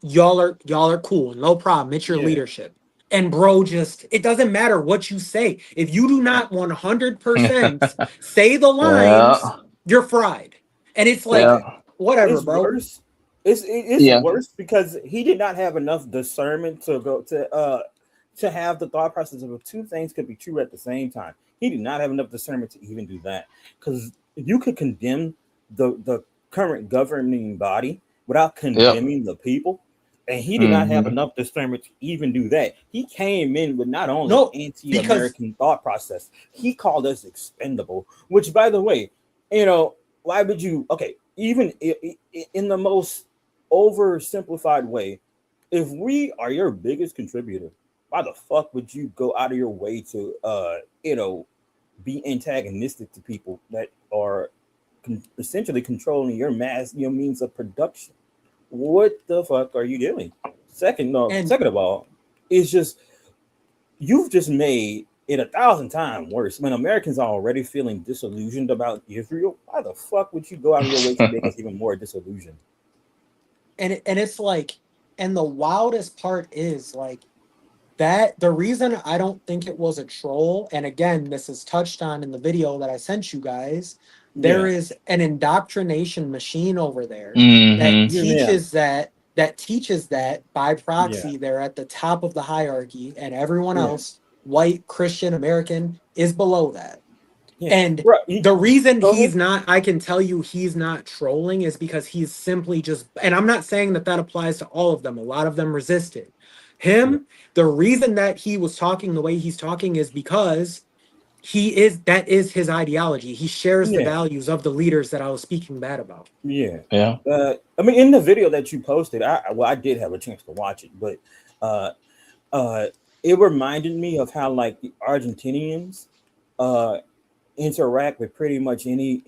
y'all are cool, no problem. It's your yeah leadership. And bro, just it doesn't matter what you say. If you do not 100% say the lines, yeah, you're fried. And it's like, I yeah, whatever, it's bro. worse. It's yeah. worse because he did not have enough discernment to have the thought process of two things could be true at the same time. He did not have enough discernment to even do that because you could condemn the current governing body without Yep. condemning the people. And he did not have Hmm. enough discernment to even do that. He came in with not only No, because anti-American thought process, he called us expendable. Which, by the way, why would you? Okay, even in the most oversimplified way, if we are your biggest contributor, why the fuck would you go out of your way to be antagonistic to people that are essentially controlling your means of production? What the fuck are you doing? Second, no. and Second of all, it's just you've just made it 1,000 times worse. When Americans are already feeling disillusioned about Israel, why the fuck would you go out of your way to make us even more disillusioned? and it's like, and the wildest part is like that the reason I don't think it was a troll, and again, this is touched on in the video that I sent you guys, there Yeah, is an indoctrination machine over there that Hmm. yeah, teaches that by yeah, proxy they're at the top of the hierarchy and everyone yeah, else, white, Christian, American, is below that. yeah. And Right. the reason Go ahead. he's not, I can tell you he's not trolling is because he's simply just, and I'm not saying that that applies to all of them. A lot of them resisted Yeah, him. The reason that he was talking the way he's talking is because that is his ideology. He shares the yeah, values of the leaders that I was speaking bad about. yeah. Yeah. I mean, in the video that you posted, I did have a chance to watch it, but uh, uh, it reminded me of how like the Argentinians uh interact with pretty much any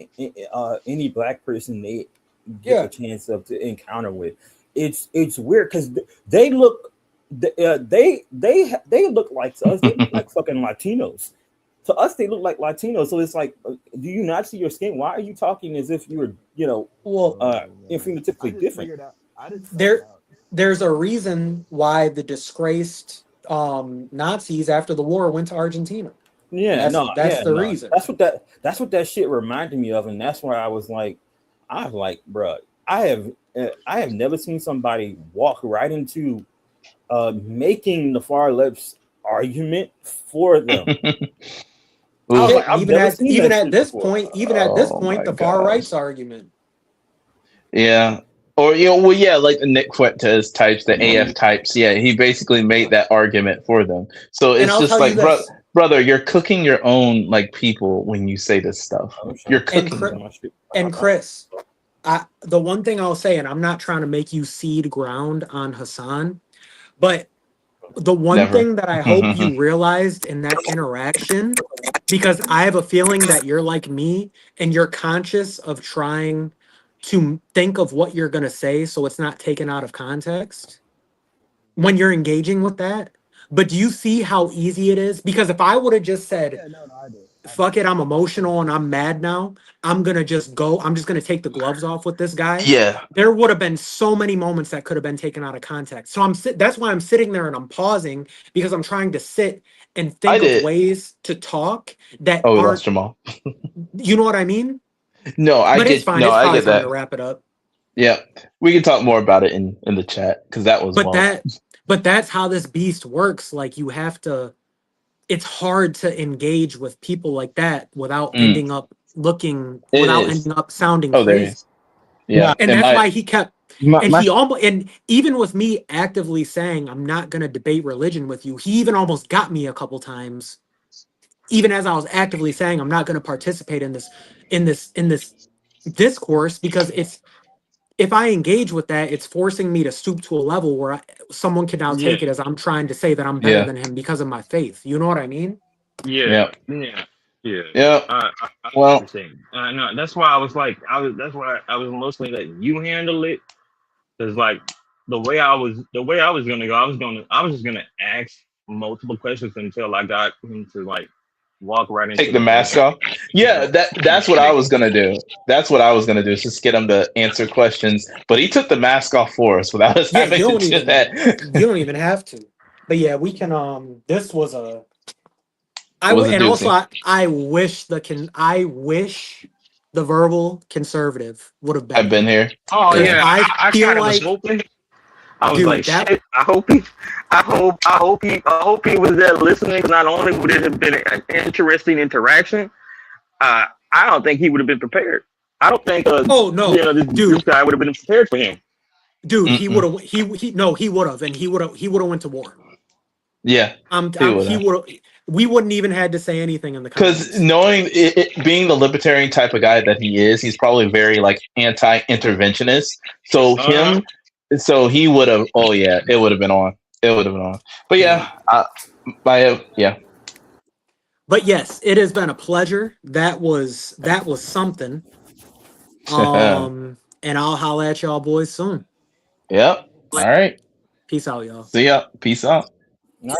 black person they get the Yeah. chance of to encounter with. It's weird because they look they look like to us. They look like fucking Latinos. To us, they look like Latinos. So it's like, do you not see your skin? Why are you talking as if you were, Well, phenotypically different? there there's a reason why the disgraced Nazis after the war went to Argentina. That's the No. reason. That's what that shit reminded me of, and that's why I was like, bruh, I have never seen somebody walk right into making the far left's argument for them. I was Oof. like, Shit, I've never seen that shit before. even at this Oh point, my the far gosh. right's argument. Yeah. Or well, yeah, like the Nick Fuentes types, the AF types. Yeah, he basically made that argument for them. So And it's I'll just tell you like, this, brother, you're cooking your own like people when you say this stuff. Oh shit! You're and cooking Chris, them. and Chris, the one thing I'll say, and I'm not trying to make you cede ground on Hassan, but the one Never. thing that I hope you realized in that interaction, because I have a feeling that you're like me and you're conscious of trying to think of what you're going to say so it's not taken out of context when you're engaging with that. But do you see how easy it is? Because if I would have just said, fuck it, I'm emotional and I'm mad now, I'm just gonna take the gloves off with this guy. Yeah, There would have been so many moments that could have been taken out of context. So that's why I'm sitting there and I'm pausing because I'm trying to sit and I think of did. ways to talk that Oh, we lost aren't, Jamal. you know what I mean? No, I But it's get. fine. No, It's I probably get time to that. wrap it up. Yeah, we can talk more about it in the chat because that was But wild. that but that's how this beast works. Like you have to, it's hard to engage with people like that Mm, it without is. ending up sounding Oh, there he crazy. is. Yeah, And and that's why he kept, and my he almost, and even with me actively saying I'm not going to debate religion with you, he even almost got me a couple times, even as I was actively saying I'm not going to participate in this discourse because if I engage with that, it's forcing me to stoop to a level where someone can now Yeah. take it as I'm trying to say that I'm better Yeah. than him because of my faith. You know what I mean? Yeah. Yeah. Yeah. Yeah. I Well, understand. No, that's why I was like, that's why I was mostly letting you handle it, because like the way I was gonna go, I was just gonna ask multiple questions until I got him to like walk right into take the the point. mask off. Yeah, that's what I Mechanic. was gonna do. That's what I was gonna do. Is just get him to answer questions. But he took the mask off for us without us Yeah, having to do you that. don't even have to. But yeah, we can this was a It was a and also doozy. I wish the verbal conservative would have been I've been here here. Oh because Yeah. yeah, I I feel kind of was like, hoping. I was dude, like, that shit. I hope he was there listening. 'Cause not only would it have been an interesting interaction, I don't think he would have been prepared. I don't think, oh no, this guy would have been prepared for him. dude, he would Mm-mm. have he no he would have and he would have went to war. Yeah. He would He have. would have. We wouldn't even had to say anything in the Because comments. knowing being the libertarian type of guy that he is, he's probably very like anti-interventionist. Uh, So he would have. Oh yeah, it would have been on. It would have been on. But Yeah. yeah. But yes, it has been a pleasure. That was something. And I'll holla at y'all boys soon. Yep. All right. Peace out, y'all. See ya. Peace out. all right.